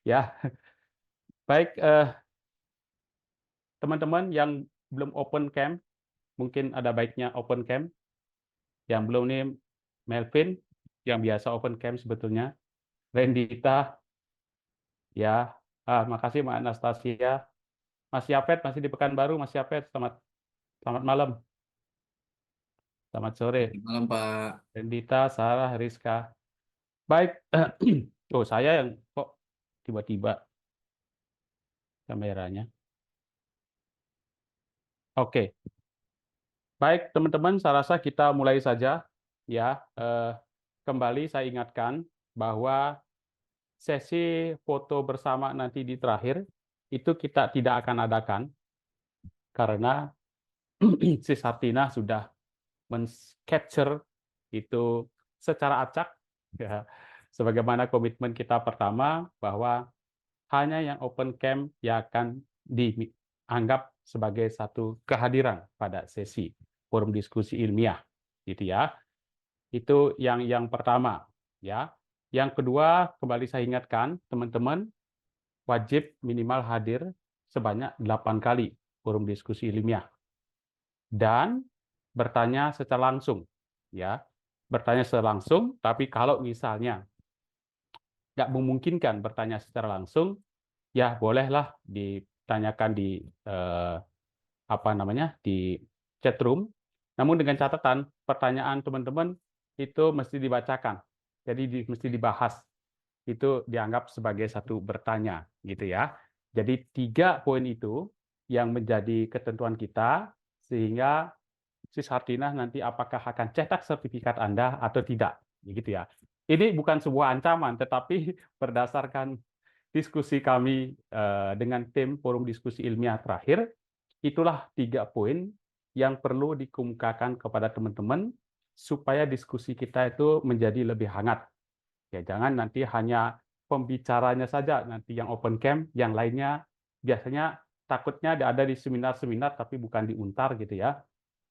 Ya, baik teman-teman yang belum open cam, mungkin ada baiknya open cam. Yang belum nih Melvin, yang biasa open cam sebetulnya. Rendita, ya. Makasih Mbak Anastasia. Mas Yapet masih di Pekanbaru, Mas Yapet. Selamat malam, selamat sore. Malam Pak. Rendita, Sarah, Rizka. Baik, oh saya yang kok tiba-tiba kameranya. Oke, baik teman-teman, saya rasa kita mulai saja ya. Kembali saya ingatkan bahwa sesi foto bersama nanti di terakhir itu kita tidak akan adakan karena si Sartina sudah men-capture itu secara acak ya, sebagaimana komitmen kita pertama bahwa hanya yang open cam yang akan dianggap sebagai satu kehadiran pada sesi forum diskusi ilmiah, gitu ya. Itu yang pertama, ya. Yang kedua, kembali saya ingatkan teman-teman wajib minimal hadir sebanyak 8 kali forum diskusi ilmiah dan bertanya secara langsung, ya. Bertanya secara langsung, tapi kalau misalnya nggak memungkinkan bertanya secara langsung, ya bolehlah ditanyakan di apa namanya di chat room. Namun dengan catatan pertanyaan teman-teman itu mesti dibacakan. Jadi mesti dibahas. Itu dianggap sebagai satu bertanya, gitu ya. Jadi 3 poin itu yang menjadi ketentuan kita sehingga si Sartinah nanti apakah akan cetak sertifikat Anda atau tidak, gitu ya. Ini bukan sebuah ancaman, tetapi berdasarkan diskusi kami dengan tim forum diskusi ilmiah terakhir, itulah 3 poin yang perlu dikemukakan kepada teman-teman supaya diskusi kita itu menjadi lebih hangat. Ya, jangan nanti hanya pembicaranya saja nanti yang open cam, yang lainnya biasanya takutnya ada di seminar-seminar tapi bukan di Untar gitu ya.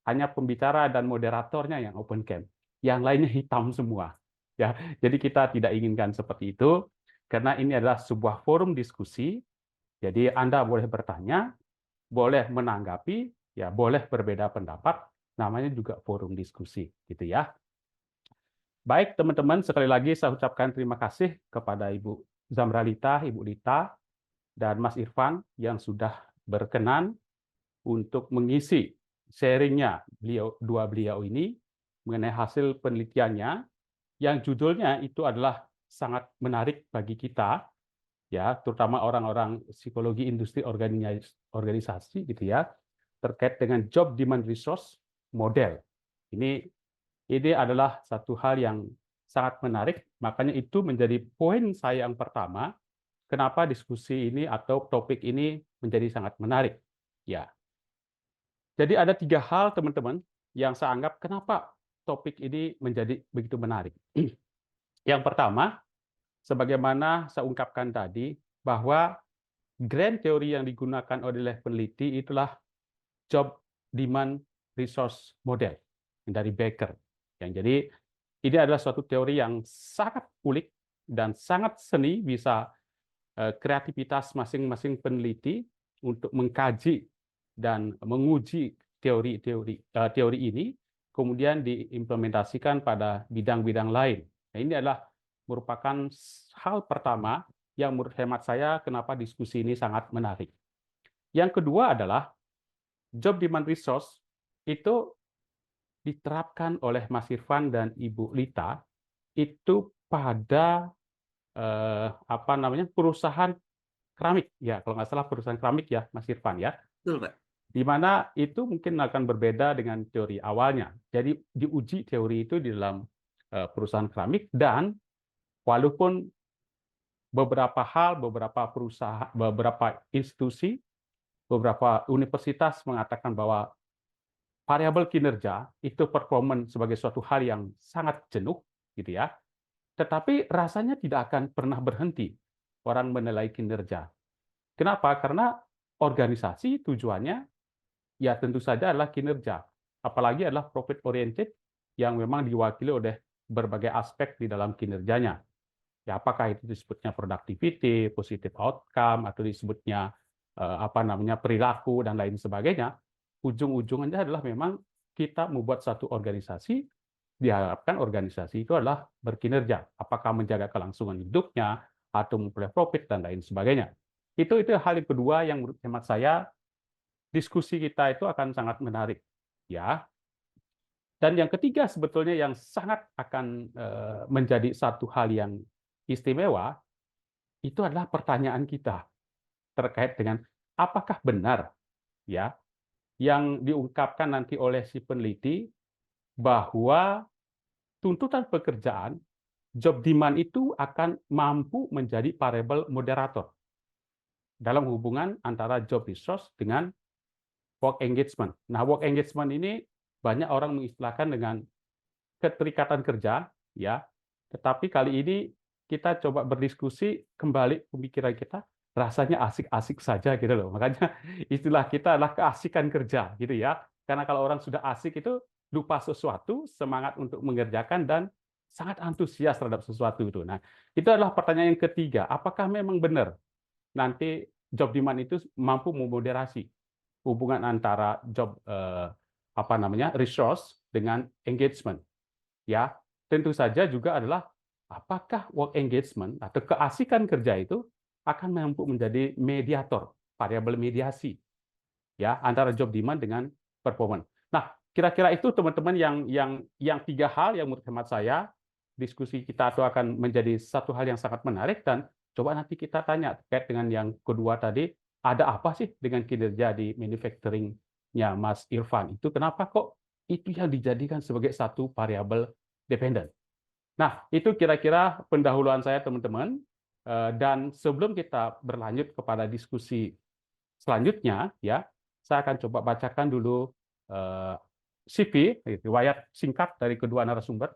Hanya pembicara dan moderatornya yang open cam. Yang lainnya hitam semua. Ya, jadi kita tidak inginkan seperti itu karena ini adalah sebuah forum diskusi. Jadi Anda boleh bertanya, boleh menanggapi, ya boleh berbeda pendapat, namanya juga forum diskusi, gitu ya. Baik teman-teman, sekali lagi saya ucapkan terima kasih kepada Ibu Zamralita, Ibu Lita, dan Mas Irfan yang sudah berkenan untuk mengisi sharingnya beliau ini mengenai hasil penelitiannya yang judulnya itu adalah sangat menarik bagi kita, ya terutama orang-orang psikologi industri organisasi gitu ya, terkait dengan job demand resource model. Ini adalah satu hal yang sangat menarik, makanya itu menjadi poin saya yang pertama, kenapa diskusi ini atau topik ini menjadi sangat menarik. Ya, jadi ada 3 hal teman-teman yang saya anggap kenapa topik ini menjadi begitu menarik. Yang pertama, sebagaimana saya ungkapkan tadi, bahwa grand teori yang digunakan oleh peneliti itulah job demand resource model dari Becker. Yang jadi ini adalah suatu teori yang sangat unik dan sangat seni, bisa kreativitas masing-masing peneliti untuk mengkaji dan menguji teori ini, kemudian diimplementasikan pada bidang-bidang lain. Nah, ini adalah merupakan hal pertama yang menurut hemat saya kenapa diskusi ini sangat menarik. Yang kedua adalah job demand resource itu diterapkan oleh Mas Irfan dan Ibu Lita itu pada apa namanya perusahaan keramik ya, kalau nggak salah perusahaan keramik ya Mas Irfan ya, Betul, Pak. di mana itu mungkin akan berbeda dengan teori awalnya. Jadi diuji teori itu di dalam perusahaan keramik, dan walaupun beberapa hal, beberapa perusahaan, beberapa institusi, beberapa universitas mengatakan bahwa variabel kinerja itu performance sebagai suatu hal yang sangat jenuh, gitu ya. Tetapi rasanya tidak akan pernah berhenti orang menilai kinerja. Kenapa? Karena organisasi tujuannya ya tentu saja adalah kinerja. Apalagi adalah profit oriented yang memang diwakili oleh berbagai aspek di dalam kinerjanya. Ya, apakah itu disebutnya productivity, positive outcome, atau disebutnya perilaku dan lain sebagainya, ujung-ujungnya adalah memang kita membuat satu organisasi, diharapkan organisasi itu adalah berkinerja, apakah menjaga kelangsungan hidupnya atau memperoleh profit dan lain sebagainya. Itu hal yang kedua yang menurut hemat saya diskusi kita itu akan sangat menarik, ya. Dan yang ketiga sebetulnya yang sangat akan menjadi satu hal yang istimewa itu adalah pertanyaan kita terkait dengan apakah benar ya yang diungkapkan nanti oleh si peneliti bahwa tuntutan pekerjaan job demand itu akan mampu menjadi variabel moderator dalam hubungan antara job resource dengan work engagement. Nah, work engagement ini banyak orang mengistilahkan dengan keterikatan kerja, ya. Tetapi kali ini kita coba berdiskusi kembali pemikiran kita, rasanya asik-asik saja gitu loh. Makanya istilah kita adalah keasikan kerja gitu ya. Karena kalau orang sudah asik itu lupa sesuatu, semangat untuk mengerjakan dan sangat antusias terhadap sesuatu itu. Nah, itu adalah pertanyaan yang ketiga. Apakah memang benar nanti job demand itu mampu memoderasi hubungan antara job resource dengan engagement? Ya, tentu saja juga adalah apakah work engagement atau keasikan kerja itu akan mampu menjadi mediator, variabel mediasi ya antara job demand dengan performance. Nah, kira-kira itu teman-teman yang tiga hal yang menurut hemat saya diskusi kita itu akan menjadi satu hal yang sangat menarik dan coba nanti kita tanya terkait dengan yang kedua tadi, ada apa sih dengan kinerja di manufacturing-nya Mas Irfan? Itu kenapa kok itu yang dijadikan sebagai satu variabel dependen? Nah, itu kira-kira pendahuluan saya teman-teman. Dan sebelum kita berlanjut kepada diskusi selanjutnya, ya, saya akan coba bacakan dulu CV, riwayat singkat dari kedua narasumber.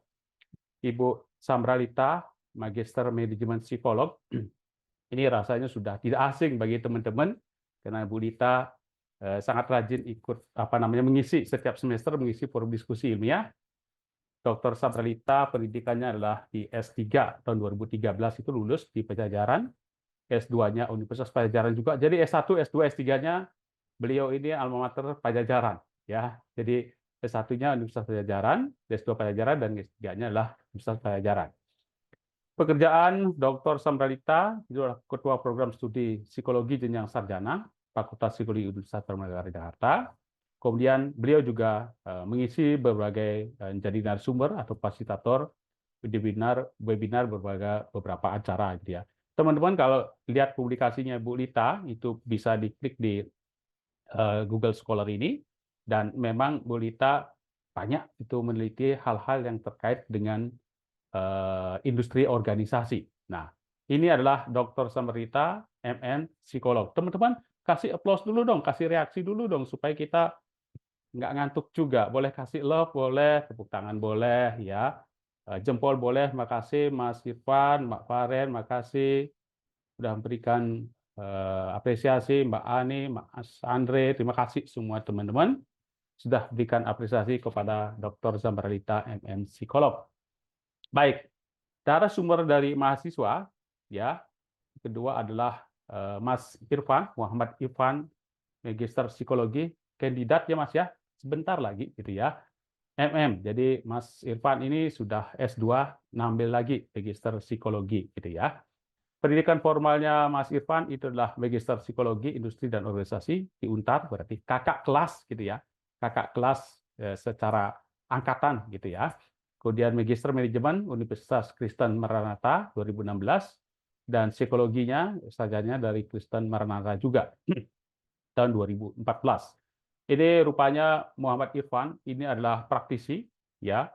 Ibu Samralita, Magister Manajemen Psikolog. Ini rasanya sudah tidak asing bagi teman-teman karena Bu Lita sangat rajin ikut mengisi setiap semester mengisi forum diskusi ilmiah. Dr. Samralita pendidikannya adalah di S3 tahun 2013 itu lulus di Pajajaran, S2-nya Universitas Pajajaran juga. Jadi S1, S2, S3-nya beliau ini alma mater Pajajaran ya. Jadi S1-nya Universitas Pajajaran, S2 Pajajaran dan S3-nya adalah Universitas Pajajaran. Pekerjaan Dr. Samralita itu adalah Ketua Program Studi Psikologi Jenjang Sarjana Fakultas Psikologi Universitas Tarumanegara Jakarta. Kemudian beliau juga mengisi berbagai jadi narasumber atau fasilitator webinar beberapa acara gitu ya. Teman-teman kalau lihat publikasinya Bu Lita itu bisa diklik di Google Scholar ini dan memang Bu Lita banyak itu meneliti hal-hal yang terkait dengan industri organisasi. Nah, ini adalah Dr. Samralita, MN, psikolog. Teman-teman, kasih applause dulu dong, kasih reaksi dulu dong, supaya kita nggak ngantuk juga. Boleh kasih love, boleh, tepuk tangan boleh, ya. Jempol boleh, makasih Mas Irfan, Mbak Faren, makasih sudah memberikan apresiasi, Mbak Ani, Mas Andre, terima kasih semua teman-teman sudah berikan apresiasi kepada Dr. Samralita, MN, psikolog. Baik, narasumber dari mahasiswa, ya, kedua adalah Mas Irfan, Muhammad Irfan, Magister Psikologi, kandidat ya Mas ya, sebentar lagi gitu ya, MM. Jadi Mas Irfan ini sudah S2, ngambil lagi Magister Psikologi gitu ya. Pendidikan formalnya Mas Irfan itu adalah Magister Psikologi Industri dan Organisasi di Untar, berarti kakak kelas gitu ya, kakak kelas secara angkatan gitu ya. Kemudian Magister Manajemen Universitas Kristen Maranatha 2016 dan psikologinya sarjana dari Kristen Maranatha juga tahun 2014. Ini rupanya Muhammad Irfan ini adalah praktisi ya.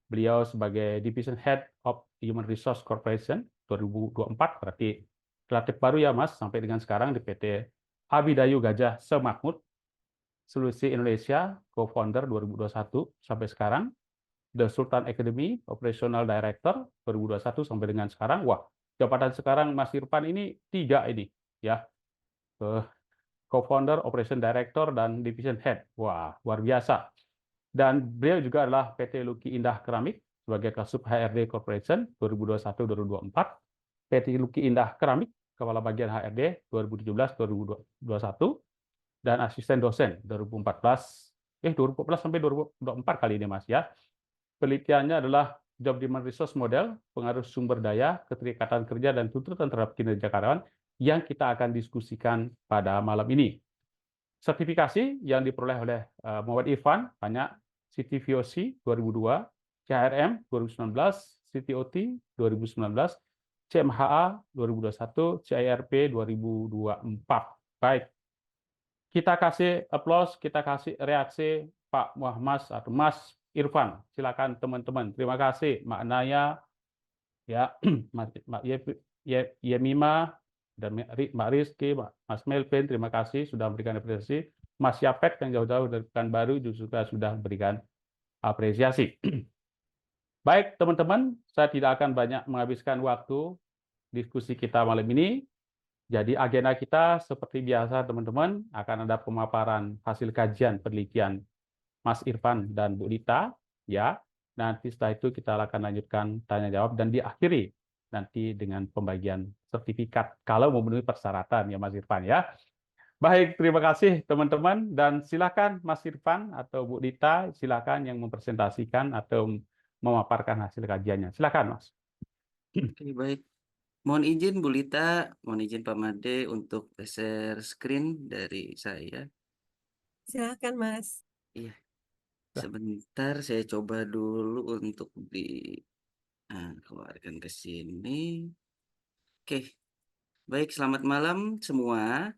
Beliau sebagai Division Head of Human Resource Corporation 2024 berarti relatif baru ya Mas sampai dengan sekarang di PT Abidayu Gajah Semakmur Solusi Indonesia co-founder 2021 sampai sekarang. The Sultan Academy, Operational Director 2021 sampai dengan sekarang. Wah, jabatan sekarang Mas Irfan ini 3 ini ya. Co-founder, Operation Director dan Division Head. Wah, luar biasa. Dan beliau juga adalah PT Luki Indah Keramik sebagai Kasub HRD Corporation 2021-2024 PT Luki Indah Keramik, Kepala Bagian HRD 2017-2021, dan asisten dosen 2014 sampai 2024 kali ini, Mas, ya. Penelitiannya adalah Job Demand Resource Model, pengaruh sumber daya, keterikatan kerja, dan tuntutan terhadap kinerja karyawan yang kita akan diskusikan pada malam ini. Sertifikasi yang diperoleh oleh Muhammad Irfan banyak: CTVOC 2002, CHRM 2019, CTOT 2019, CMHA 2021, CIRP 2024. Baik, kita kasih applause, kita kasih reaksi Pak Muhammad atau Mas Irfan. Silakan teman-teman. Terima kasih Mak Naya, ya, Mak Yemima, dan Mak Rizky, Mas Melvin, terima kasih sudah memberikan apresiasi. Mas Yapet yang jauh-jauh dari Pekanbaru juga sudah memberikan apresiasi. Baik, teman-teman, saya tidak akan banyak menghabiskan waktu diskusi kita malam ini. Jadi agenda kita seperti biasa, teman-teman, akan ada pemaparan hasil kajian penelitian Mas Irfan dan Bu Lita, ya. Nanti setelah itu kita akan lanjutkan tanya jawab dan diakhiri nanti dengan pembagian sertifikat kalau memenuhi persyaratan, ya Mas Irfan, ya. Baik, terima kasih teman-teman, dan silakan Mas Irfan atau Bu Lita, silakan yang mempresentasikan atau memaparkan hasil kajiannya. Silakan, Mas. Oke, baik. Mohon izin Bu Lita, mohon izin Pak Made untuk share screen dari saya. Silakan, Mas. Iya, sebentar saya coba dulu untuk keluarkan ke sini. Oke, baik, selamat malam semua.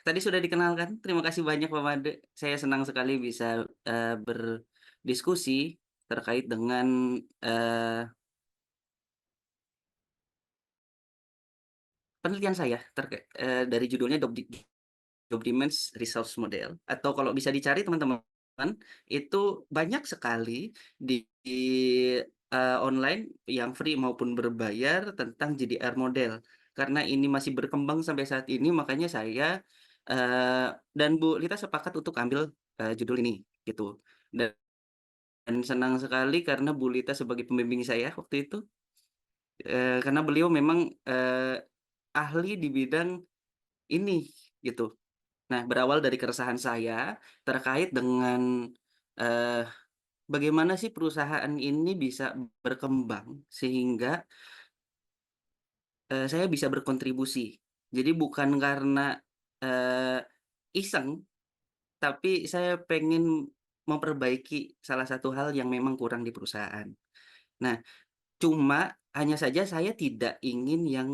Tadi sudah dikenalkan, terima kasih banyak Pak Made. Saya senang sekali bisa berdiskusi terkait dengan penelitian saya dari judulnya Job Demands Resource Model, atau kalau bisa dicari teman-teman, itu banyak sekali di online yang free maupun berbayar tentang JDR model. Karena ini masih berkembang sampai saat ini, makanya saya dan Bu Lita sepakat untuk ambil judul ini gitu. Dan senang sekali karena Bu Lita sebagai pembimbing saya waktu itu, karena beliau memang ahli di bidang ini gitu. Nah, berawal dari keresahan saya terkait dengan eh, bagaimana sih perusahaan ini bisa berkembang sehingga saya bisa berkontribusi. Jadi bukan karena eh, iseng, tapi saya pengen memperbaiki salah satu hal yang memang kurang di perusahaan. Nah, cuma hanya saja saya tidak ingin yang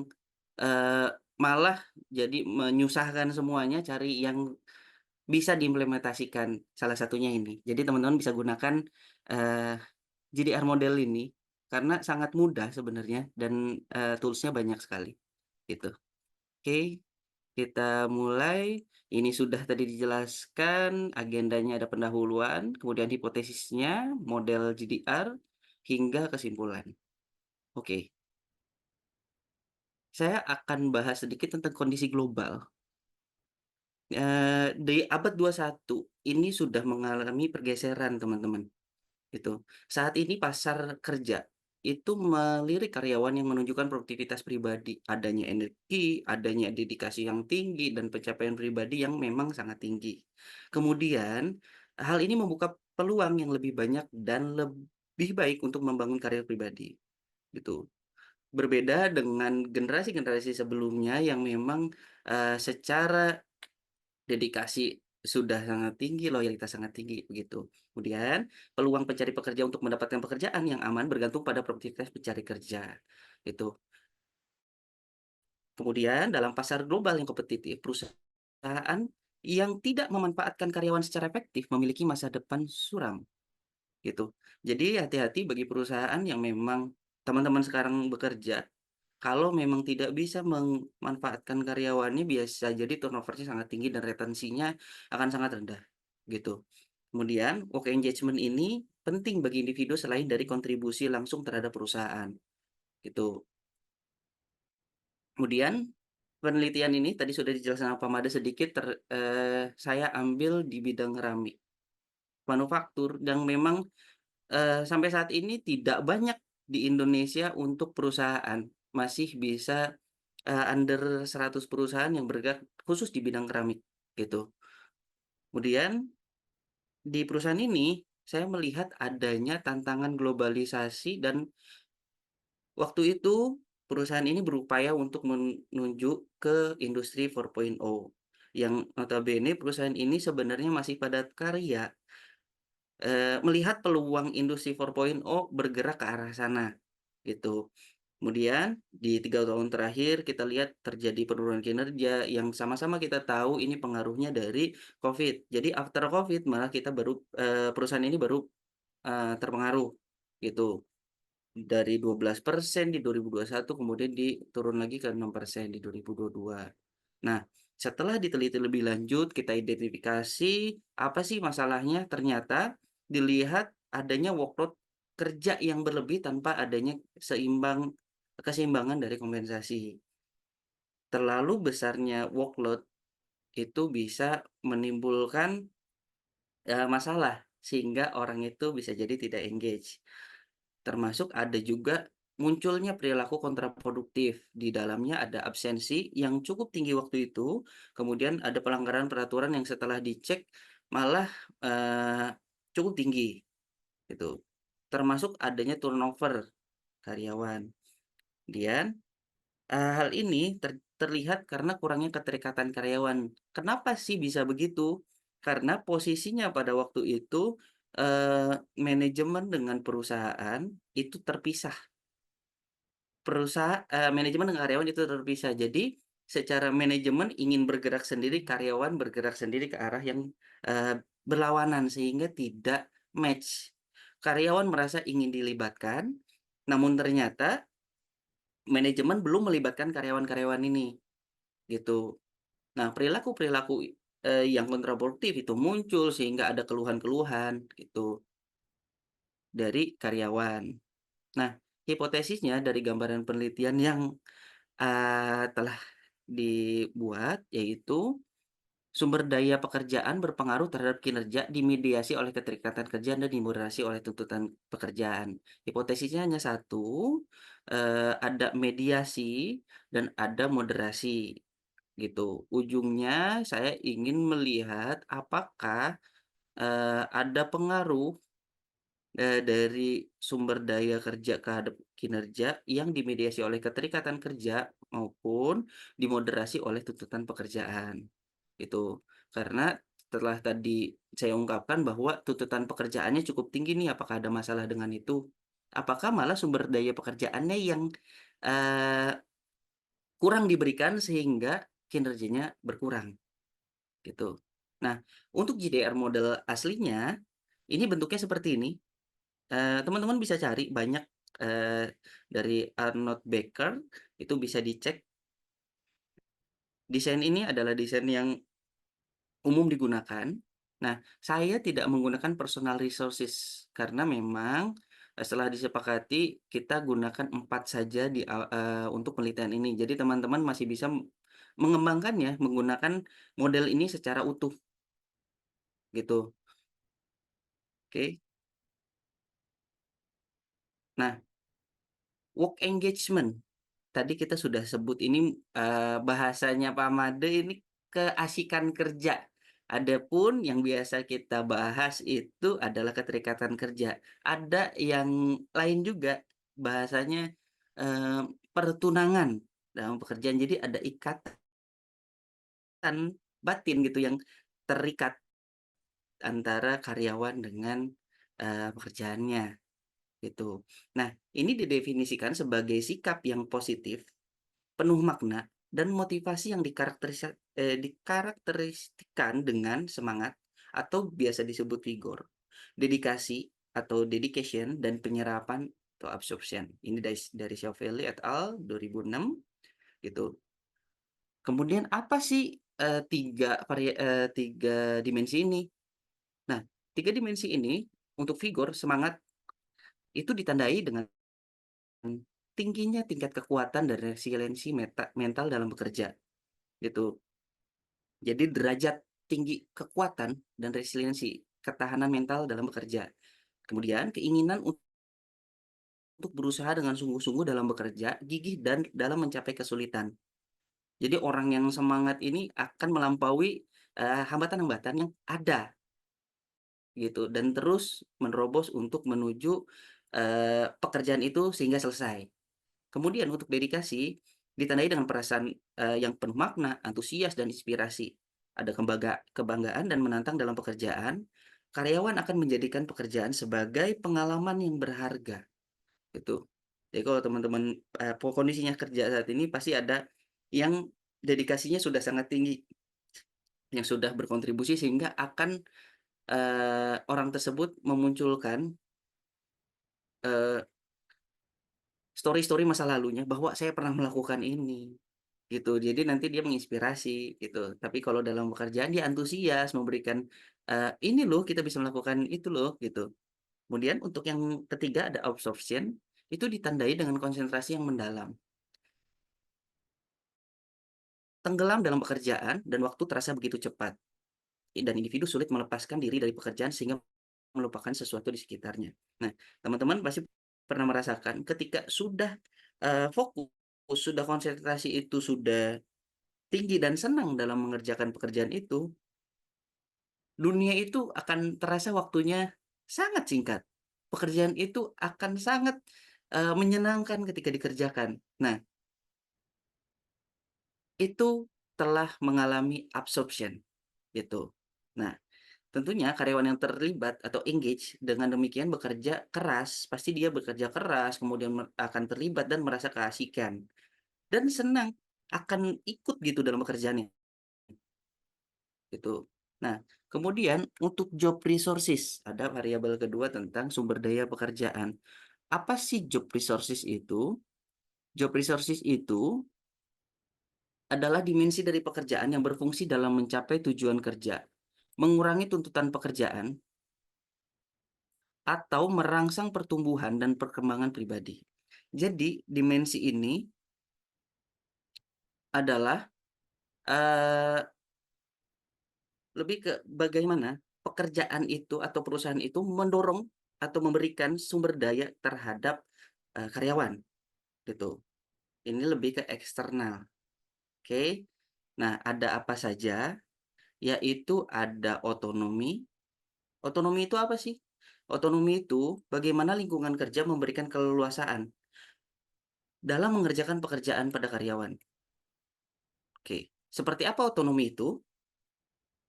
eh, malah jadi menyusahkan semuanya, cari yang bisa diimplementasikan, salah satunya ini. Jadi teman-teman bisa gunakan eh, JDR model ini karena sangat mudah sebenarnya dan tools-nya banyak sekali gitu. Oke, kita mulai. Ini sudah tadi dijelaskan, agendanya ada pendahuluan, kemudian hipotesisnya, model JDR, hingga kesimpulan. Oke, saya akan bahas sedikit tentang kondisi global. Di abad 21 ini sudah mengalami pergeseran, teman-teman. Itu. Saat ini pasar kerja itu melirik karyawan yang menunjukkan produktivitas pribadi, adanya energi, adanya dedikasi yang tinggi, dan pencapaian pribadi yang memang sangat tinggi. Kemudian, hal ini membuka peluang yang lebih banyak dan lebih baik untuk membangun karir pribadi. Gitu. Berbeda dengan generasi-generasi sebelumnya yang memang secara dedikasi sudah sangat tinggi, loyalitas sangat tinggi, begitu. Kemudian, peluang pencari pekerja untuk mendapatkan pekerjaan yang aman bergantung pada produktivitas pencari kerja. Itu. Kemudian, dalam pasar global yang kompetitif, perusahaan yang tidak memanfaatkan karyawan secara efektif memiliki masa depan suram. Gitu. Jadi, hati-hati bagi perusahaan yang memang teman-teman sekarang bekerja, kalau memang tidak bisa memanfaatkan karyawannya, biasa jadi turnover-nya sangat tinggi dan retensinya akan sangat rendah, gitu. Kemudian, work engagement ini penting bagi individu selain dari kontribusi langsung terhadap perusahaan, gitu. Kemudian, penelitian ini tadi sudah dijelaskan Pak Made sedikit, saya ambil di bidang keramik manufaktur yang memang sampai saat ini tidak banyak di Indonesia untuk perusahaan. masih bisa, under 100 perusahaan yang bergerak khusus di bidang keramik, gitu. Kemudian di perusahaan ini, saya melihat adanya tantangan globalisasi dan waktu itu perusahaan ini berupaya untuk menuju ke industri 4.0, yang notabene perusahaan ini sebenarnya masih padat karya, melihat peluang industri 4.0 bergerak ke arah sana, gitu. Kemudian di 3 tahun terakhir kita lihat terjadi penurunan kinerja yang sama-sama kita tahu ini pengaruhnya dari Covid. Jadi after Covid malah kita baru perusahaan ini baru, terpengaruh, gitu. Dari 12% di 2021 kemudian turun lagi ke 6% di 2022. Nah, setelah diteliti lebih lanjut, kita identifikasi apa sih masalahnya, ternyata dilihat adanya workload kerja yang berlebih tanpa adanya keseimbangan dari kompensasi. Terlalu besarnya workload itu bisa menimbulkan, masalah, sehingga orang itu bisa jadi tidak engage. Termasuk ada juga munculnya perilaku kontraproduktif. Di dalamnya ada absensi yang cukup tinggi waktu itu, kemudian ada pelanggaran peraturan yang setelah dicek malah, cukup tinggi, gitu. Termasuk adanya turnover karyawan. Kemudian, hal ini terlihat karena kurangnya keterikatan karyawan. Kenapa sih bisa begitu? Karena posisinya pada waktu itu, manajemen dengan perusahaan itu terpisah. Manajemen dengan karyawan itu terpisah. Jadi, secara manajemen ingin bergerak sendiri, karyawan bergerak sendiri ke arah yang, berlawanan sehingga tidak match. Karyawan merasa ingin dilibatkan, namun ternyata manajemen belum melibatkan karyawan-karyawan ini, gitu. Nah, perilaku-perilaku, yang kontraproduktif itu muncul sehingga ada keluhan-keluhan gitu dari karyawan. Nah, hipotesisnya dari gambaran penelitian yang telah dibuat, yaitu sumber daya pekerjaan berpengaruh terhadap kinerja dimediasi oleh keterikatan kerja dan dimoderasi oleh tuntutan pekerjaan. Hipotesisnya hanya satu, ada mediasi dan ada moderasi, gitu. Ujungnya saya ingin melihat apakah, ada pengaruh dari sumber daya kerja terhadap kinerja yang dimediasi oleh keterikatan kerja maupun dimoderasi oleh tuntutan pekerjaan, itu. Karena setelah tadi saya ungkapkan bahwa tuntutan pekerjaannya cukup tinggi nih, apakah ada masalah dengan itu? Apakah malah sumber daya pekerjaannya yang, eee, kurang diberikan sehingga kinerjanya berkurang, gitu. Nah, untuk JDR model aslinya, ini bentuknya seperti ini. Teman-teman bisa cari banyak, dari Arnold Baker, itu bisa dicek. Desain ini adalah desain yang umum digunakan. Nah, saya tidak menggunakan personal resources karena memang, setelah disepakati kita gunakan 4 saja untuk penelitian ini. Jadi teman-teman masih bisa mengembangkannya menggunakan model ini secara utuh, gitu. Oke. Nah, work engagement. Tadi kita sudah sebut ini, bahasanya Pak Made ini keasikan kerja. Adapun yang biasa kita bahas itu adalah keterikatan kerja. Ada yang lain juga bahasanya, pertunangan dalam pekerjaan. Jadi ada ikatan batin gitu yang terikat antara karyawan dengan, pekerjaannya, gitu. Nah, ini didefinisikan sebagai sikap yang positif, penuh makna, dan motivasi yang dikarakteristikkan dengan semangat atau biasa disebut vigor, dedikasi atau dedication, dan penyerapan atau absorption. Ini dari Schiavelli et al. 2006 gitu. Kemudian apa sih, 3 dimensi ini? Nah, 3 dimensi ini untuk vigor, semangat, itu ditandai dengan tingginya tingkat kekuatan dan resiliensi mental dalam bekerja, gitu. Jadi derajat tinggi kekuatan dan resiliensi, ketahanan mental dalam bekerja. Kemudian keinginan untuk berusaha dengan sungguh-sungguh dalam bekerja, gigih dan dalam mencapai kesulitan. Jadi orang yang semangat ini akan melampaui, hambatan-hambatan yang ada gitu dan terus menerobos untuk menuju, pekerjaan itu sehingga selesai. Kemudian untuk dedikasi, ditandai dengan perasaan, yang penuh makna, antusias, dan inspirasi. Ada kebanggaan dan menantang dalam pekerjaan, karyawan akan menjadikan pekerjaan sebagai pengalaman yang berharga, gitu. Jadi kalau teman-teman, kondisinya kerja saat ini pasti ada yang dedikasinya sudah sangat tinggi, yang sudah berkontribusi sehingga akan, orang tersebut memunculkan, eee story-story masa lalunya bahwa saya pernah melakukan ini, gitu. Jadi nanti dia menginspirasi gitu. Tapi kalau dalam pekerjaan dia antusias memberikan, "Ini loh kita bisa melakukan itu loh," gitu. Kemudian untuk yang ketiga ada absorption, itu ditandai dengan konsentrasi yang mendalam. Tenggelam dalam pekerjaan dan waktu terasa begitu cepat, dan individu sulit melepaskan diri dari pekerjaan sehingga melupakan sesuatu di sekitarnya. Nah, teman-teman pasti pernah merasakan ketika sudah, fokus, sudah konsentrasi itu sudah tinggi dan senang dalam mengerjakan pekerjaan itu, dunia itu akan terasa waktunya sangat singkat. Pekerjaan itu akan sangat, menyenangkan ketika dikerjakan. Nah, itu telah mengalami absorption, gitu. Nah, tentunya karyawan yang terlibat atau engage dengan demikian bekerja keras, pasti dia bekerja keras, kemudian akan terlibat dan merasa keasikan dan senang akan ikut gitu dalam pekerjaannya, gitu. Nah, kemudian untuk job resources, ada variabel kedua tentang sumber daya pekerjaan. Apa sih job resources itu? Job resources itu adalah dimensi dari pekerjaan yang berfungsi dalam mencapai tujuan kerja, mengurangi tuntutan pekerjaan, atau merangsang pertumbuhan dan perkembangan pribadi. Jadi, dimensi ini adalah, eee, lebih ke bagaimana pekerjaan itu atau perusahaan itu mendorong atau memberikan sumber daya terhadap, karyawan, gitu. Ini lebih ke eksternal, oke. Nah, ada apa saja? Yaitu ada otonomi. Otonomi itu apa sih? Otonomi itu bagaimana lingkungan kerja memberikan keleluasaan dalam mengerjakan pekerjaan pada karyawan. Oke, seperti apa otonomi itu?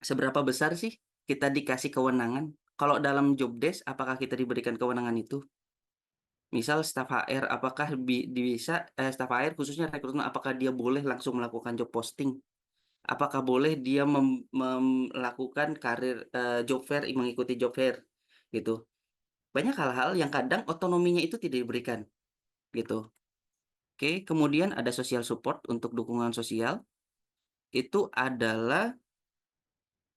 Seberapa besar sih kita dikasih kewenangan? Kalau dalam job desk, apakah kita diberikan kewenangan itu? Misal staf HR, apakah staf HR khususnya rekrutmen, apakah dia boleh langsung melakukan job posting? Apakah boleh dia melakukan karir, job fair, mengikuti job fair, gitu. Banyak hal-hal yang kadang otonominya itu tidak diberikan, gitu. Oke, kemudian ada social support untuk dukungan sosial, itu adalah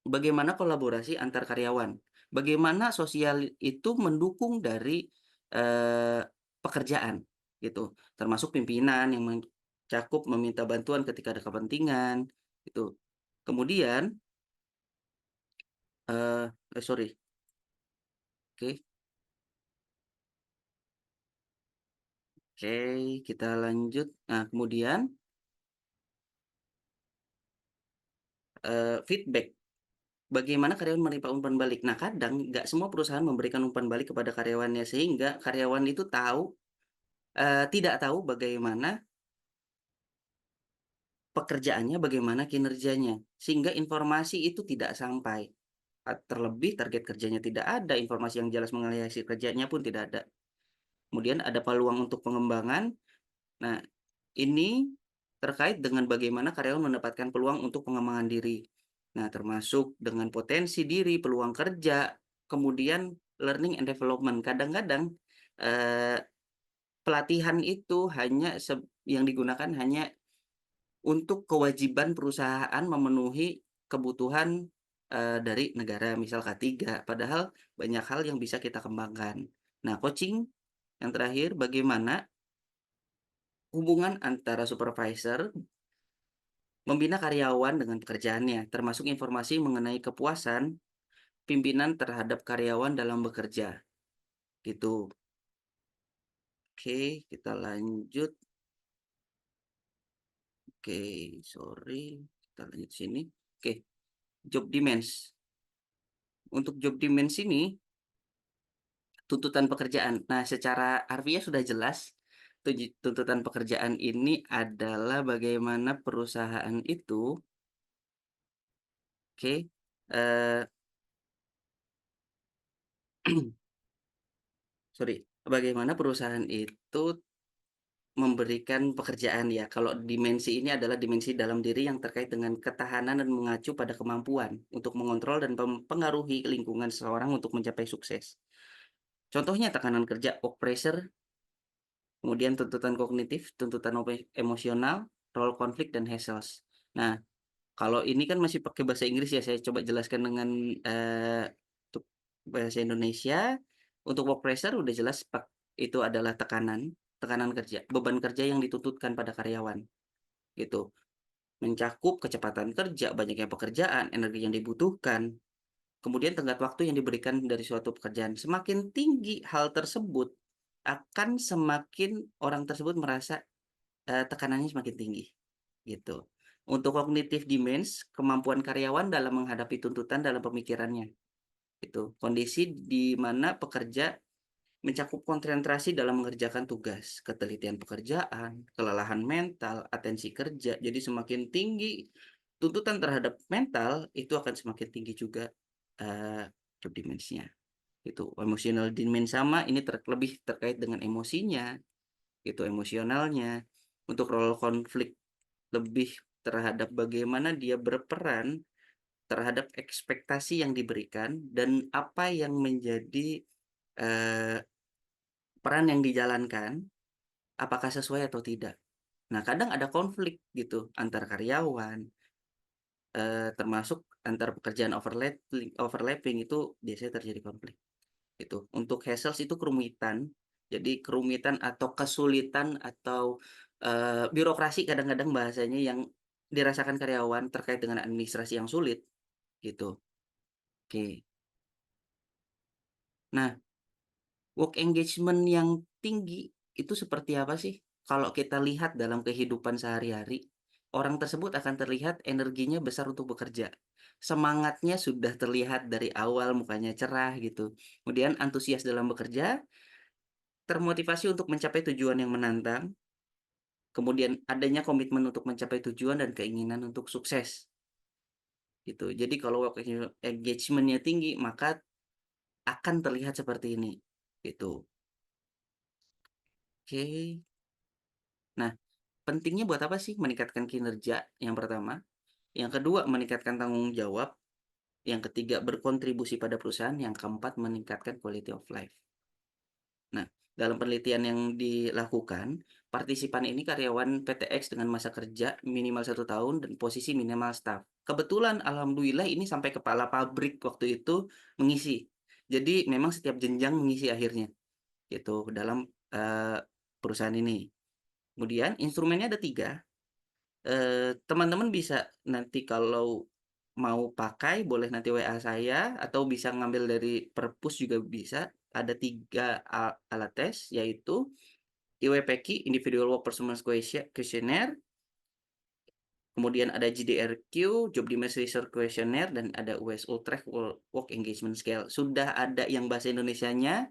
bagaimana kolaborasi antar karyawan, bagaimana sosial itu mendukung dari, eee, pekerjaan, gitu. Termasuk pimpinan yang mencakup meminta bantuan ketika ada kepentingan, gitu. Kemudian, sorry, oke oke, kita lanjut. Nah, kemudian, feedback. Bagaimana karyawan menerima umpan balik? Nah, kadang nggak semua perusahaan memberikan umpan balik kepada karyawannya, sehingga karyawan itu tidak tahu bagaimana pekerjaannya, bagaimana kinerjanya, sehingga informasi itu tidak sampai. Terlebih target kerjanya tidak ada, informasi yang jelas mengenai hasil kerjanya pun tidak ada. Kemudian ada peluang untuk pengembangan. Nah, ini terkait dengan bagaimana karyawan mendapatkan peluang untuk pengembangan diri. Nah, termasuk dengan potensi diri, peluang kerja, kemudian learning and development. Kadang-kadang, eee, pelatihan itu yang digunakan hanya untuk kewajiban perusahaan memenuhi kebutuhan, dari negara, misal K3, padahal banyak hal yang bisa kita kembangkan. Nah, coaching yang terakhir, bagaimana hubungan antara supervisor membina karyawan dengan pekerjaannya, termasuk informasi mengenai kepuasan pimpinan terhadap karyawan dalam bekerja, gitu. Oke, kita lanjut. Oke, sorry, kita lanjut sini. Oke, job demands. Untuk job demands ini, tuntutan pekerjaan. Nah, secara harfiah sudah jelas, tuntutan pekerjaan ini adalah bagaimana perusahaan itu, oke, eh, sorry, bagaimana perusahaan itu memberikan pekerjaan ya. Kalau dimensi ini adalah dimensi dalam diri yang terkait dengan ketahanan dan mengacu pada kemampuan untuk mengontrol dan mempengaruhi lingkungan seseorang untuk mencapai sukses. Contohnya tekanan kerja, work pressure, kemudian tuntutan kognitif, tuntutan emosional, role konflik, dan hassles. Nah, kalau ini kan masih pakai bahasa Inggris ya, saya coba jelaskan dengan untuk bahasa Indonesia. Untuk work pressure udah jelas itu adalah tekanan kerja, beban kerja yang dituntutkan pada karyawan, gitu. Mencakup kecepatan kerja, banyaknya pekerjaan, energi yang dibutuhkan, kemudian tenggat waktu yang diberikan dari suatu pekerjaan. Semakin tinggi hal tersebut, akan semakin orang tersebut merasa tekanannya semakin tinggi, gitu. Untuk cognitive demands, kemampuan karyawan dalam menghadapi tuntutan dalam pemikirannya, itu. Kondisi di mana pekerja mencakup konsentrasi dalam mengerjakan tugas, ketelitian pekerjaan, kelelahan mental, atensi kerja. Jadi semakin tinggi tuntutan terhadap mental, itu akan semakin tinggi juga job demands-nya. Itu emotional demand sama, ini lebih terkait dengan emosinya, itu emosionalnya. Untuk role konflik lebih terhadap bagaimana dia berperan terhadap ekspektasi yang diberikan dan apa yang menjadi peran yang dijalankan, apakah sesuai atau tidak. Nah, kadang ada konflik gitu antar karyawan, termasuk antar pekerjaan overlapping itu biasanya terjadi konflik. Itu. Untuk hassles itu kerumitan. Jadi kerumitan atau kesulitan atau birokrasi kadang-kadang bahasanya yang dirasakan karyawan terkait dengan administrasi yang sulit gitu. Oke. Nah, work engagement yang tinggi itu seperti apa sih? Kalau kita lihat dalam kehidupan sehari-hari, orang tersebut akan terlihat energinya besar untuk bekerja. Semangatnya sudah terlihat dari awal, mukanya cerah gitu. Kemudian antusias dalam bekerja, termotivasi untuk mencapai tujuan yang menantang, kemudian adanya komitmen untuk mencapai tujuan dan keinginan untuk sukses gitu. Jadi kalau work engagement-nya tinggi, maka akan terlihat seperti ini gitu. Oke. Nah, pentingnya buat apa sih meningkatkan kinerja? Yang pertama, yang kedua meningkatkan tanggung jawab, yang ketiga berkontribusi pada perusahaan, yang keempat meningkatkan quality of life. Nah, dalam penelitian yang dilakukan, partisipan ini karyawan PTX dengan masa kerja minimal 1 tahun dan posisi minimal staff. Kebetulan alhamdulillah ini sampai kepala pabrik waktu itu mengisi. Jadi memang setiap jenjang mengisi akhirnya, gitu, dalam perusahaan ini. Kemudian instrumennya ada 3. Teman-teman bisa nanti kalau mau pakai boleh nanti WA saya atau bisa ngambil dari perpus juga bisa. Ada 3 alat tes yaitu IWPQ Individual Work Performance Questionnaire, kemudian ada JDRQ Job Demands Research Questionnaire, dan ada USO Track Work Engagement Scale. Sudah ada yang bahasa Indonesianya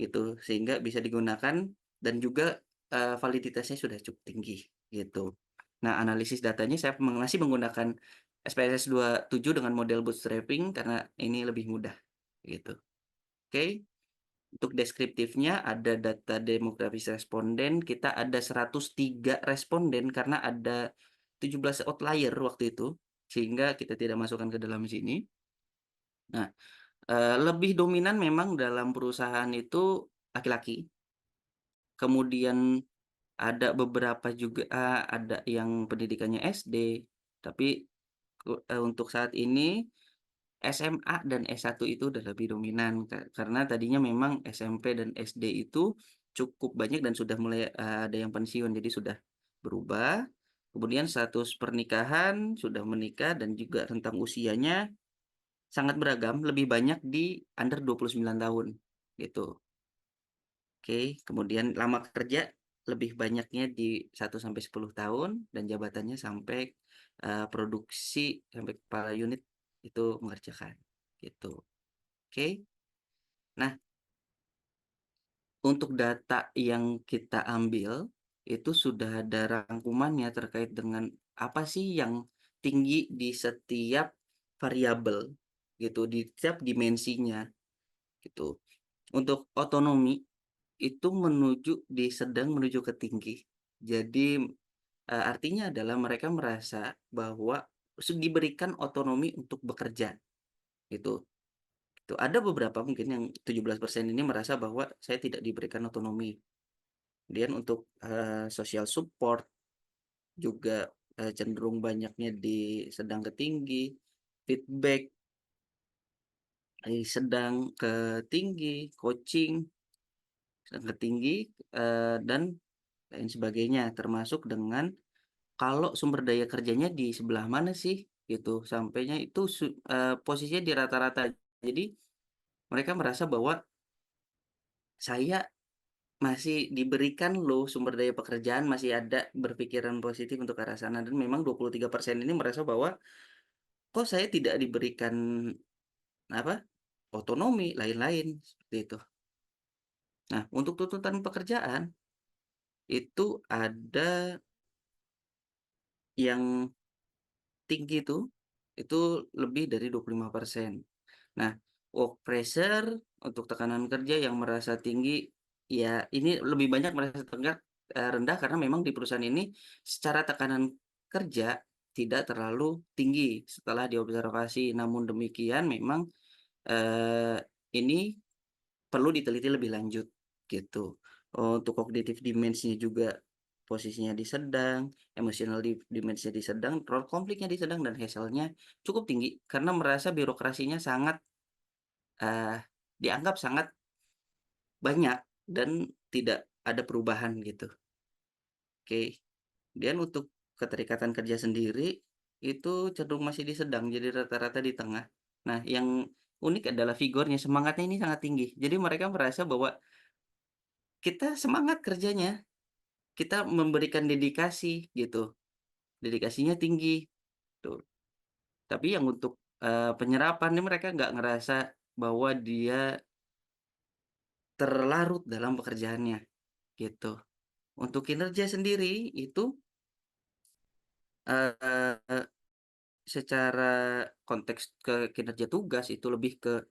gitu sehingga bisa digunakan dan juga validitasnya sudah cukup tinggi gitu. Nah, analisis datanya saya masih menggunakan SPSS 27 dengan model bootstrapping karena ini lebih mudah gitu. Oke. Untuk deskriptifnya ada data demografis responden, kita ada 103 responden karena ada 17 outlier waktu itu, sehingga kita tidak masukkan ke dalam sini. Nah, lebih dominan memang dalam perusahaan itu laki-laki. Kemudian ada beberapa juga ada yang pendidikannya SD, tapi untuk saat ini SMA dan S1 itu udah lebih dominan karena tadinya memang SMP dan SD itu cukup banyak dan sudah mulai ada yang pensiun, jadi sudah berubah. Kemudian status pernikahan, sudah menikah dan juga rentang usianya sangat beragam, lebih banyak di under 29 tahun gitu. Oke, kemudian lama kerja lebih banyaknya di 1 sampai 10 tahun dan jabatannya sampai, produksi sampai kepala unit itu mengerjakan, gitu. Oke. Nah, untuk data yang kita ambil, itu sudah ada rangkumannya terkait dengan apa sih yang tinggi di setiap variabel, gitu, di setiap dimensinya, gitu. Untuk otonomi, itu sedang menuju ke tinggi. Jadi, artinya adalah mereka merasa bahwa diberikan otonomi untuk bekerja, gitu. Itu ada beberapa mungkin yang 17% ini merasa bahwa saya tidak diberikan otonomi. Kemudian untuk, social support juga, cenderung banyaknya di sedang ke tinggi, feedback, sedang ke tinggi, coaching sedang ke tinggi, dan lain sebagainya. Termasuk dengan kalau sumber daya kerjanya di sebelah mana sih, gitu. Sampainya itu posisinya di rata-rata. Jadi mereka merasa bahwa saya masih diberikan loh sumber daya pekerjaan, masih ada berpikiran positif untuk ke arah sana dan memang 23% ini merasa bahwa, kok saya tidak diberikan, apa, otonomi, lain-lain, seperti itu. Nah, untuk tuntutan pekerjaan, itu ada yang tinggi itu lebih dari 25%. Nah, work pressure untuk tekanan kerja yang merasa tinggi, ya ini lebih banyak merasa rendah karena memang di perusahaan ini secara tekanan kerja tidak terlalu tinggi setelah diobservasi. Namun demikian memang, eee, ini perlu diteliti lebih lanjut, gitu. Untuk cognitive demands-nya juga posisinya di sedang, emotional demands-nya di sedang, role konfliknya di sedang, dan hassle-nya cukup tinggi karena merasa birokrasinya sangat, eee, dianggap sangat banyak dan tidak ada perubahan gitu. Oke. Kemudian untuk keterikatan kerja sendiri, itu cenderung masih di sedang, jadi rata-rata di tengah. Nah, yang unik adalah vigornya, semangatnya ini sangat tinggi. Jadi mereka merasa bahwa kita semangat kerjanya, kita memberikan dedikasi gitu, dedikasinya tinggi, tuh. Tapi yang untuk, penyerapan ini mereka nggak ngerasa bahwa dia terlarut dalam pekerjaannya, gitu. Untuk kinerja sendiri itu, eee, secara konteks ke kinerja tugas itu lebih ke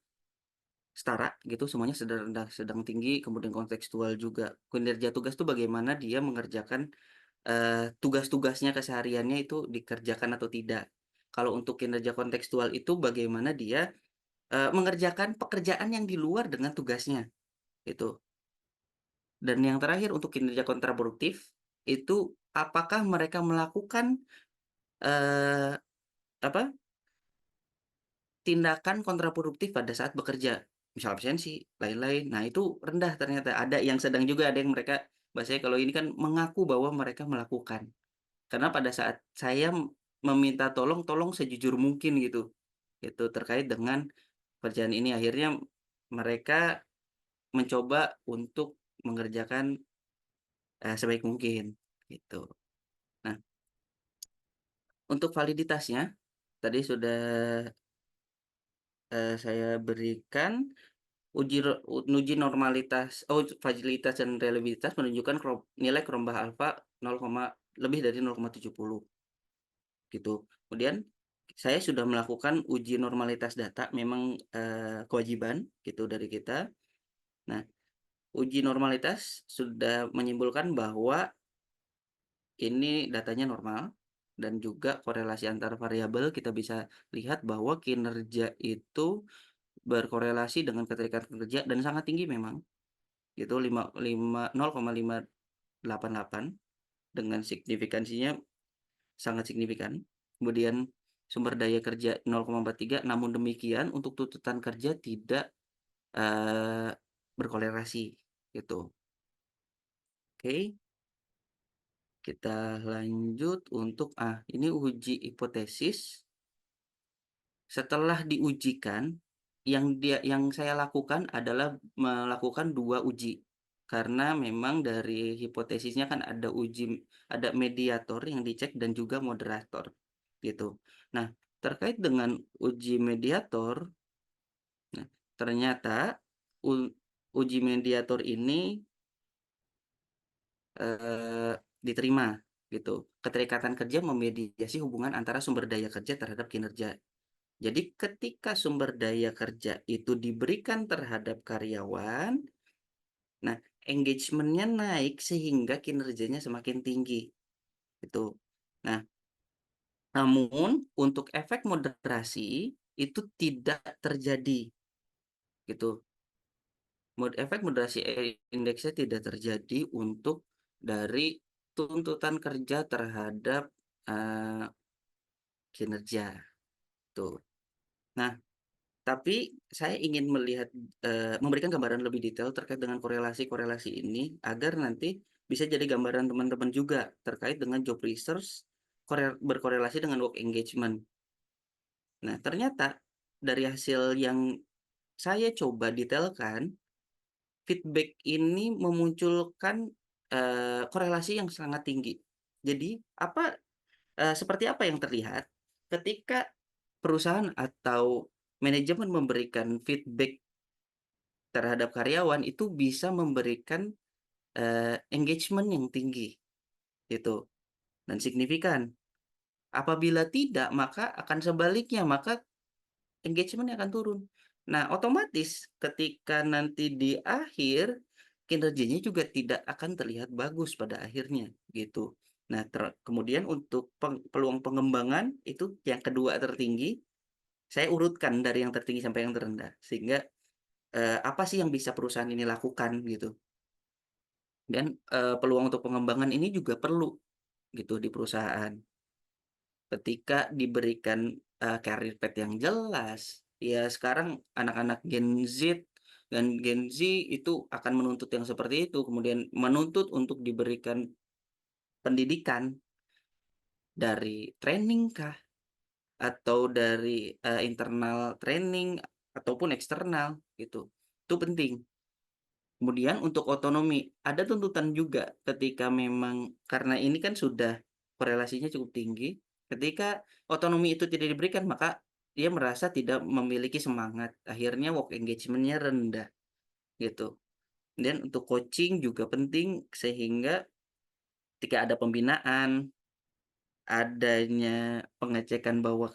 setara gitu, semuanya sedang rendah, sedang tinggi, kemudian kontekstual juga. Kinerja tugas itu bagaimana dia mengerjakan, tugas-tugasnya kesehariannya itu dikerjakan atau tidak. Kalau untuk kinerja kontekstual itu bagaimana dia, mengerjakan pekerjaan yang di luar dengan tugasnya, itu. Dan yang terakhir untuk kinerja kontraproduktif, itu apakah mereka melakukan, eee, apa, tindakan kontraproduktif pada saat bekerja, misal absensi, lain-lain. Nah, itu rendah ternyata. Ada yang sedang juga, ada yang mereka bahasanya kalau ini kan mengaku bahwa mereka melakukan. Karena pada saat saya meminta tolong, tolong sejujur mungkin gitu. Itu terkait dengan pekerjaan ini. Akhirnya mereka mencoba untuk mengerjakan, sebaik mungkin, gitu. Nah, untuk validitasnya tadi sudah, saya berikan. Uji normalitas fragilitas dan reliabilitas menunjukkan nilai Krombah alfa lebih dari 0,70 gitu. Kemudian saya sudah melakukan uji normalitas data, memang, kewajiban gitu dari kita. Nah, uji normalitas sudah menyimpulkan bahwa ini datanya normal dan juga korelasi antar variabel kita bisa lihat bahwa kinerja itu berkorelasi dengan keterikatan kerja dan sangat tinggi memang. Itu 0,588 dengan signifikansinya sangat signifikan. Kemudian sumber daya kerja 0,43, namun demikian untuk tuntutan kerja tidak, eee, berkolerasi, gitu. Oke, kita lanjut untuk ini uji hipotesis. Setelah diujikan, yang saya lakukan adalah melakukan 2 uji. karena memang dari hipotesisnya kan ada mediator yang dicek dan juga moderator, gitu. Nah, terkait dengan uji mediator, nah ternyata u uji mediator ini, diterima, gitu. Keterikatan Kerja memediasi hubungan antara sumber daya kerja terhadap kinerja. Jadi ketika sumber daya kerja itu diberikan terhadap karyawan, nah engagement-nya naik sehingga kinerjanya semakin tinggi, gitu. Nah, namun untuk efek moderasi itu tidak terjadi, gitu. Efek moderasi indeksnya tidak terjadi untuk dari tuntutan kerja terhadap, eee, kinerja, tuh. Nah, tapi saya ingin memberikan gambaran lebih detail terkait dengan korelasi-korelasi ini, agar nanti bisa jadi gambaran teman-teman juga terkait dengan job research berkorelasi dengan work engagement. Nah, ternyata dari hasil yang saya coba detailkan, feedback ini memunculkan, korelasi yang sangat tinggi. Jadi seperti apa yang terlihat ketika perusahaan atau manajemen memberikan feedback terhadap karyawan itu bisa memberikan, engagement yang tinggi, gitu, dan signifikan. Apabila tidak, maka akan sebaliknya, maka engagement-nya akan turun. Nah, otomatis ketika nanti di akhir, kinerjanya juga tidak akan terlihat bagus pada akhirnya, gitu. Nah, kemudian untuk peluang pengembangan itu yang kedua tertinggi, saya urutkan dari yang tertinggi sampai yang terendah, sehingga, apa sih yang bisa perusahaan ini lakukan, gitu. Dan, peluang untuk pengembangan ini juga perlu gitu di perusahaan. Ketika diberikan, career path yang jelas, ya sekarang anak-anak Gen Z dan Gen Z itu akan menuntut yang seperti itu, kemudian menuntut untuk diberikan pendidikan dari training kah, atau dari, internal training ataupun eksternal gitu, itu penting. Kemudian untuk otonomi, ada tuntutan juga ketika memang karena ini kan sudah korelasinya cukup tinggi, ketika otonomi itu tidak diberikan, maka dia merasa tidak memiliki semangat, akhirnya work engagement-nya rendah, gitu. Dan untuk coaching juga penting, sehingga ketika ada pembinaan, adanya pengecekan bahwa,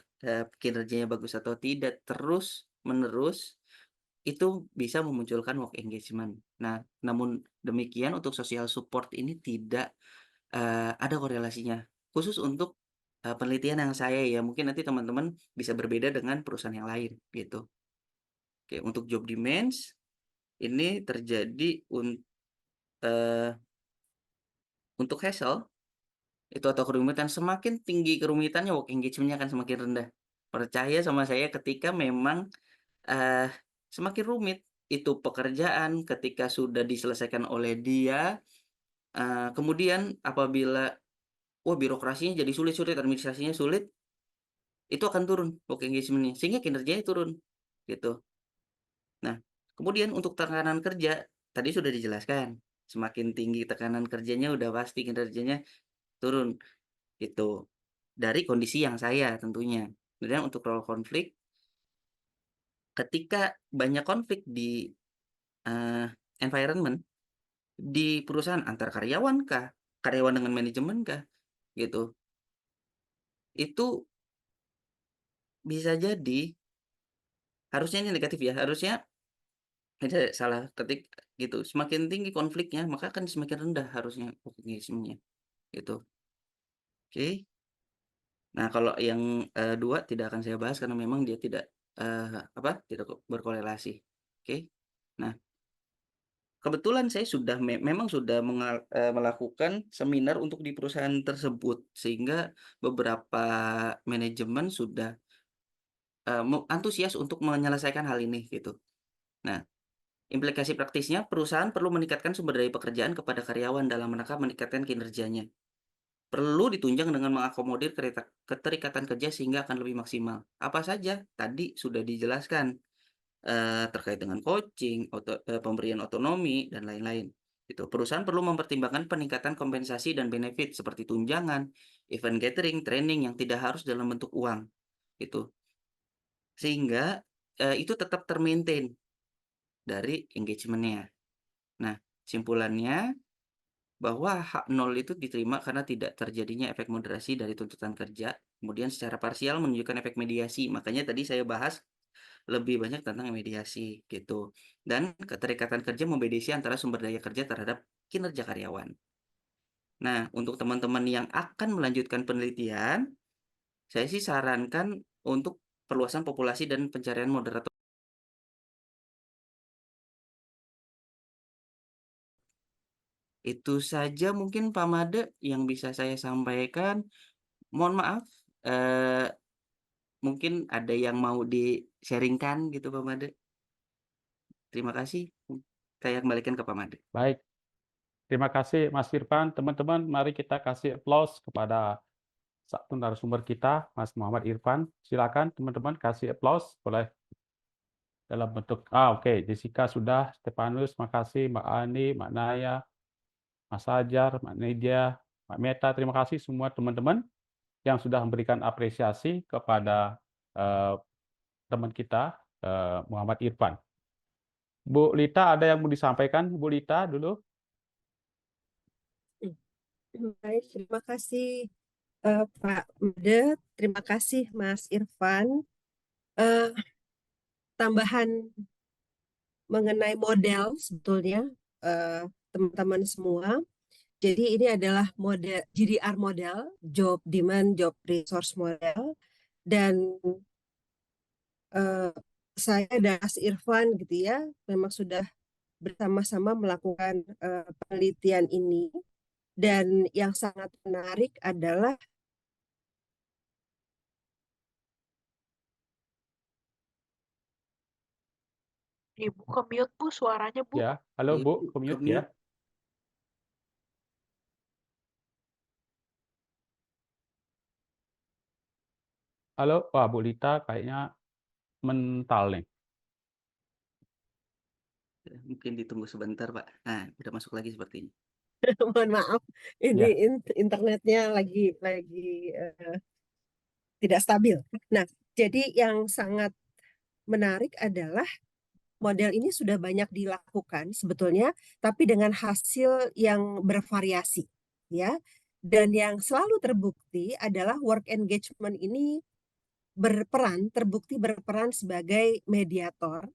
kinerjanya bagus atau tidak terus-menerus, itu bisa memunculkan work engagement. Nah, namun demikian untuk social support ini tidak, ada korelasinya. Khusus untuk, penelitian yang saya ya, mungkin nanti teman-teman bisa berbeda dengan perusahaan yang lain, gitu. Oke, untuk job demands, ini terjadi eee, untuk hassle, itu atau kerumitan, semakin tinggi kerumitannya work engagement-nya akan semakin rendah. Percaya sama saya ketika memang, eee, semakin rumit itu pekerjaan ketika sudah diselesaikan oleh dia. Kemudian apabila, wah birokrasinya jadi sulit, administrasinya sulit, itu akan turun work engagement-nya, sehingga kinerjanya turun, gitu. Nah, kemudian untuk tekanan kerja, tadi sudah dijelaskan, semakin tinggi tekanan kerjanya udah pasti kinerjanya turun, gitu. Dari kondisi yang saya tentunya. Kemudian untuk role konflik, ketika banyak konflik di, environment, di perusahaan antar karyawan kah, karyawan dengan manajemen kah, gitu, itu bisa jadi harusnya ini negatif ya, harusnya ada salah ketik gitu, semakin tinggi konfliknya maka akan semakin rendah harusnya engagement-nya, gitu. Oke. Nah kalau yang, 2 tidak akan saya bahas karena memang dia tidak, tidak berkorelasi. Oke. Nah, kebetulan saya sudah memang sudah melakukan seminar untuk di perusahaan tersebut, sehingga beberapa manajemen sudah, antusias untuk menyelesaikan hal ini, gitu. Nah, implikasi praktisnya, perusahaan perlu meningkatkan sumber daya pekerjaan kepada karyawan dalam rangka meningkatkan kinerjanya. Perlu ditunjang dengan mengakomodir keterikatan kerja sehingga akan lebih maksimal. Apa saja? Tadi sudah dijelaskan, terkait dengan coaching, pemberian otonomi, dan lain-lain. Gitu. Perusahaan perlu mempertimbangkan peningkatan kompensasi dan benefit seperti tunjangan, event catering, training yang tidak harus dalam bentuk uang, gitu. Sehingga, itu tetap ter-maintain dari engagement-nya. Nah, simpulannya bahwa hak nol itu diterima karena tidak terjadinya efek moderasi dari tuntutan kerja, kemudian secara parsial menunjukkan efek mediasi. Makanya tadi saya bahas lebih banyak tentang mediasi, gitu. Dan keterikatan kerja memediasi antara sumber daya kerja terhadap kinerja karyawan. Nah, untuk teman-teman yang akan melanjutkan penelitian, saya sih sarankan untuk perluasan populasi dan pencarian moderator. Itu saja mungkin Pak Made yang bisa saya sampaikan. Mohon maaf, eee, mungkin ada yang mau di-sharing-kan gitu Pak Made. Terima kasih. Saya kembalikan ke Pak Made. Baik, terima kasih Mas Irfan. Teman-teman, mari kita kasih aplaus kepada satu narasumber kita, Mas Muhammad Irfan. Silakan teman-teman kasih aplaus, boleh dalam bentuk oke, Jessica sudah, Stefanus, makasih, Mbak Ani, Mbak Naya, Mas Ajar, Mbak Nedia, Mbak Meta, terima kasih semua teman-teman yang sudah memberikan apresiasi kepada teman kita Muhammad Irfan. Bu Lita, ada yang mau disampaikan? Bu Lita dulu. Baik, terima kasih Pak Made, terima kasih Mas Irfan. Tambahan mengenai model sebetulnya teman-teman semua. Jadi ini adalah model GDR model, Job Demand Job Resource Model, dan saya dan Mas Irfan gitu ya, memang sudah bersama-sama melakukan penelitian ini. Dan yang sangat menarik adalah Ibu ke-mute Bu, suaranya Bu. Ya, halo Bu, Ibu ke-mute ke-mute. ya. Halo, wah Bu Lita kayaknya mental nih. Mungkin ditunggu sebentar Pak. Nah, udah masuk lagi sepertinya. mohon maaf, Ya. ini internetnya lagi tidak stabil. Nah, jadi yang sangat menarik adalah model ini sudah banyak dilakukan sebetulnya, tapi dengan hasil yang bervariasi, ya. Dan yang selalu terbukti adalah work engagement ini terbukti berperan sebagai mediator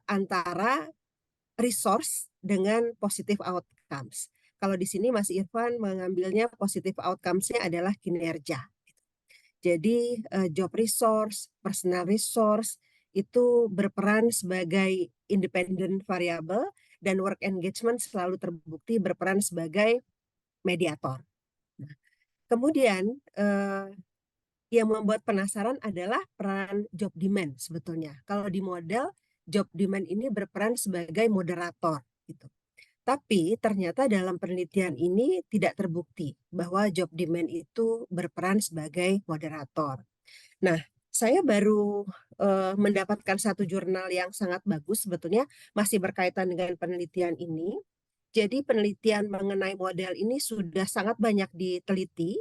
antara resource dengan positive outcomes. Kalau di sini Mas Irfan mengambilnya positive outcomes-nya adalah kinerja. Jadi job resource, personal resource itu berperan sebagai independent variable dan work engagement selalu terbukti berperan sebagai mediator. Nah, kemudian yang membuat penasaran adalah peran job demand sebetulnya. Kalau di model job demand ini berperan sebagai moderator gitu. Tapi ternyata dalam penelitian ini tidak terbukti bahwa job demand itu berperan sebagai moderator. Nah, saya baru mendapatkan satu jurnal yang sangat bagus sebetulnya masih berkaitan dengan penelitian ini. Jadi penelitian mengenai model ini sudah sangat banyak diteliti.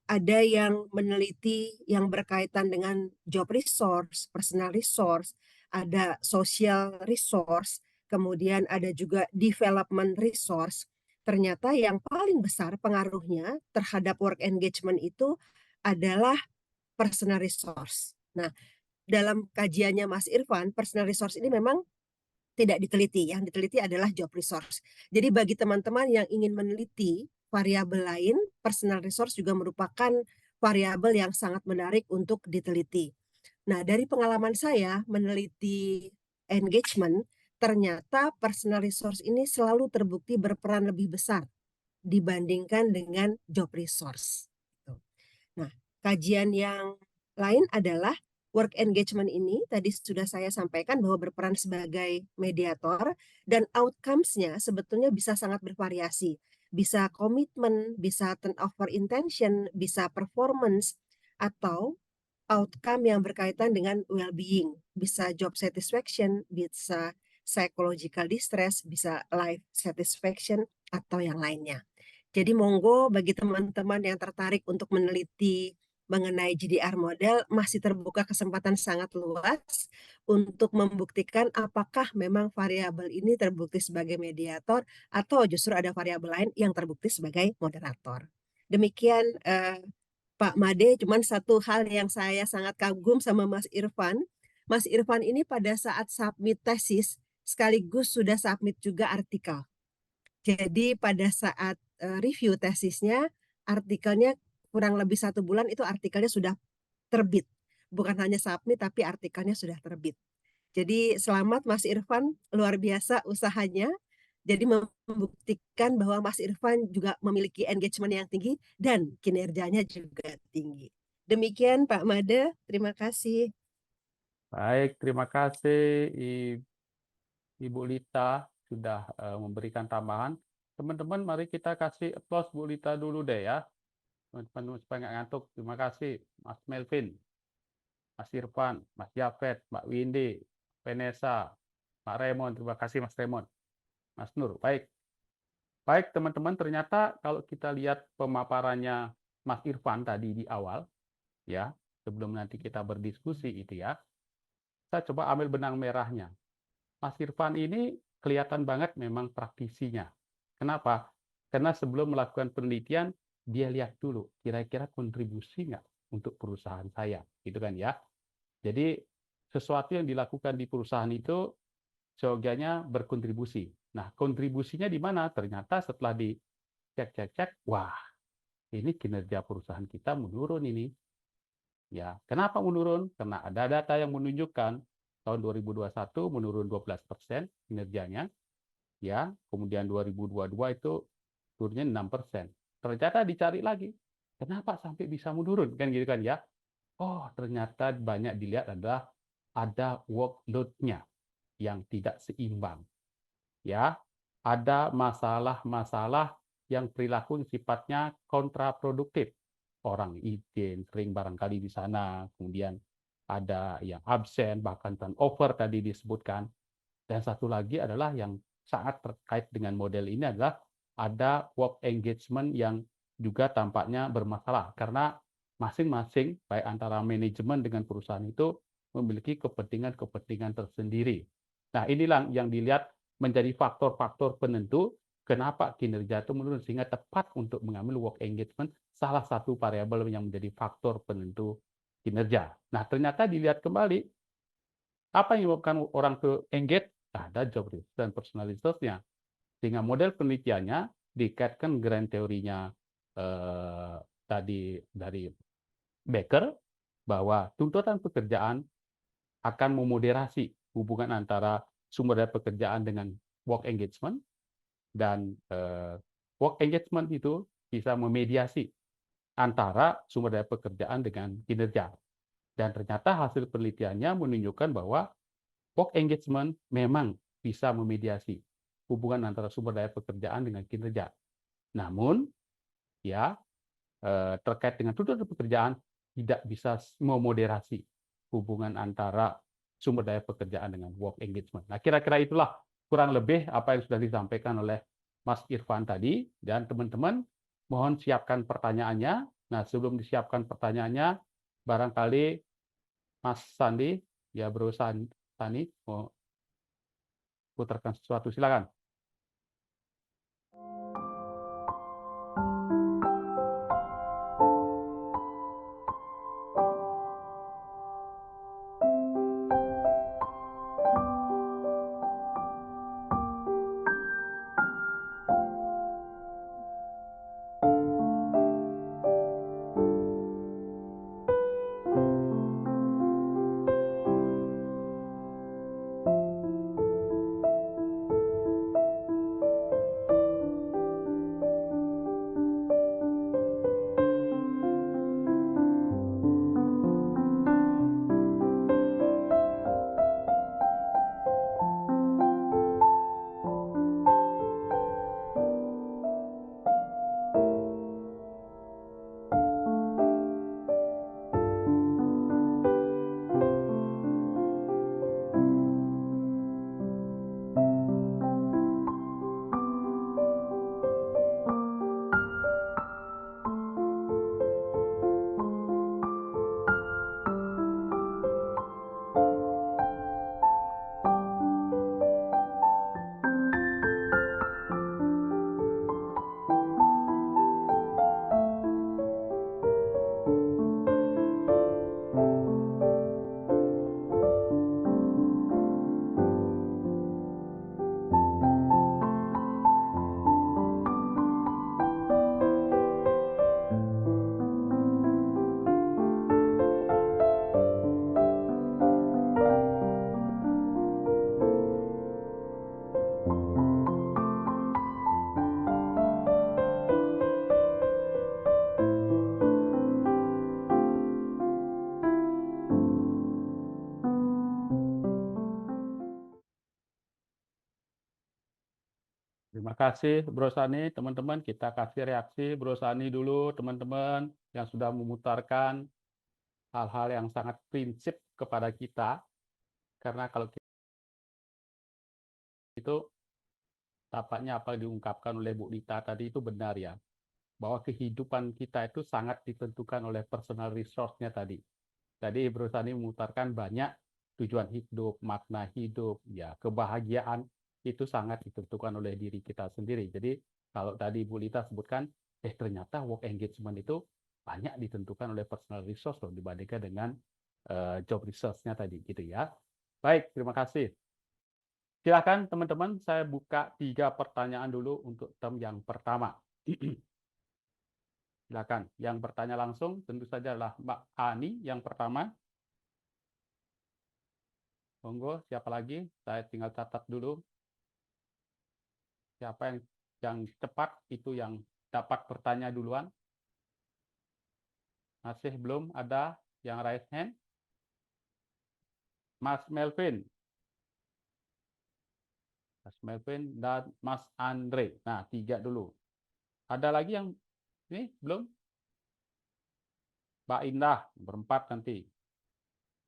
Ada yang meneliti yang berkaitan dengan job resource, personal resource, ada social resource, kemudian ada juga development resource. Ternyata yang paling besar pengaruhnya terhadap work engagement itu adalah personal resource. Nah, dalam kajiannya Mas Irfan, personal resource ini memang tidak diteliti. Yang diteliti adalah job resource. Jadi bagi teman-teman yang ingin meneliti variabel lain, personal resource juga merupakan variabel yang sangat menarik untuk diteliti. Nah, dari pengalaman saya meneliti engagement, ternyata personal resource ini selalu terbukti berperan lebih besar dibandingkan dengan job resource. Nah, kajian yang lain adalah work engagement ini tadi sudah saya sampaikan bahwa berperan sebagai mediator dan outcomes-nya sebetulnya bisa sangat bervariasi. Bisa komitmen, bisa turnover intention, bisa performance, atau outcome yang berkaitan dengan well-being. Bisa job satisfaction, bisa psychological distress, bisa life satisfaction, atau yang lainnya. Jadi monggo bagi teman-teman yang tertarik untuk meneliti mengenai GDR model, masih terbuka kesempatan sangat luas untuk membuktikan apakah memang variabel ini terbukti sebagai mediator atau justru ada variabel lain yang terbukti sebagai moderator. Demikian Pak Made, cuman satu hal yang saya sangat kagum sama Mas Irfan. Mas Irfan ini pada saat submit tesis, sekaligus sudah submit juga artikel. Jadi pada saat review tesisnya, artikelnya kurang lebih 1 bulan itu artikelnya sudah terbit. Bukan hanya submit, tapi artikelnya sudah terbit. Jadi selamat Mas Irfan, luar biasa usahanya. Jadi membuktikan bahwa Mas Irfan juga memiliki engagement yang tinggi dan kinerjanya juga tinggi. Demikian Pak Made, terima kasih. Baik, terima kasih Ibu Lita sudah memberikan tambahan. Teman-teman, mari kita kasih applause Bu Lita dulu deh ya. Teman-teman supaya nggak ngantuk. Terima kasih Mas Melvin, Mas Irfan, Mas Jafet, Mbak Windy, Vanessa, Pak Raymond. Terima kasih Mas Raymond, Mas Nur. Baik. Baik teman-teman, ternyata kalau kita lihat pemaparannya Mas Irfan tadi di awal, ya, sebelum nanti kita berdiskusi itu ya, saya coba ambil benang merahnya. Mas Irfan ini kelihatan banget memang praktisinya. Kenapa? Karena sebelum melakukan penelitian, dia lihat dulu kira-kira kontribusi nggak untuk perusahaan saya, gitu kan ya. Jadi sesuatu yang dilakukan di perusahaan itu seyogianya berkontribusi. Nah, kontribusinya di mana? Ternyata setelah dicek, wah, ini kinerja perusahaan kita menurun ini. Ya, kenapa menurun? Karena ada data yang menunjukkan tahun 2021 menurun 12% kinerjanya, ya. Kemudian 2022 itu turunnya 6%. Ternyata dicari lagi, kenapa sampai bisa menurun kan gitu kan ya? Oh, ternyata banyak dilihat adalah ada workload-nya yang tidak seimbang. Ya, ada masalah-masalah yang perilaku sifatnya kontraproduktif. Orang izin sering barangkali di sana, kemudian ada yang absen, bahkan turnover tadi disebutkan. Dan satu lagi adalah yang sangat terkait dengan model ini adalah ada work engagement yang juga tampaknya bermasalah karena masing-masing baik antara manajemen dengan perusahaan itu memiliki kepentingan-kepentingan tersendiri. Nah, inilah yang dilihat menjadi faktor-faktor penentu kenapa kinerja itu menurun, sehingga tepat untuk mengambil work engagement salah satu variabel yang menjadi faktor penentu kinerja. Nah, ternyata dilihat kembali apa yang menyebabkan orang itu engage, ada job research dan personal research-nya. Sehingga model penelitiannya dikaitkan grand teorinya tadi dari Becker, bahwa tuntutan pekerjaan akan memoderasi hubungan antara sumber daya pekerjaan dengan work engagement, dan work engagement itu bisa memediasi antara sumber daya pekerjaan dengan kinerja. Dan ternyata hasil penelitiannya menunjukkan bahwa work engagement memang bisa memediasi hubungan antara sumber daya pekerjaan dengan kinerja. Namun, ya, terkait dengan tuntutan pekerjaan tidak bisa memoderasi hubungan antara sumber daya pekerjaan dengan work engagement. Nah, kira-kira itulah kurang lebih apa yang sudah disampaikan oleh Mas Irfan tadi. Dan teman-teman, mohon siapkan pertanyaannya. Nah, sebelum disiapkan pertanyaannya, barangkali Mas Sandi, ya Bro Sandi, mau putarkan sesuatu, silakan. Terima kasih Bro Sani, teman-teman. Kita kasih reaksi Bro Sani dulu, teman-teman, yang sudah memutarkan hal-hal yang sangat prinsip kepada kita. Karena kalau itu tampaknya apa yang diungkapkan oleh Bu Dita tadi itu benar ya, bahwa kehidupan kita itu sangat ditentukan oleh personal resource-nya tadi. Tadi Bro Sani memutarkan banyak tujuan hidup, makna hidup, ya kebahagiaan itu sangat ditentukan oleh diri kita sendiri. Jadi kalau tadi Bu Lita sebutkan, ternyata work engagement itu banyak ditentukan oleh personal resource loh dibandingkan dengan job resource-nya tadi gitu ya. Baik, terima kasih. Silakan teman-teman, saya buka 3 pertanyaan dulu untuk term yang pertama. Silakan. Yang bertanya langsung tentu saja adalah Mbak Ani yang pertama. Monggo, siapa lagi? Saya tinggal catat dulu. Siapa yang cepat itu yang dapat bertanya duluan. Masih belum ada yang raise hand? Mas Melvin. Mas Melvin dan Mas Andre. Nah, 3 dulu. Ada lagi yang ini belum? Mbak Indah, berempat nanti.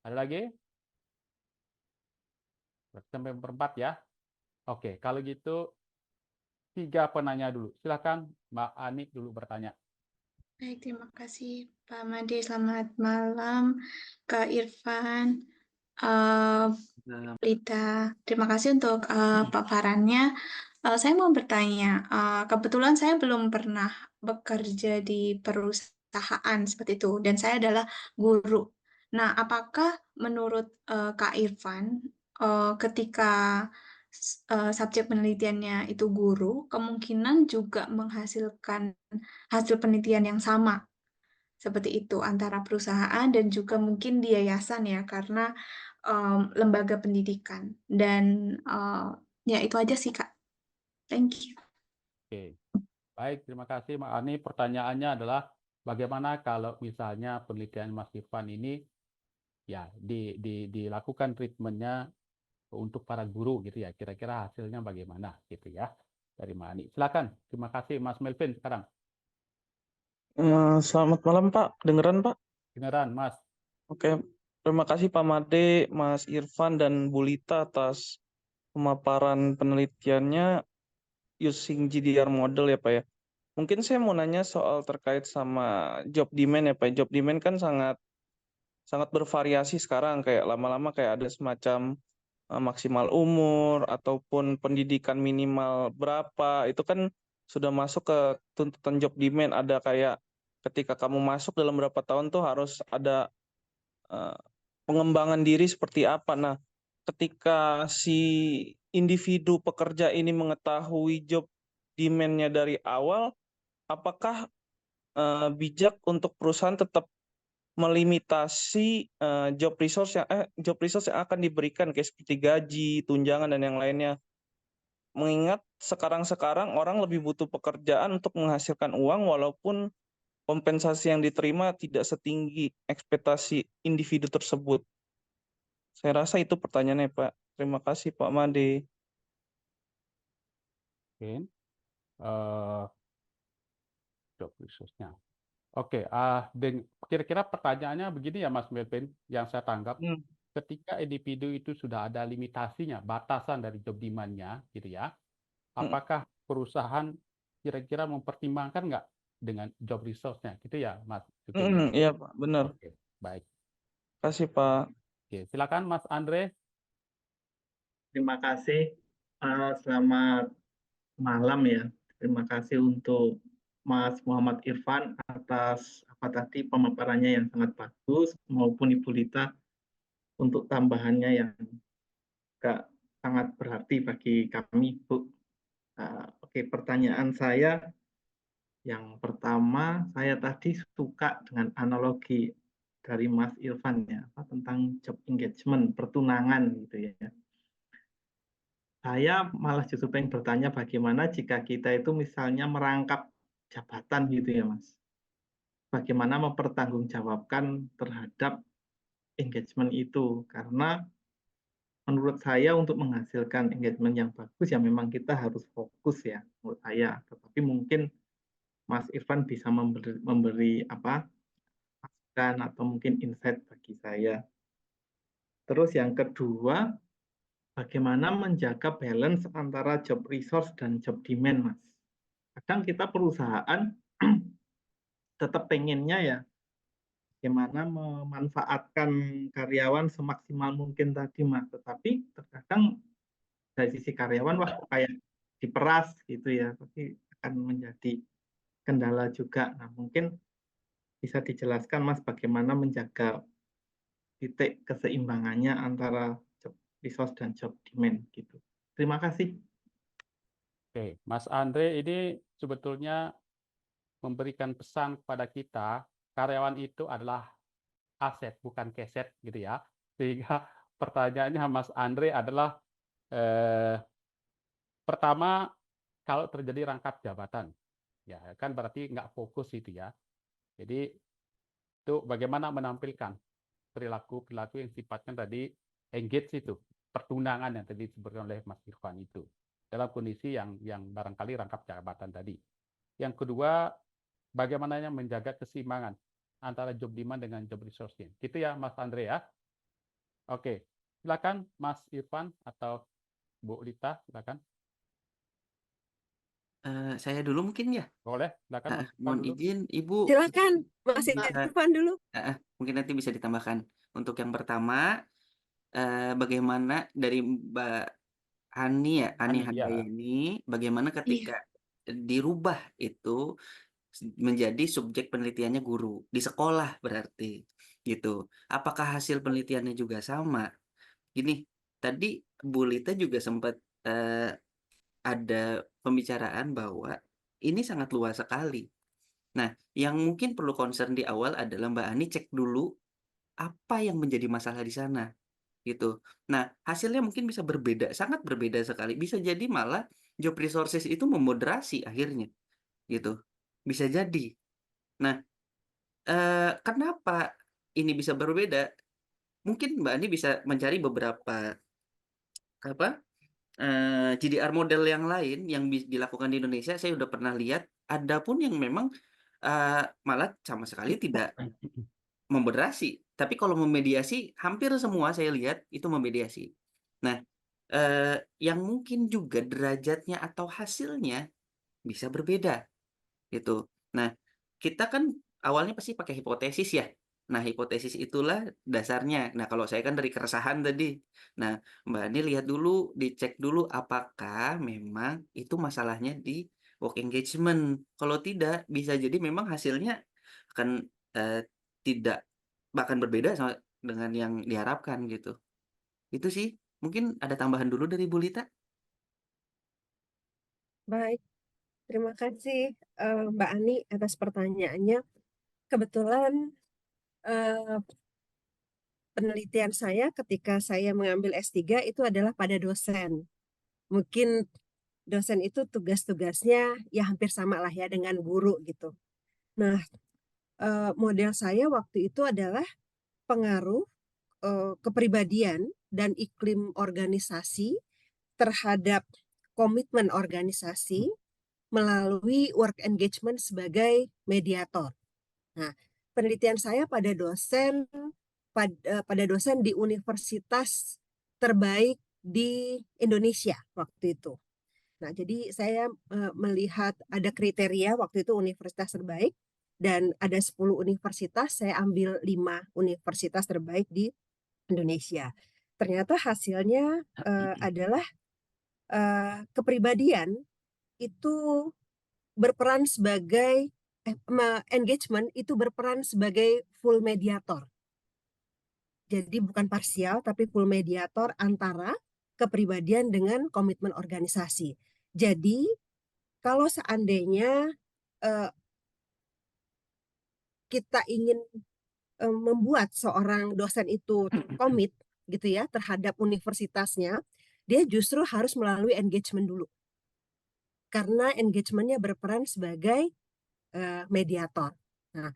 Ada lagi? Sampai berempat ya. Oke, kalau gitu 3 penanya dulu. Silakan Mbak Ani dulu bertanya. Baik, terima kasih Pak Made. Selamat malam Kak Irfan, Lita. Terima kasih untuk paparannya. Saya mau bertanya, kebetulan saya belum pernah bekerja di perusahaan seperti itu, dan saya adalah guru. Nah, apakah menurut Kak Irfan, ketika subjek penelitiannya itu guru, kemungkinan juga menghasilkan hasil penelitian yang sama seperti itu antara perusahaan dan juga mungkin di yayasan ya, karena lembaga pendidikan. Dan ya itu aja sih Kak. Thank you. Oke. Baik, terima kasih Mbak Ani. Pertanyaannya adalah bagaimana kalau misalnya penelitian Mas Irfan ini ya dilakukan treatmentnya untuk para guru gitu ya. Kira-kira hasilnya bagaimana gitu ya dari Mbak Ani. Silakan. Terima kasih Mas Melvin sekarang. Selamat malam Pak, kedengeran Pak? Beneran Mas. Oke, terima kasih Pak Made, Mas Irfan, dan Bu Lita atas pemaparan penelitiannya using GDR model ya Pak ya. Mungkin saya mau nanya soal terkait sama job demand ya Pak. Job demand kan sangat bervariasi sekarang, kayak lama-lama kayak ada semacam maksimal umur ataupun pendidikan minimal berapa, itu kan sudah masuk ke tuntutan job demand. Ada kayak ketika kamu masuk dalam berapa tahun tuh harus ada pengembangan diri seperti apa. Nah, ketika si individu pekerja ini mengetahui job demand-nya dari awal, apakah bijak untuk perusahaan tetap melimitasi job resource yang akan diberikan kayak seperti gaji, tunjangan, dan yang lainnya. Mengingat sekarang orang lebih butuh pekerjaan untuk menghasilkan uang walaupun kompensasi yang diterima tidak setinggi ekspektasi individu tersebut. Saya rasa itu pertanyaannya, Pak. Terima kasih, Pak Made. Oke. Job resource-nya. Oke, kira-kira pertanyaannya begini ya Mas Melvin, yang saya tanggap. Ketika individu itu sudah ada limitasinya, batasan dari job demand-nya, gitu ya, apakah perusahaan kira-kira mempertimbangkan nggak dengan job resource-nya, gitu ya Mas? Iya Pak, benar. Oke, baik. Terima kasih Pak. Oke, silakan Mas Andre. Terima kasih. Selamat malam ya. Terima kasih untuk Mas Muhammad Irfan atas pemaparannya yang sangat bagus, maupun Ibu Lita untuk tambahannya yang sangat berarti bagi kami, Bu. Oke, pertanyaan saya yang pertama, saya tadi suka dengan analogi dari Mas Irfan ya, tentang job engagement, pertunangan gitu ya. Saya malah justru pengen bertanya bagaimana jika kita itu misalnya merangkap jabatan gitu ya Mas. Bagaimana mempertanggungjawabkan terhadap engagement itu. Karena menurut saya untuk menghasilkan engagement yang bagus ya memang kita harus fokus ya menurut saya. Tetapi mungkin Mas Irfan bisa memberi masukan atau mungkin insight bagi saya. Terus yang kedua, bagaimana menjaga balance antara job resource dan job demand, Mas. Kadang kita perusahaan tetap pengennya ya bagaimana memanfaatkan karyawan semaksimal mungkin tadi, Mas. Tetapi terkadang dari sisi karyawan, wah kayak diperas gitu ya, tapi akan menjadi kendala juga. Nah, mungkin bisa dijelaskan, Mas, bagaimana menjaga titik keseimbangannya antara job resource dan job demand gitu. Terima kasih. Oke, Mas Andre ini sebetulnya memberikan pesan kepada kita, karyawan itu adalah aset, bukan keset gitu ya. Sehingga pertanyaannya Mas Andre adalah pertama, kalau terjadi rangkap jabatan, ya kan berarti nggak fokus itu ya. Jadi itu bagaimana menampilkan perilaku-perilaku yang sifatnya tadi engage itu, pertundangan yang tadi disebutkan oleh Mas Irfan itu, dalam kondisi yang barangkali rangkap jabatan tadi. Yang kedua, bagaimana menjaga keseimbangan antara job demand dengan job resource-nya. Gitu ya, Mas Andre ya. Oke, silakan Mas Irfan atau Bu Lita, silakan. Saya dulu mungkin ya. Boleh, silakan Mas Irfan Mohon dulu. izin Ibu. Silakan Mas Eh, Irfan dulu. Mungkin nanti bisa ditambahkan. Untuk yang pertama, bagaimana dari Mbak Hani ya, Hani Hani, ya. Handayani, bagaimana ketika dirubah itu menjadi subjek penelitiannya guru di sekolah berarti gitu. Apakah hasil penelitiannya juga sama? Gini, tadi Bu Lita juga sempat ada pembicaraan bahwa ini sangat luas sekali. Nah, yang mungkin perlu concern di awal adalah Mbak Ani cek dulu apa yang menjadi masalah di sana gitu. Nah, hasilnya mungkin bisa berbeda, sangat berbeda sekali. Bisa jadi malah job resources itu memoderasi akhirnya gitu. Bisa jadi. Nah, kenapa ini bisa berbeda? Mungkin Mbak Ani bisa mencari beberapa GDR model yang lain yang dilakukan di Indonesia. Saya udah pernah lihat, ada pun yang memang malah sama sekali tidak memmoderasi. Tapi kalau memediasi, hampir semua saya lihat itu memediasi. Nah, yang mungkin juga derajatnya atau hasilnya bisa berbeda gitu. Nah, kita kan awalnya pasti pakai hipotesis ya. Nah, hipotesis itulah dasarnya. Nah, kalau saya kan dari keresahan tadi. Nah, Mbak Ani lihat dulu, dicek dulu apakah memang itu masalahnya di work engagement. Kalau tidak, bisa jadi memang hasilnya akan tidak, bahkan berbeda sama dengan yang diharapkan gitu. Itu sih. Mungkin ada tambahan dulu dari Bu Lita. Baik, terima kasih Mbak Ani atas pertanyaannya. Kebetulan penelitian saya ketika saya mengambil S3 itu adalah pada dosen. Mungkin dosen itu tugas-tugasnya ya hampir sama lah ya dengan guru gitu. Nah, model saya waktu itu adalah pengaruh kepribadian dan iklim organisasi terhadap komitmen organisasi melalui work engagement sebagai mediator. Nah, penelitian saya pada dosen di universitas terbaik di Indonesia waktu itu. Nah, jadi saya melihat ada kriteria waktu itu universitas terbaik dan ada 10 universitas, saya ambil 5 universitas terbaik di Indonesia. Ternyata hasilnya adalah kepribadian itu berperan sebagai engagement itu berperan sebagai full mediator. Jadi bukan parsial tapi full mediator antara kepribadian dengan komitmen organisasi. Jadi kalau seandainya kita ingin membuat seorang dosen itu komit gitu ya terhadap universitasnya, dia justru harus melalui engagement dulu. Karena engagementnya berperan sebagai mediator. Nah,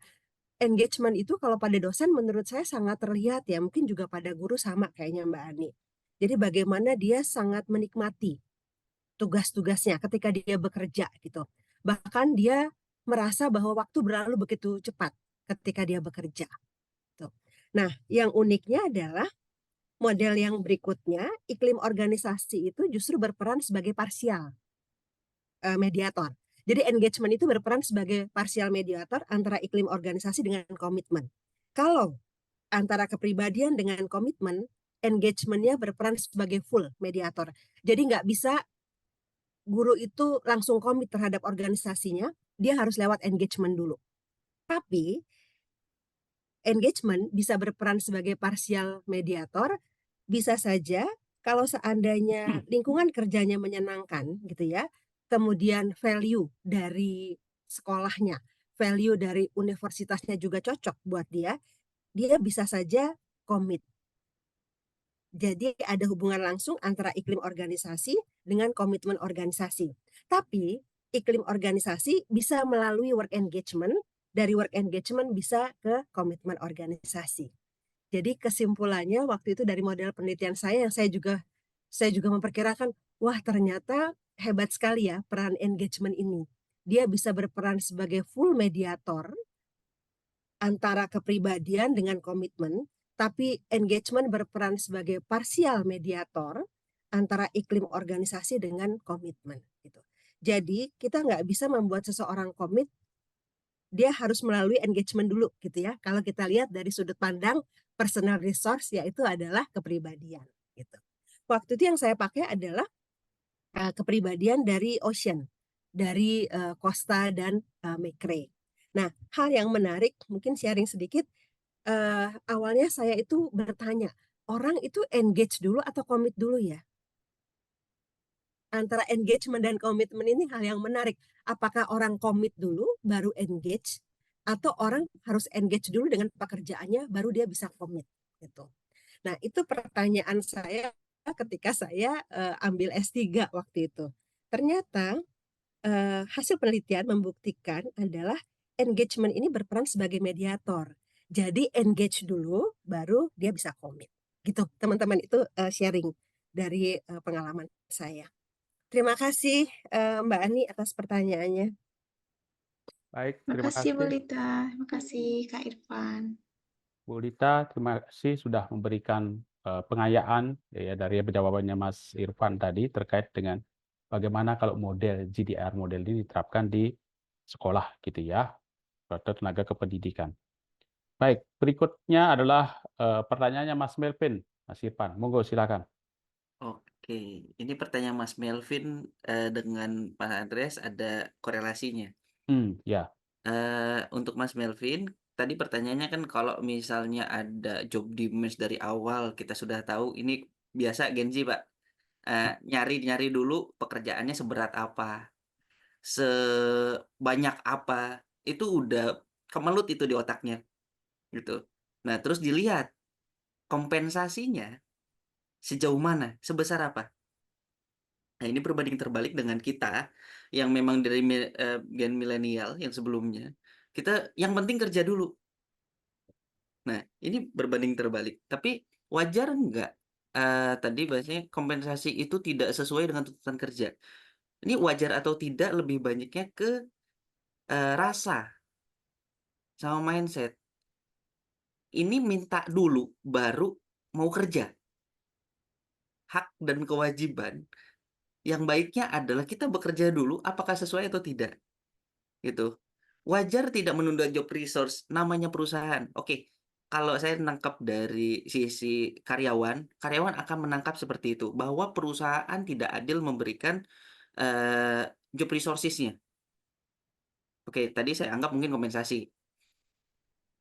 engagement itu kalau pada dosen menurut saya sangat terlihat ya, mungkin juga pada guru sama kayaknya Mbak Ani. Jadi bagaimana dia sangat menikmati tugas-tugasnya ketika dia bekerja gitu. Bahkan dia merasa bahwa waktu berlalu begitu cepat ketika dia bekerja. Tuh. Nah, yang uniknya adalah model yang berikutnya, iklim organisasi itu justru berperan sebagai parsial mediator. Jadi engagement itu berperan sebagai parsial mediator antara iklim organisasi dengan komitmen. Kalau antara kepribadian dengan komitmen, engagementnya berperan sebagai full mediator. Jadi nggak bisa guru itu langsung komit terhadap organisasinya, dia harus lewat engagement dulu. Tapi engagement bisa berperan sebagai parsial mediator, bisa saja kalau seandainya lingkungan kerjanya menyenangkan gitu ya, kemudian value dari sekolahnya, value dari universitasnya juga cocok buat dia bisa saja komit. Jadi ada hubungan langsung antara iklim organisasi dengan komitmen organisasi. Tapi iklim organisasi bisa melalui work engagement, dari work engagement bisa ke komitmen organisasi. Jadi kesimpulannya waktu itu dari model penelitian saya yang saya juga memperkirakan, wah ternyata hebat sekali ya peran engagement ini. Dia bisa berperan sebagai full mediator antara kepribadian dengan komitmen, tapi engagement berperan sebagai parsial mediator antara iklim organisasi dengan komitmen. Gitu. Jadi kita nggak bisa membuat seseorang komit, dia harus melalui engagement dulu gitu ya. Kalau kita lihat dari sudut pandang personal resource, yaitu adalah kepribadian. Gitu. Waktu itu yang saya pakai adalah kepribadian dari Ocean, dari Costa dan McRae. Nah, hal yang menarik, mungkin sharing sedikit, awalnya saya itu bertanya, orang itu engage dulu atau komit dulu ya? Antara engagement dan komitmen ini hal yang menarik. Apakah orang komit dulu, baru engage, atau orang harus engage dulu dengan pekerjaannya, baru dia bisa komit? Gitu. Nah, itu pertanyaan saya ketika saya ambil S3 waktu itu. Ternyata hasil penelitian membuktikan adalah engagement ini berperan sebagai mediator. Jadi engage dulu, baru dia bisa komit. Gitu, teman-teman, itu sharing dari pengalaman saya. Terima kasih Mbak Ani atas pertanyaannya. Baik, Terima terima kasih Bu kasih. Lita, terima kasih Kak Irfan. Bu Lita, terima kasih sudah memberikan pengayaan ya dari jawabannya Mas Irfan tadi terkait dengan bagaimana kalau model GDR model ini diterapkan di sekolah gitu ya, atau tenaga kependidikan. Baik, berikutnya adalah pertanyaannya Mas Melvin, Mas Irfan. Monggo silakan. Oke, ini pertanyaan Mas Melvin dengan Pak Andreas ada korelasinya. Ya. Untuk Mas Melvin, tadi pertanyaannya kan kalau misalnya ada job demands dari awal kita sudah tahu ini biasa Gen Z, Pak. Nyari-nyari dulu pekerjaannya seberat apa, sebanyak apa, itu udah kemelut itu di otaknya gitu. Nah, terus dilihat kompensasinya sejauh mana, sebesar apa. Nah, ini berbanding terbalik dengan kita yang memang dari gen milenial yang sebelumnya. Kita yang penting kerja dulu. Nah, ini berbanding terbalik. Tapi wajar nggak tadi bahasanya kompensasi itu tidak sesuai dengan tuntutan kerja. Ini wajar atau tidak lebih banyaknya ke rasa sama mindset. Ini minta dulu baru mau kerja. Hak dan kewajiban yang baiknya adalah kita bekerja dulu apakah sesuai atau tidak. Gitu. Wajar tidak menunda job resource, namanya perusahaan. Oke, kalau saya nangkap dari sisi karyawan, karyawan akan menangkap seperti itu, bahwa perusahaan tidak adil memberikan job resources-nya. Oke, tadi saya anggap mungkin kompensasi.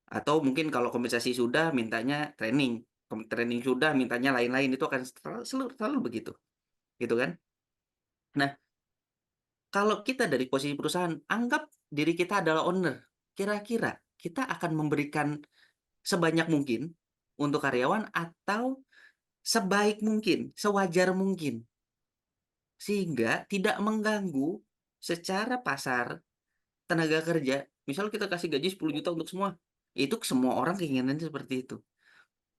Atau mungkin kalau kompensasi sudah, mintanya training. Training sudah, mintanya lain-lain. Itu akan selalu begitu. Gitu kan? Nah, kalau kita dari posisi perusahaan, anggap diri kita adalah owner. Kira-kira kita akan memberikan sebanyak mungkin untuk karyawan atau sebaik mungkin, sewajar mungkin. Sehingga tidak mengganggu secara pasar tenaga kerja. Misal kita kasih gaji 10 juta untuk semua. Itu semua orang keinginannya seperti itu.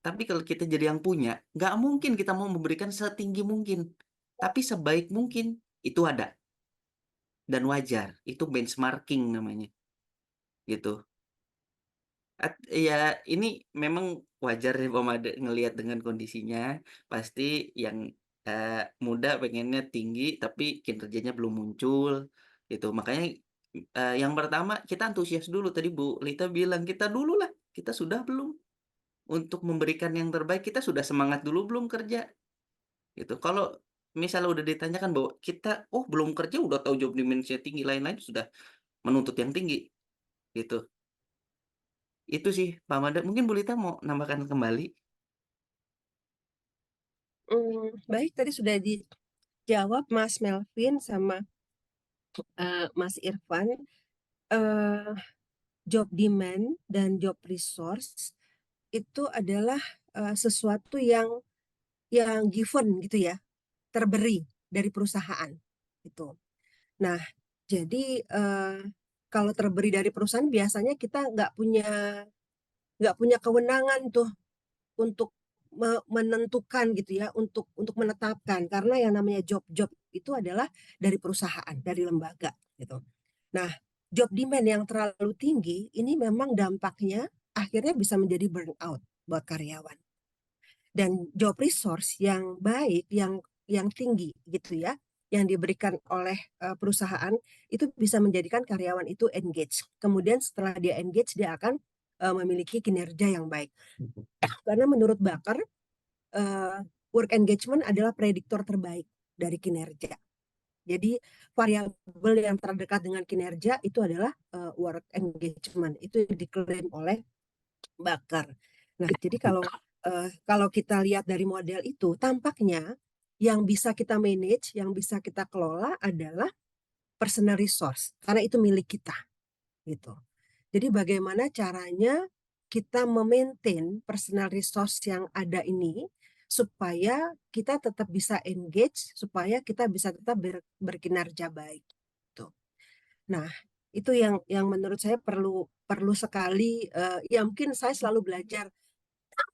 Tapi kalau kita jadi yang punya, nggak mungkin kita mau memberikan setinggi mungkin. Tapi sebaik mungkin itu ada dan wajar. Itu benchmarking namanya, gitu. Ya ini memang wajar ya Pak Made ngelihat dengan kondisinya. Pasti yang muda pengennya tinggi tapi kinerjanya belum muncul, gitu. Makanya yang pertama kita antusias dulu. Tadi Bu Lita bilang kita dulu lah. Kita sudah belum untuk memberikan yang terbaik, kita sudah semangat dulu belum kerja, gitu. Kalau misalnya udah ditanyakan bahwa kita belum kerja udah tahu job demand-nya tinggi, lain-lain sudah menuntut yang tinggi, gitu. Itu sih Pak Made. Mungkin Bu Lita mau nambahkan kembali. Baik, tadi sudah dijawab Mas Melvin sama Mas Irfan. Job demand dan job resource itu adalah sesuatu yang given gitu ya, terberi dari perusahaan itu. Nah, jadi kalau terberi dari perusahaan biasanya kita nggak punya kewenangan tuh untuk menentukan gitu ya, untuk menetapkan, karena yang namanya job itu adalah dari perusahaan, dari lembaga gitu. Nah, job demand yang terlalu tinggi ini memang dampaknya akhirnya bisa menjadi burnout buat karyawan. Dan job resource yang baik, yang tinggi gitu ya, yang diberikan oleh perusahaan itu bisa menjadikan karyawan itu engage. Kemudian setelah dia engage, dia akan memiliki kinerja yang baik. Karena menurut Bakar, work engagement adalah prediktor terbaik dari kinerja. Jadi variabel yang terdekat dengan kinerja itu adalah work engagement. Itu diklaim oleh Bakar. Nah, jadi kalau kita lihat dari model itu, tampaknya yang bisa kita manage, yang bisa kita kelola adalah personal resource, karena itu milik kita, gitu. Jadi bagaimana caranya kita memaintain personal resource yang ada ini supaya kita tetap bisa engage, supaya kita bisa tetap berkinerja baik. Tuh. Nah, itu yang menurut saya perlu sekali. Ya mungkin saya selalu belajar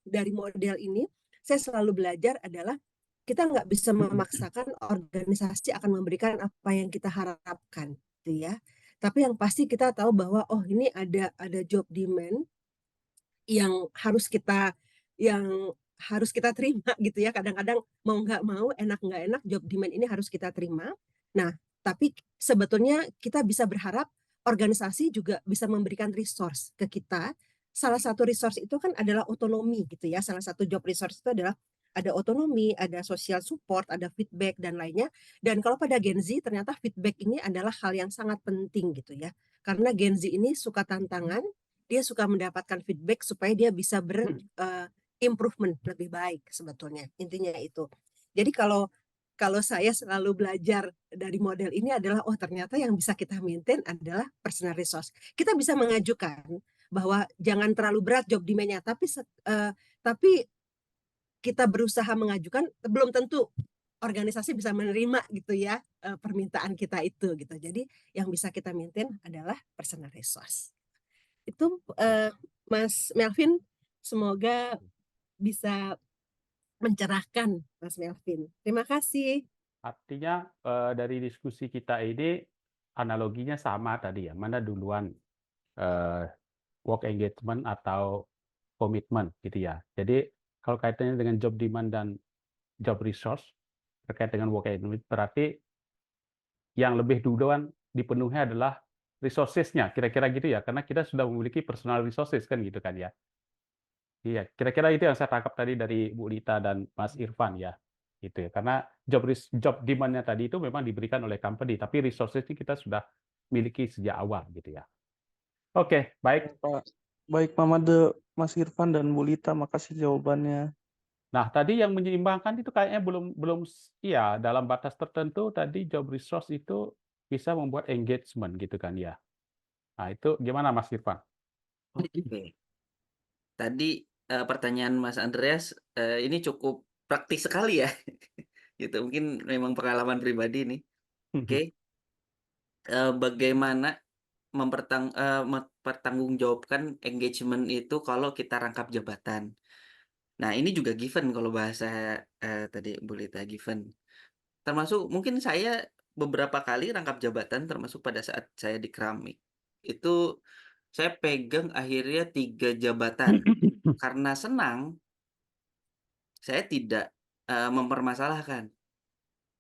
dari model ini. Saya selalu belajar adalah kita nggak bisa memaksakan organisasi akan memberikan apa yang kita harapkan, gitu ya. Tapi yang pasti kita tahu bahwa ini ada job demand yang harus kita terima gitu ya. Kadang-kadang mau nggak mau, enak nggak enak, job demand ini harus kita terima. Nah, tapi sebetulnya kita bisa berharap organisasi juga bisa memberikan resource ke kita. Salah satu resource itu kan adalah otonomi gitu ya. Salah satu job resource itu adalah ada otonomi, ada social support, ada feedback dan lainnya. Dan kalau pada Gen Z ternyata feedback ini adalah hal yang sangat penting gitu ya. Karena Gen Z ini suka tantangan, dia suka mendapatkan feedback supaya dia bisa improvement lebih baik sebetulnya. Intinya itu. Jadi kalau saya selalu belajar dari model ini adalah ternyata yang bisa kita maintain adalah personal resource. Kita bisa mengajukan bahwa jangan terlalu berat job demand-nya, tapi kita berusaha mengajukan, belum tentu organisasi bisa menerima gitu ya permintaan kita itu gitu. Jadi yang bisa kita maintain adalah personal resource. Itu Mas Melvin, semoga bisa mencerahkan Mas Melvin. Terima kasih. Artinya dari diskusi kita ini analoginya sama tadi ya, mana duluan work engagement atau komitmen gitu ya. Jadi kalau kaitannya dengan job demand dan job resource terkait dengan work engagement berarti yang lebih duluan dipenuhi adalah resources-nya, kira-kira gitu ya, karena kita sudah memiliki personal resources kan gitu kan ya. Iya, kira-kira itu yang saya tangkap tadi dari Bu Lita dan Mas Irfan ya. Gitu ya. Karena job demand-nya tadi itu memang diberikan oleh company, tapi resources ini kita sudah miliki sejak awal gitu ya. Oke, baik. Baik Pak Made, Mas Irfan dan Bu Lita, makasih jawabannya. Nah, tadi yang menyeimbangkan itu kayaknya belum iya, dalam batas tertentu tadi job resource itu bisa membuat engagement gitu kan ya. Nah, itu gimana Mas Irfan? Oke. Tadi pertanyaan Mas Andreas ini cukup praktis sekali ya. Gitu. Mungkin memang pengalaman pribadi nih. Oke. Bagaimana mempertanggungjawabkan engagement itu kalau kita rangkap jabatan. Nah, ini juga given kalau bahasa tadi Bu Lita, given. Termasuk mungkin saya beberapa kali rangkap jabatan, termasuk pada saat saya di Keramik. Itu saya pegang akhirnya 3 jabatan. Karena senang, saya tidak mempermasalahkan.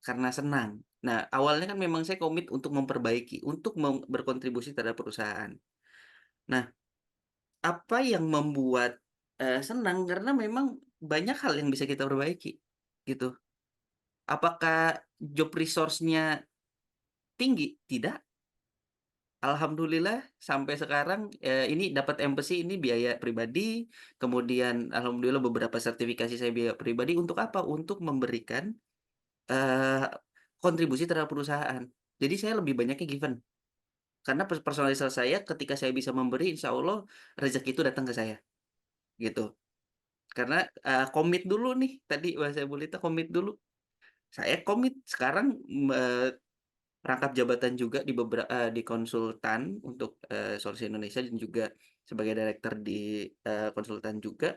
Karena senang. Nah, awalnya kan memang saya komit untuk memperbaiki, untuk berkontribusi terhadap perusahaan. Nah, apa yang membuat senang karena memang banyak hal yang bisa kita perbaiki, gitu. Apakah job resource-nya tinggi? Tidak. Alhamdulillah sampai sekarang ini dapat empathy, ini biaya pribadi, kemudian alhamdulillah beberapa sertifikasi saya biaya pribadi untuk apa? Untuk memberikan kontribusi terhadap perusahaan. Jadi saya lebih banyaknya given. Karena personalisasi saya ketika saya bisa memberi, insya Allah rezeki itu datang ke saya, gitu. Karena komit dulu nih, tadi bahasa Bu Lita, komit dulu. Saya komit sekarang rangkap jabatan juga di konsultan untuk Solusi Indonesia dan juga sebagai direktur di konsultan juga.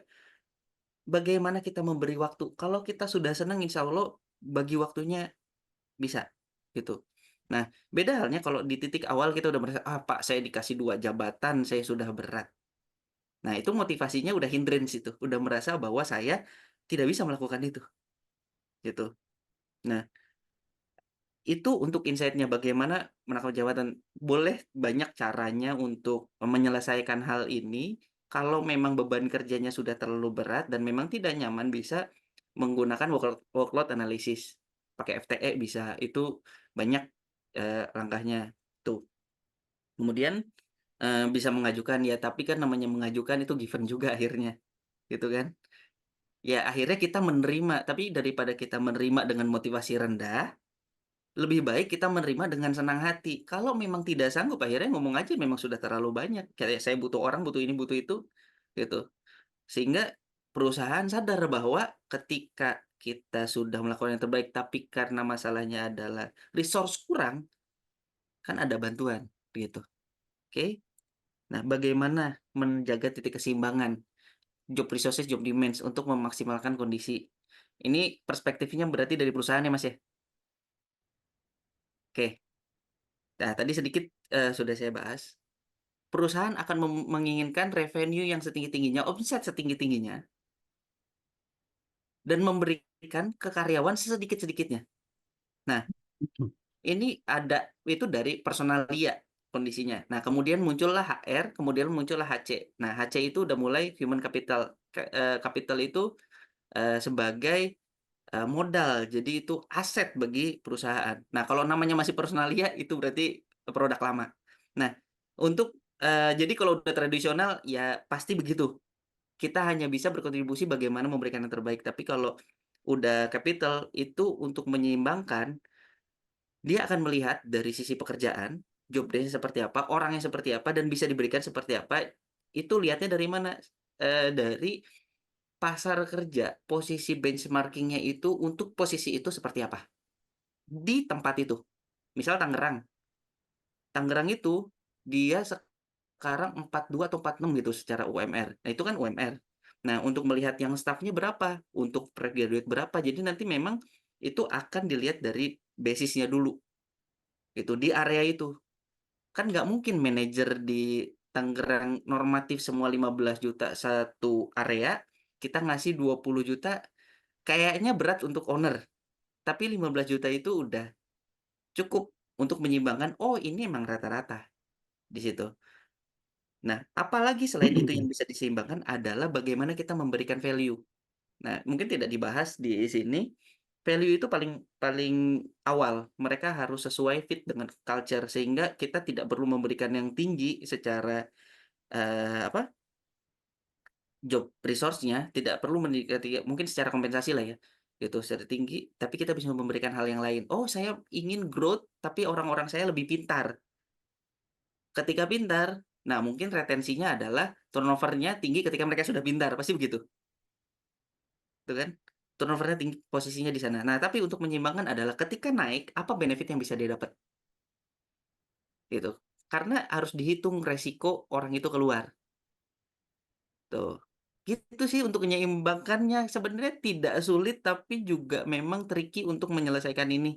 Bagaimana kita memberi waktu? Kalau kita sudah senang, insya Allah bagi waktunya bisa, gitu. Nah, beda halnya kalau di titik awal kita udah merasa, Pak, saya dikasih 2 jabatan, saya sudah berat. Nah, itu motivasinya udah hindrance itu, udah merasa bahwa saya tidak bisa melakukan itu, gitu. Nah, itu untuk insight-nya bagaimana menangkap jabatan. Boleh banyak caranya untuk menyelesaikan hal ini. Kalau memang beban kerjanya sudah terlalu berat dan memang tidak nyaman, bisa menggunakan workload analysis. Pakai FTE bisa, itu banyak langkahnya. Tuh. Kemudian bisa mengajukan, ya tapi kan namanya mengajukan itu given juga akhirnya. Gitu kan. Ya akhirnya kita menerima, tapi daripada kita menerima dengan motivasi rendah, lebih baik kita menerima dengan senang hati. Kalau memang tidak sanggup, akhirnya ngomong aja memang sudah terlalu banyak. Kayak saya butuh orang, butuh ini, butuh itu, gitu. Sehingga perusahaan sadar bahwa ketika kita sudah melakukan yang terbaik, tapi karena masalahnya adalah resource kurang, kan ada bantuan, gitu. Oke? Nah, bagaimana menjaga titik keseimbangan job resources, job demands untuk memaksimalkan kondisi. Ini perspektifnya berarti dari perusahaan ya, Mas ya? Oke. Nah, tadi sedikit sudah saya bahas. Perusahaan akan menginginkan revenue yang setinggi-tingginya, omset setinggi-tingginya, dan memberikan ke karyawan sesedikit-sedikitnya. Nah, ini ada itu dari personalia kondisinya. Nah, kemudian muncullah HR, kemudian muncullah HC. Nah, HC itu udah mulai human capital. Capital itu sebagai modal, jadi itu aset bagi perusahaan. Nah, kalau namanya masih personalia, itu berarti produk lama. Nah, untuk jadi kalau udah tradisional, ya pasti begitu. Kita hanya bisa berkontribusi bagaimana memberikan yang terbaik. Tapi kalau udah capital, itu untuk menyeimbangkan, dia akan melihat dari sisi pekerjaan, job desk seperti apa, orangnya seperti apa, dan bisa diberikan seperti apa. Itu lihatnya dari mana? Dari pasar kerja, posisi benchmarkingnya itu untuk posisi itu seperti apa di tempat itu. Misal Tangerang, Tangerang itu dia sekarang 42 atau 46 gitu secara UMR. Nah itu kan UMR. Nah untuk melihat yang staffnya berapa, untuk graduate berapa, jadi nanti memang itu akan dilihat dari basisnya dulu. Itu di area itu. Kan nggak mungkin manajer di Tangerang normatif semua 15 juta satu area, kita ngasih 20 juta, kayaknya berat untuk owner. Tapi 15 juta itu udah cukup untuk menyimbangkan, oh ini emang rata-rata di situ. Nah, apalagi selain itu yang bisa diseimbangkan adalah bagaimana kita memberikan value. Nah, mungkin tidak dibahas di sini. Value itu paling paling awal. Mereka harus sesuai fit dengan culture sehingga kita tidak perlu memberikan yang tinggi secara job resource-nya, tidak perlu mungkin secara kompensasi lah ya, gitu secara tinggi, tapi kita bisa memberikan hal yang lain. Oh, saya ingin growth, tapi orang-orang saya lebih pintar. Ketika pintar, nah mungkin retensinya adalah turnover-nya tinggi ketika mereka sudah pintar, pasti begitu. Itu kan? Turnover-nya tinggi, posisinya di sana. Nah, tapi untuk menyeimbangkan adalah ketika naik, apa benefit yang bisa dia dapat? Gitu. Karena harus dihitung resiko orang itu keluar. Tuh. Gitu sih untuk menyeimbangkannya. Sebenarnya tidak sulit, tapi juga memang tricky untuk menyelesaikan ini.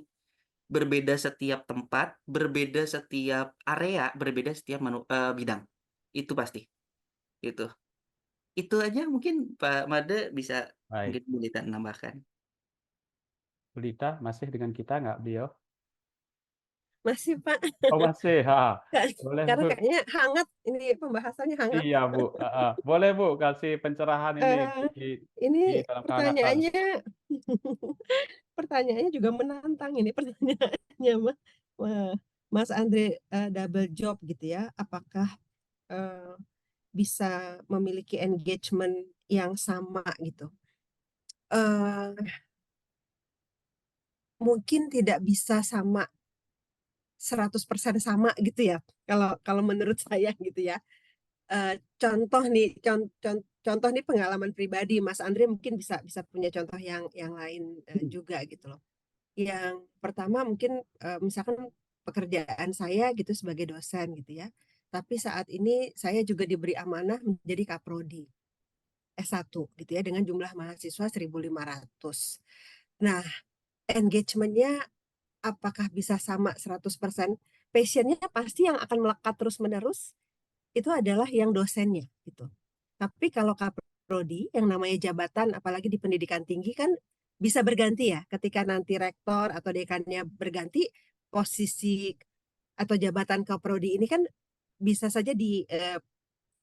Berbeda setiap tempat, berbeda setiap area, berbeda setiap bidang. Itu pasti, gitu. Itu aja mungkin Pak Made bisa Baik. mungkin Bu Lita menambahkan. Bu Lita masih dengan kita nggak beliau? Masih Pak, Oh masih, boleh karena Bu. kayaknya hangat, ini pembahasannya hangat. Iya Bu, boleh Bu kasih pencerahan ini Eh, di ini dalam kehangatan. pertanyaannya juga menantang ini pertanyaannya Mas Andre, double job gitu ya. Apakah eh, bisa memiliki engagement yang sama gitu? Eh, Mungkin tidak bisa sama 100% sama gitu ya. Kalau kalau menurut saya gitu ya. Contoh nih pengalaman pribadi Mas Andre mungkin bisa bisa punya contoh yang lain juga gitu loh. Yang pertama mungkin misalkan pekerjaan saya gitu sebagai dosen gitu ya. Tapi saat ini saya juga diberi amanah menjadi kaprodi S1 gitu ya dengan jumlah mahasiswa 1.500. Nah, engagement-nya apakah bisa sama 100%? Passion-nya pasti yang akan melekat terus-menerus itu adalah yang dosennya gitu. Tapi kalau kaprodi yang namanya jabatan apalagi di pendidikan tinggi kan bisa berganti ya. Ketika nanti rektor atau dekannya berganti, posisi atau jabatan kaprodi ini kan bisa saja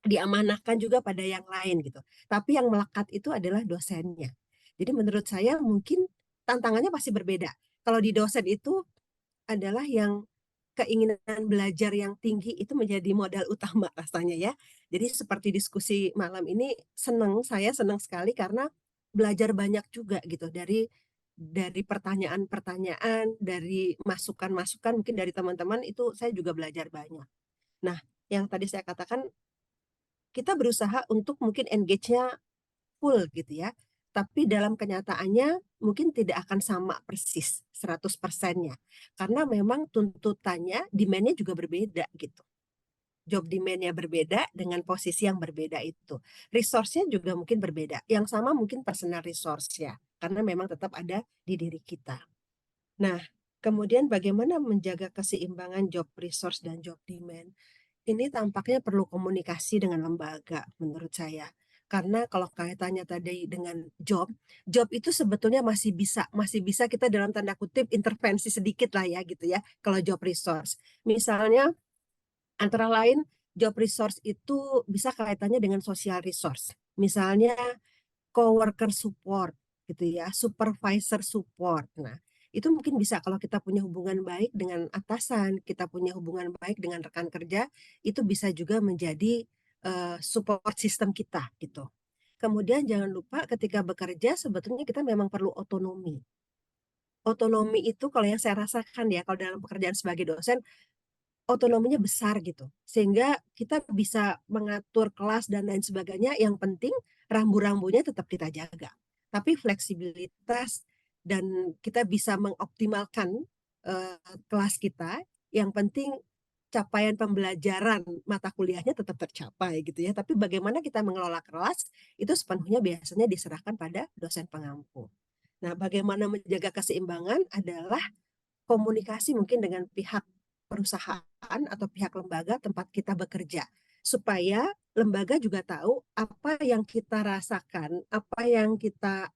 diamanahkan juga pada yang lain gitu. Tapi yang melekat itu adalah dosennya. Jadi menurut saya mungkin tantangannya pasti berbeda. Kalau di dosen itu adalah yang keinginan belajar yang tinggi itu menjadi modal utama rasanya ya. Jadi seperti diskusi malam ini saya senang sekali karena belajar banyak juga gitu dari pertanyaan-pertanyaan, dari masukan-masukan mungkin dari teman-teman itu saya juga belajar banyak. Nah, yang tadi saya katakan kita berusaha untuk mungkin engage-nya full gitu ya. Tapi dalam kenyataannya mungkin tidak akan sama persis 100%-nya. Karena memang tuntutannya, demand-nya juga berbeda gitu. Job demand-nya berbeda dengan posisi yang berbeda itu. Resource-nya juga mungkin berbeda. Yang sama mungkin personal resource-nya. Karena memang tetap ada di diri kita. Nah, kemudian bagaimana menjaga keseimbangan job resource dan job demand? Ini tampaknya perlu komunikasi dengan lembaga menurut saya. Karena kalau kaitannya tadi dengan job itu sebetulnya masih bisa kita dalam tanda kutip intervensi sedikit lah ya gitu ya. Kalau job resource, misalnya antara lain job resource itu bisa kaitannya dengan social resource. Misalnya coworker support gitu ya, supervisor support. Nah, itu mungkin bisa kalau kita punya hubungan baik dengan atasan, kita punya hubungan baik dengan rekan kerja, itu bisa juga menjadi support system kita gitu. Kemudian jangan lupa ketika bekerja sebetulnya kita memang perlu otonomi. Otonomi itu kalau yang saya rasakan ya kalau dalam pekerjaan sebagai dosen otonominya besar gitu. Sehingga kita bisa mengatur kelas dan lain sebagainya. Yang penting rambu-rambunya tetap kita jaga. Tapi fleksibilitas dan kita bisa mengoptimalkan kelas kita. Yang penting capaian pembelajaran mata kuliahnya tetap tercapai gitu ya. Tapi bagaimana kita mengelola kelas itu sepenuhnya biasanya diserahkan pada dosen pengampu. Nah, bagaimana menjaga keseimbangan adalah komunikasi mungkin dengan pihak perusahaan atau pihak lembaga tempat kita bekerja supaya lembaga juga tahu apa yang kita rasakan, apa yang kita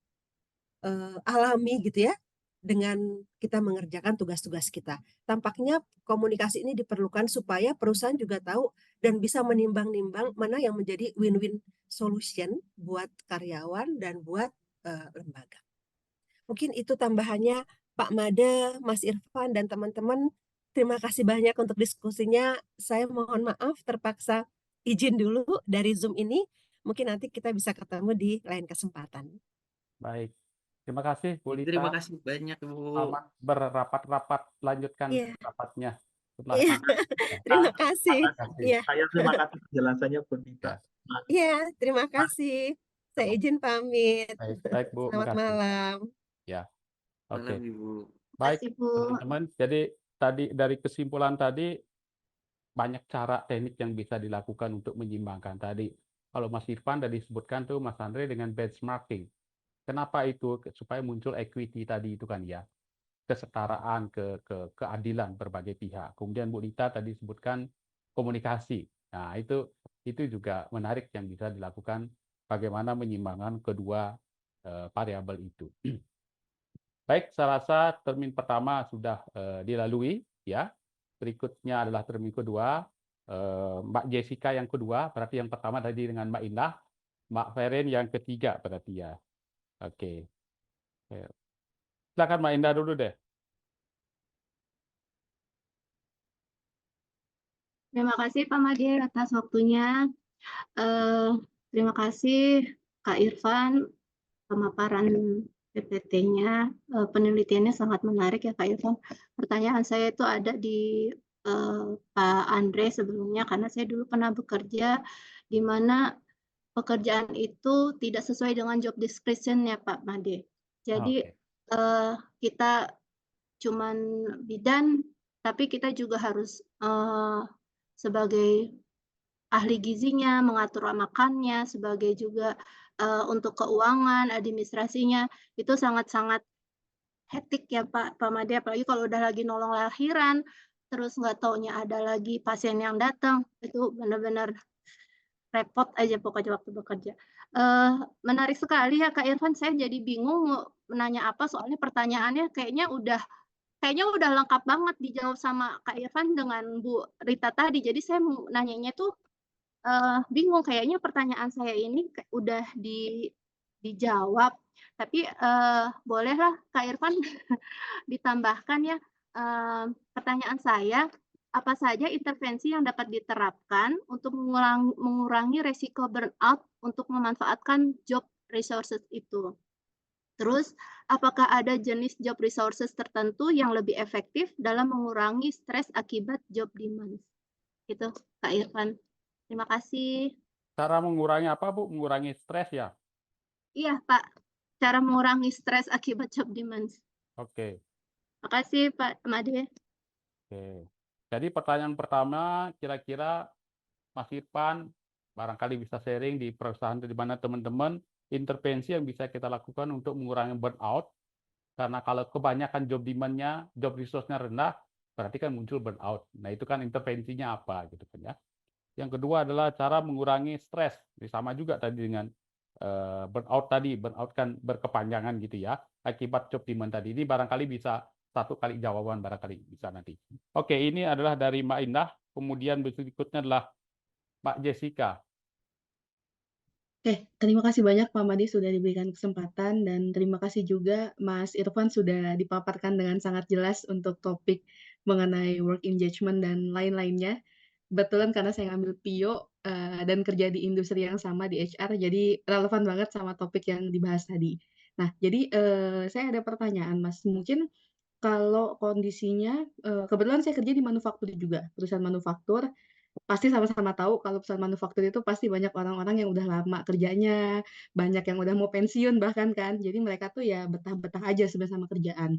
alami gitu ya dengan kita mengerjakan tugas-tugas kita. Tampaknya komunikasi ini diperlukan supaya perusahaan juga tahu dan bisa menimbang-nimbang mana yang menjadi win-win solution buat karyawan dan buat lembaga. Mungkin itu tambahannya Pak Made, Mas Irfan, dan teman-teman. Terima kasih banyak untuk diskusinya. Saya mohon maaf terpaksa izin dulu dari Zoom ini. Mungkin nanti kita bisa ketemu di lain kesempatan. Baik. Terima kasih Bu Terima Lita. kasih banyak Bu. Selamat berapat-rapat, lanjutkan Iya. rapatnya setelah Iya. ini. Terima kasih. Iya. Saya terima kasih penjelasannya Bu Dita. Iya, terima kasih. Saya izin pamit. Baik Bu, Selamat makasih. malam. Ya, oke. Malam Ibu. Baik, Makasih, Bu. teman-teman. Jadi tadi dari kesimpulan tadi banyak cara teknik yang bisa dilakukan untuk menyimbangkan tadi. Kalau Mas Irfan tadi disebutkan tuh Mas Andre dengan benchmarking. Kenapa itu? Supaya muncul equity tadi itu kan ya, kesetaraan, keadilan berbagai pihak. Kemudian Bu Lita tadi sebutkan komunikasi. Nah, itu juga menarik yang bisa dilakukan bagaimana menyimbangkan kedua variabel itu. Baik, saya rasa termin pertama sudah dilalui ya. Berikutnya adalah termin kedua. Mbak Jessica yang kedua, berarti yang pertama tadi dengan Mbak Indah, Mbak Feren yang ketiga berarti ya. Oke. Silakan Mbak Indah dulu deh. Terima kasih Pak Made atas waktunya. Terima kasih Kak Irfan, pemaparan PPT-nya, penelitiannya sangat menarik ya Kak Irfan. Pertanyaan saya itu ada di Pak Andre sebelumnya, karena saya dulu pernah bekerja di mana pekerjaan itu tidak sesuai dengan job description-nya Pak Made. Jadi kita cuman bidan, tapi kita juga harus sebagai ahli gizinya, mengatur makannya, sebagai juga untuk keuangan, administrasinya, itu sangat-sangat hektik ya Pak Made, apalagi kalau udah lagi nolong lahiran, terus nggak taunya ada lagi pasien yang datang, itu benar-benar repot aja pokoknya waktu bekerja. Menarik sekali ya Kak Irfan, saya jadi bingung mau menanya apa, soalnya pertanyaannya kayaknya udah lengkap banget dijawab sama Kak Irfan dengan Bu Rita tadi. Jadi saya mau nanyanya tuh bingung, kayaknya pertanyaan saya ini udah dijawab. Tapi bolehlah Kak Irfan ditambahkan ya. Pertanyaan saya, apa saja intervensi yang dapat diterapkan untuk mengurangi resiko burnout untuk memanfaatkan job resources itu? Terus, apakah ada jenis job resources tertentu yang lebih efektif dalam mengurangi stres akibat job demands? Itu, Kak Irfan. Terima kasih. Cara mengurangi apa, Bu? Mengurangi stres ya? Iya, Pak. Cara mengurangi stres akibat job demands. Oke. Terima kasih, Pak Made. Oke. Jadi pertanyaan pertama, kira-kira Mas Irfan barangkali bisa sharing di perusahaan di mana teman-teman intervensi yang bisa kita lakukan untuk mengurangi burnout. Karena kalau kebanyakan job demand-nya, job resource-nya rendah, berarti kan muncul burnout. Nah, itu kan intervensinya apa gitu kan ya. Yang kedua adalah cara mengurangi stres. Ini sama juga tadi dengan burnout tadi. Burnout kan berkepanjangan gitu ya. Akibat job demand tadi. Ini barangkali bisa satu kali jawaban barangkali bisa nanti. Oke, ini adalah dari Mbak Indah. Kemudian berikutnya adalah Mbak Jessica. Oke, terima kasih banyak Pak Made sudah diberikan kesempatan dan terima kasih juga Mas Irfan sudah dipaparkan dengan sangat jelas untuk topik mengenai work engagement dan lain-lainnya. Kebetulan karena saya ngambil PIO dan kerja di industri yang sama di HR, jadi relevan banget sama topik yang dibahas tadi. Nah, jadi saya ada pertanyaan Mas, mungkin kalau kondisinya kebetulan saya kerja di manufaktur juga, perusahaan manufaktur. Pasti sama-sama tahu kalau perusahaan manufaktur itu pasti banyak orang-orang yang udah lama kerjanya, banyak yang udah mau pensiun bahkan kan. Jadi mereka tuh ya betah-betah aja sebenarnya sama kerjaan.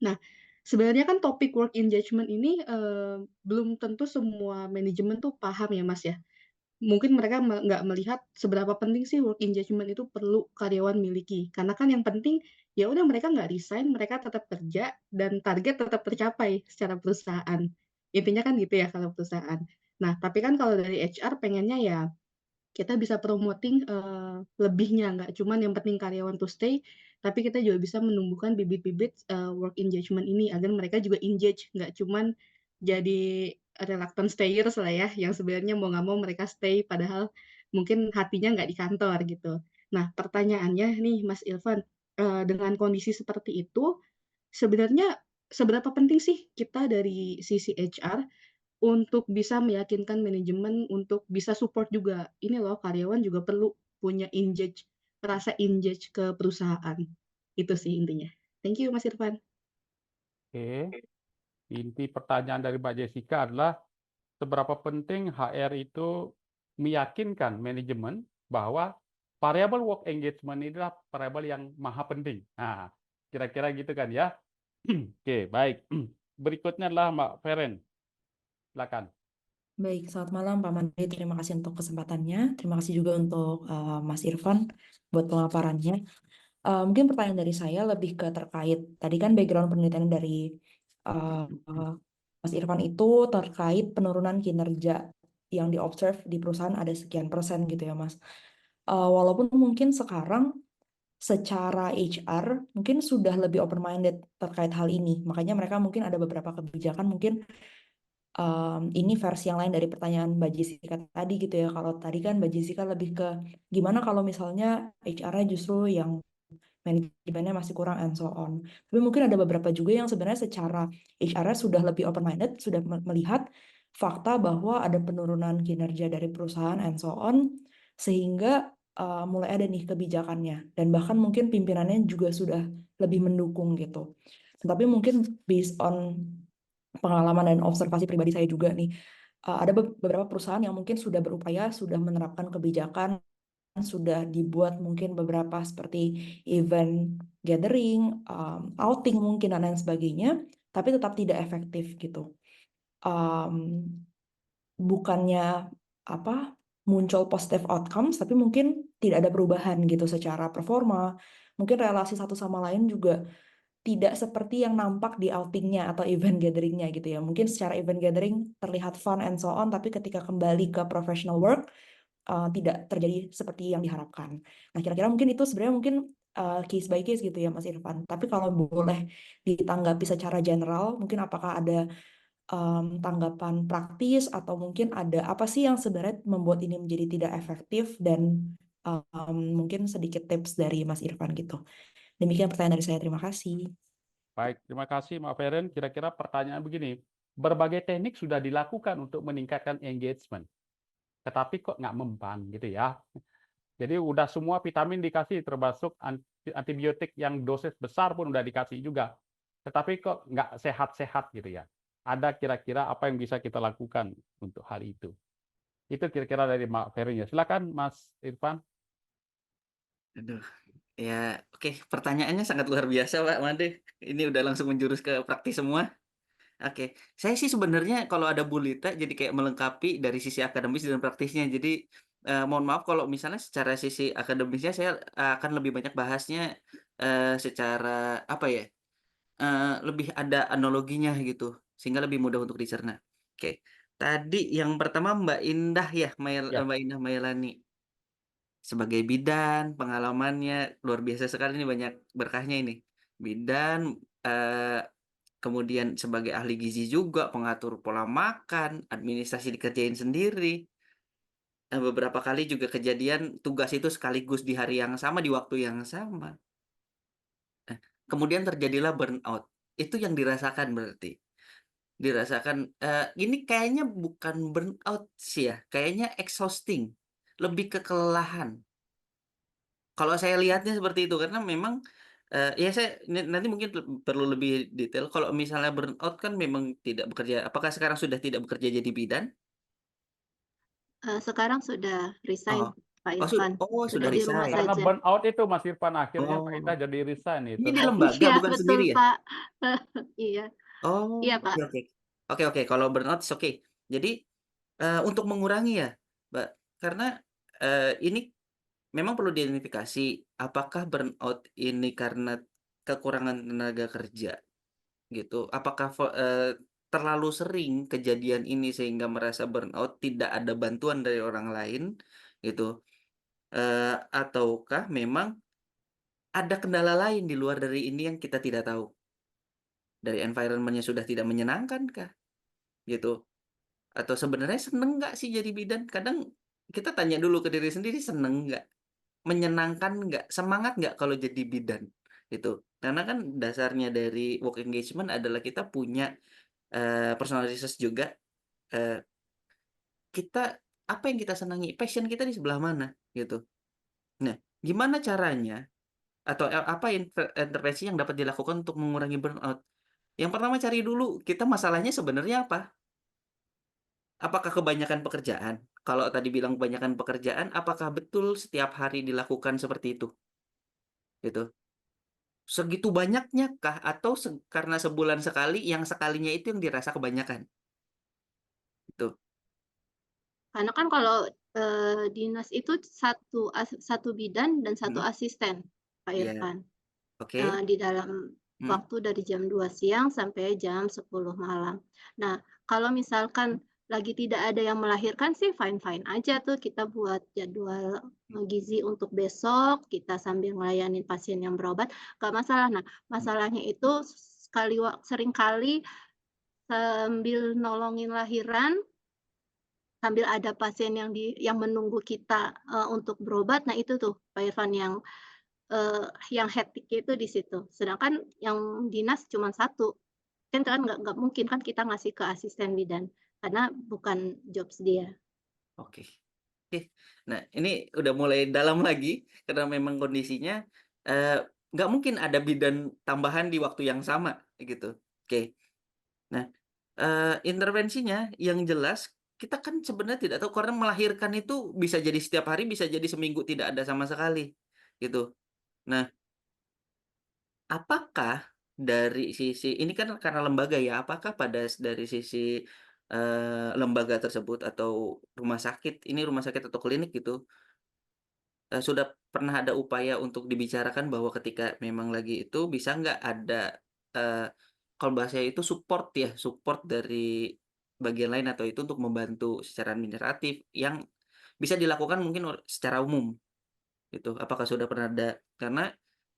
Nah, sebenarnya kan topik work engagement ini belum tentu semua manajemen tuh paham ya Mas ya. Mungkin mereka nggak melihat seberapa penting sih work engagement itu perlu karyawan miliki. Karena kan yang penting ya udah mereka nggak resign, mereka tetap kerja dan target tetap tercapai secara perusahaan. Intinya kan gitu ya kalau perusahaan. Nah, tapi kan kalau dari HR pengennya ya kita bisa promoting lebihnya, nggak cuman yang penting karyawan to stay, tapi kita juga bisa menumbuhkan bibit-bibit work engagement ini agar mereka juga engage, nggak cuman jadi reluctant stayers lah ya, yang sebenarnya mau nggak mau mereka stay padahal mungkin hatinya nggak di kantor gitu. Nah, pertanyaannya nih Mas Irfan, dengan kondisi seperti itu, sebenarnya seberapa penting sih kita dari sisi HR untuk bisa meyakinkan manajemen untuk bisa support juga, ini loh karyawan juga perlu punya rasa engage ke perusahaan. Itu sih intinya. Thank you Mas Irfan. Oke. Inti pertanyaan dari Mbak Jessica adalah seberapa penting HR itu meyakinkan manajemen bahwa variabel work engagement ini adalah variabel yang maha penting. Nah, kira-kira gitu kan ya. Oke, baik. Berikutnya adalah Mbak Feren. Silakan. Baik, selamat malam Pak Mandri. Terima kasih untuk kesempatannya. Terima kasih juga untuk Mas Irfan buat pemaparannya. Mungkin pertanyaan dari saya lebih ke terkait tadi kan background penelitian dari uh, Mas Irfan itu terkait penurunan kinerja yang diobserve di perusahaan ada sekian persen gitu ya Mas. Walaupun mungkin sekarang secara HR mungkin sudah lebih open minded terkait hal ini. Makanya mereka mungkin ada beberapa kebijakan mungkin ini versi yang lain dari pertanyaan Mbak Jessica tadi gitu ya. Kalau tadi kan Mbak Jessica lebih ke gimana kalau misalnya HR-nya justru yang manajemennya masih kurang and so on. Tapi mungkin ada beberapa juga yang sebenarnya secara HR-nya sudah lebih open minded, sudah melihat fakta bahwa ada penurunan kinerja dari perusahaan and so on, sehingga mulai ada nih kebijakannya dan bahkan mungkin pimpinannya juga sudah lebih mendukung gitu. Tapi mungkin based on pengalaman dan observasi pribadi saya juga nih, ada beberapa perusahaan yang mungkin sudah berupaya, sudah menerapkan kebijakan, sudah dibuat mungkin beberapa seperti event gathering, outing mungkin dan lain sebagainya, tapi tetap tidak efektif gitu. Bukannya muncul positive outcomes, tapi mungkin tidak ada perubahan gitu secara performa. Mungkin relasi satu sama lain juga tidak seperti yang nampak di outingnya atau event gatheringnya gitu ya. Mungkin secara event gathering terlihat fun and so on, tapi ketika kembali ke professional work tidak terjadi seperti yang diharapkan. Nah, kira-kira mungkin itu sebenarnya mungkin case by case gitu ya Mas Irfan. Tapi kalau boleh ditanggapi secara general, mungkin apakah ada tanggapan praktis atau mungkin ada apa sih yang sebenarnya membuat ini menjadi tidak efektif dan mungkin sedikit tips dari Mas Irfan gitu. Demikian pertanyaan dari saya. Terima kasih. Baik, terima kasih Mbak Feren. Kira-kira pertanyaan begini, berbagai teknik sudah dilakukan untuk meningkatkan engagement, tetapi kok nggak mempan gitu ya. Jadi udah semua vitamin dikasih, termasuk antibiotik yang dosis besar pun udah dikasih juga, tetapi kok nggak sehat-sehat gitu ya. Ada kira-kira apa yang bisa kita lakukan untuk hal itu? Itu kira-kira dari Mbak Feren ya. Silakan Mas Irfan. Aduh, ya oke, pertanyaannya sangat luar biasa Pak Made. Ini udah langsung menjurus ke praktis semua. Oke, saya sih sebenarnya kalau ada Bu Lita jadi kayak melengkapi dari sisi akademis dan praktisnya. Jadi mohon maaf kalau misalnya secara sisi akademisnya saya akan lebih banyak bahasnya secara apa ya? Lebih ada analoginya gitu, sehingga lebih mudah untuk dicerna. Oke, tadi yang pertama Mbak Indah ya, Ya. Mbak Indah Mailani. Sebagai bidan, pengalamannya luar biasa sekali ini, banyak berkahnya ini. Bidan, kemudian sebagai ahli gizi juga, pengatur pola makan, administrasi dikerjain sendiri. Beberapa kali juga kejadian tugas itu sekaligus di hari yang sama, di waktu yang sama. Kemudian terjadilah burnout. Itu yang dirasakan berarti. Dirasakan, ini kayaknya bukan burnout sih ya, kayaknya exhausting, lebih ke kelelahan. Kalau saya lihatnya seperti itu, karena memang, ya saya nanti mungkin perlu lebih detail, kalau misalnya burnout kan memang tidak bekerja, apakah sekarang sudah tidak bekerja jadi bidan? Sekarang sudah resign, Oh. Pak Oh, Irfan. sudah Sudah di rumah resign. Karena saja. burnout itu Mas Irfan, akhirnya Pak Indah Oh. jadi resign itu. Ini di lembaga Iya, bukan betul, sendiri ya? Pak. Iya. Oh, Iya, oke Pak. oke. Oke, kalau burnout is oke. Jadi, untuk mengurangi ya, Mbak, karena, ini memang perlu diidentifikasi, apakah burnout ini karena kekurangan tenaga kerja, gitu? Apakah terlalu sering kejadian ini sehingga merasa burnout, tidak ada bantuan dari orang lain, gitu? Ataukah memang ada kendala lain di luar dari ini yang kita tidak tahu? Dari environment-nya sudah tidak menyenangkan kah? Gitu. Atau sebenarnya seneng nggak sih jadi bidan? Kadang kita tanya dulu ke diri sendiri, seneng nggak? Menyenangkan nggak? Semangat nggak kalau jadi bidan? Gitu. Karena kan dasarnya dari work engagement adalah kita punya personal research juga. Kita apa yang kita senangi? Passion kita di sebelah mana? Gitu. Nah, gimana caranya atau apa intervensi yang dapat dilakukan untuk mengurangi burnout? Yang pertama cari dulu kita masalahnya sebenarnya apa? Apakah kebanyakan pekerjaan? Kalau tadi bilang kebanyakan pekerjaan, apakah betul setiap hari dilakukan seperti itu? Gitu. Segitu banyaknya kah? Atau karena sebulan sekali, yang sekalinya itu yang dirasa kebanyakan? Gitu. Karena kan kalau dinas itu satu bidan dan satu asisten, Pak Iya. Irfan. Oke. Di dalam waktu dari jam 2 siang sampai jam 10 malam. Nah, kalau misalkan lagi tidak ada yang melahirkan sih fine-fine aja tuh kita buat jadwal gizi untuk besok, kita sambil melayani pasien yang berobat, nggak masalah. Nah, masalahnya itu seringkali sambil nolongin lahiran, sambil ada pasien yang menunggu kita untuk berobat, nah itu tuh Pak Irfan yang hektik itu di situ. Sedangkan yang dinas cuma satu, kan nggak mungkin kan kita ngasih ke asisten bidan karena bukan jobs dia. Oke. Nah, ini udah mulai dalam lagi karena memang kondisinya nggak mungkin ada bidan tambahan di waktu yang sama gitu. Oke. Nah, intervensinya yang jelas kita kan sebenarnya tidak tahu karena melahirkan itu bisa jadi setiap hari, bisa jadi seminggu tidak ada sama sekali gitu. Nah, apakah dari sisi ini kan karena lembaga ya, apakah dari sisi lembaga tersebut atau rumah sakit, ini rumah sakit atau klinik gitu, sudah pernah ada upaya untuk dibicarakan bahwa ketika memang lagi itu bisa nggak ada kalau bahasa itu support ya, support dari bagian lain atau itu untuk membantu secara administratif yang bisa dilakukan mungkin secara umum gitu. Apakah sudah pernah ada? Karena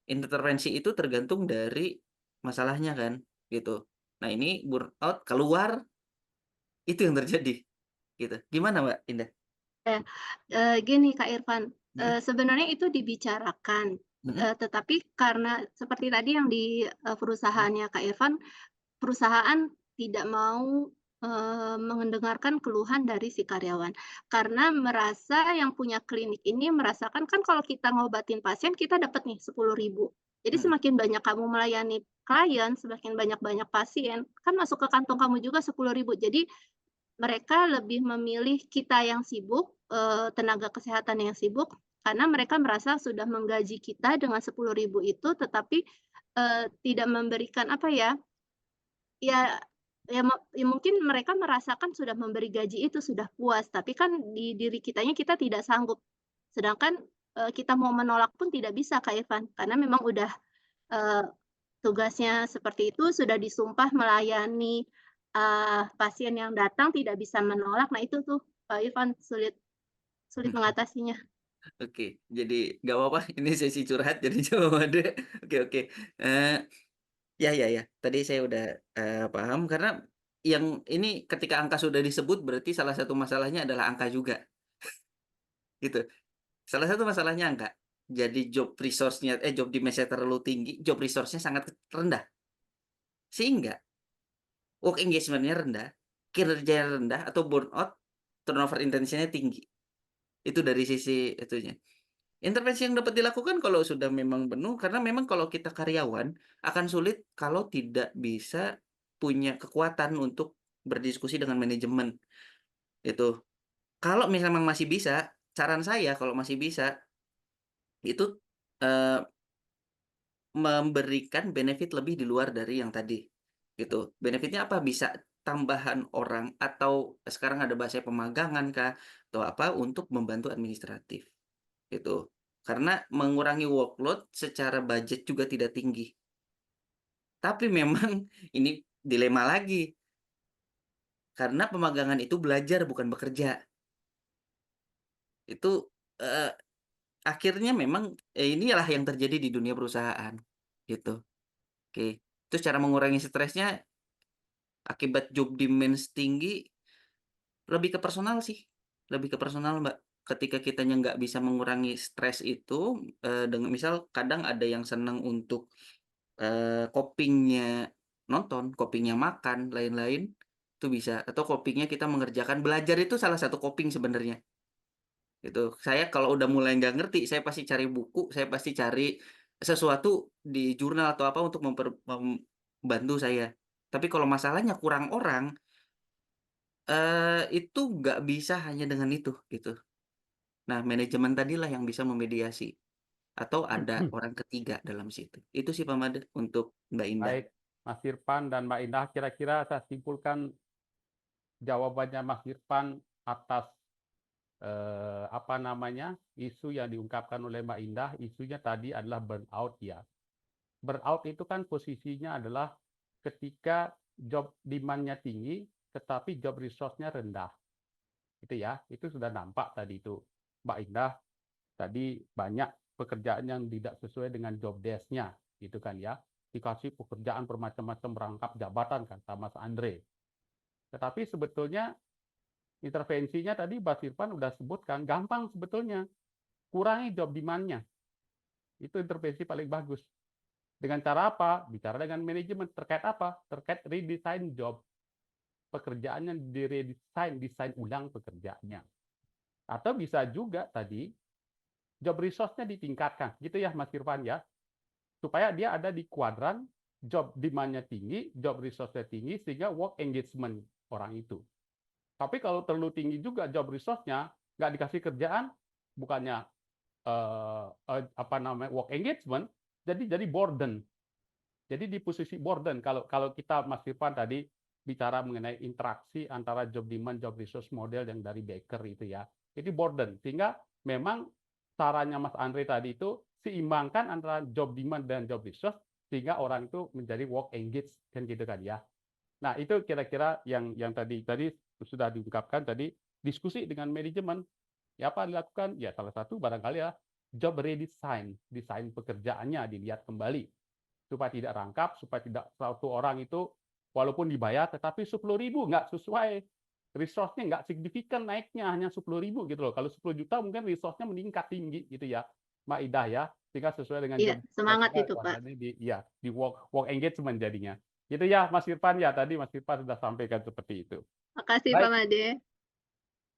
intervensi itu tergantung dari masalahnya kan gitu. Nah, ini burnout keluar itu yang terjadi gitu. Gimana Mbak Indah? Gini Kak Irfan, sebenarnya itu dibicarakan, tetapi karena seperti tadi yang di perusahaannya Kak Irfan, perusahaan tidak mau mendengarkan keluhan dari si karyawan. Karena merasa yang punya klinik ini merasakan kan kalau kita ngobatin pasien kita dapat nih 10.000. Jadi semakin banyak kamu melayani klien, semakin banyak pasien, kan masuk ke kantong kamu juga 10.000. Jadi mereka lebih memilih kita yang sibuk, tenaga kesehatan yang sibuk, karena mereka merasa sudah menggaji kita dengan 10.000 itu, tetapi tidak memberikan apa ya, ya mungkin mereka merasakan sudah memberi gaji itu sudah puas, tapi kan di diri kitanya kita tidak sanggup. Sedangkan kita mau menolak pun tidak bisa Kak Irfan, karena memang udah tugasnya seperti itu, sudah disumpah melayani pasien yang datang tidak bisa menolak. Nah itu tuh Pak Irfan sulit mengatasinya. Oke, jadi nggak apa-apa. Ini sesi curhat jadi jawabannya. Oke. Ya. Tadi saya udah paham karena yang ini ketika angka sudah disebut berarti salah satu masalahnya adalah angka juga. Gitu. Salah satu masalahnya angka. Jadi job demand-nya terlalu tinggi, job resource-nya sangat rendah. Sehingga work engagement-nya rendah, kinerjanya rendah atau burnout, turnover intensinya tinggi. Itu dari sisi itunya. Intervensi yang dapat dilakukan kalau sudah memang penuh, karena memang kalau kita karyawan akan sulit kalau tidak bisa punya kekuatan untuk berdiskusi dengan manajemen. Itu. Kalau misalnya masih bisa, saran saya kalau masih bisa, itu memberikan benefit lebih di luar dari yang tadi. Gitu. Benefitnya apa? Bisa tambahan orang atau sekarang ada bahasa pemagangan kah atau apa untuk membantu administratif. Gitu. Karena mengurangi workload secara budget juga tidak tinggi. Tapi memang ini dilema lagi. Karena pemagangan itu belajar bukan bekerja. Itu akhirnya memang inilah yang terjadi di dunia perusahaan. Gitu. Oke. Terus cara mengurangi stresnya akibat job demand tinggi lebih ke personal sih. Lebih ke personal, Mbak. Ketika kitanya nggak bisa mengurangi stres itu dengan misal kadang ada yang senang untuk copingnya nonton, copingnya makan, lain-lain itu bisa. Atau copingnya kita mengerjakan belajar itu salah satu coping sebenarnya. Itu saya kalau udah mulai nggak ngerti, saya pasti cari buku, saya pasti cari sesuatu di jurnal atau apa untuk membantu saya. Tapi kalau masalahnya kurang orang, itu nggak bisa hanya dengan itu gitu. Nah, manajemen tadilah yang bisa memediasi atau ada orang ketiga dalam situ. Itu sih Pak Made untuk Mbak Indah. Baik, Mas Irfan dan Mbak Indah, kira-kira saya simpulkan jawabannya Mas Irfan atas apa namanya, isu yang diungkapkan oleh Mbak Indah, isunya tadi adalah burnout ya. Burnout itu kan posisinya adalah ketika job demand-nya tinggi, tetapi job resource-nya rendah. Itu ya, itu sudah nampak tadi itu. Mbak Indah, tadi banyak pekerjaan yang tidak sesuai dengan job desk-nya, gitu kan ya. Dikasih pekerjaan bermacam-macam rangkap jabatan kan sama Mas Andre. Tetapi sebetulnya intervensinya tadi Mas Irfan udah sebutkan, gampang sebetulnya. Kurangi job demand-nya. Itu intervensi paling bagus. Dengan cara apa? Bicara dengan manajemen. Terkait apa? Terkait redesign job. Pekerjaannya diredesign, desain ulang pekerjaannya. Atau bisa juga tadi, job resource-nya ditingkatkan. Gitu ya Mas Irfan ya. Supaya dia ada di kuadran, job demand-nya tinggi, job resource-nya tinggi, sehingga work engagement orang itu. Tapi kalau terlalu tinggi juga job resource-nya, nggak dikasih kerjaan, bukannya apa namanya work engagement, jadi burden. Jadi di posisi burden. Kalau kita Mas Irfan tadi bicara mengenai interaksi antara job demand, job resource model yang dari Baker itu ya, itu burden. Sehingga memang sarannya Mas Andre tadi itu seimbangkan antara job demand dan job resource, sehingga orang itu menjadi work engaged kan gitu kan ya. Nah, itu kira-kira yang tadi sudah diungkapkan tadi, diskusi dengan manajemen. Ya apa dilakukan? Ya salah satu barangkali ya job redesign, desain pekerjaannya dilihat kembali supaya tidak rangkap, supaya tidak satu orang itu walaupun dibayar tetapi 10.000 nggak sesuai, resource-nya nggak signifikan naiknya, hanya 10.000 gitu loh. Kalau 10 juta mungkin resource-nya meningkat tinggi gitu ya, Mbak Ida ya, sehingga sesuai dengan Iya, job semangat kira-kira itu, Pak. di work engagement jadinya. Gitu ya Mas Irfan ya, tadi Mas Irfan sudah sampaikan seperti itu. Makasih Pak Baik, Made.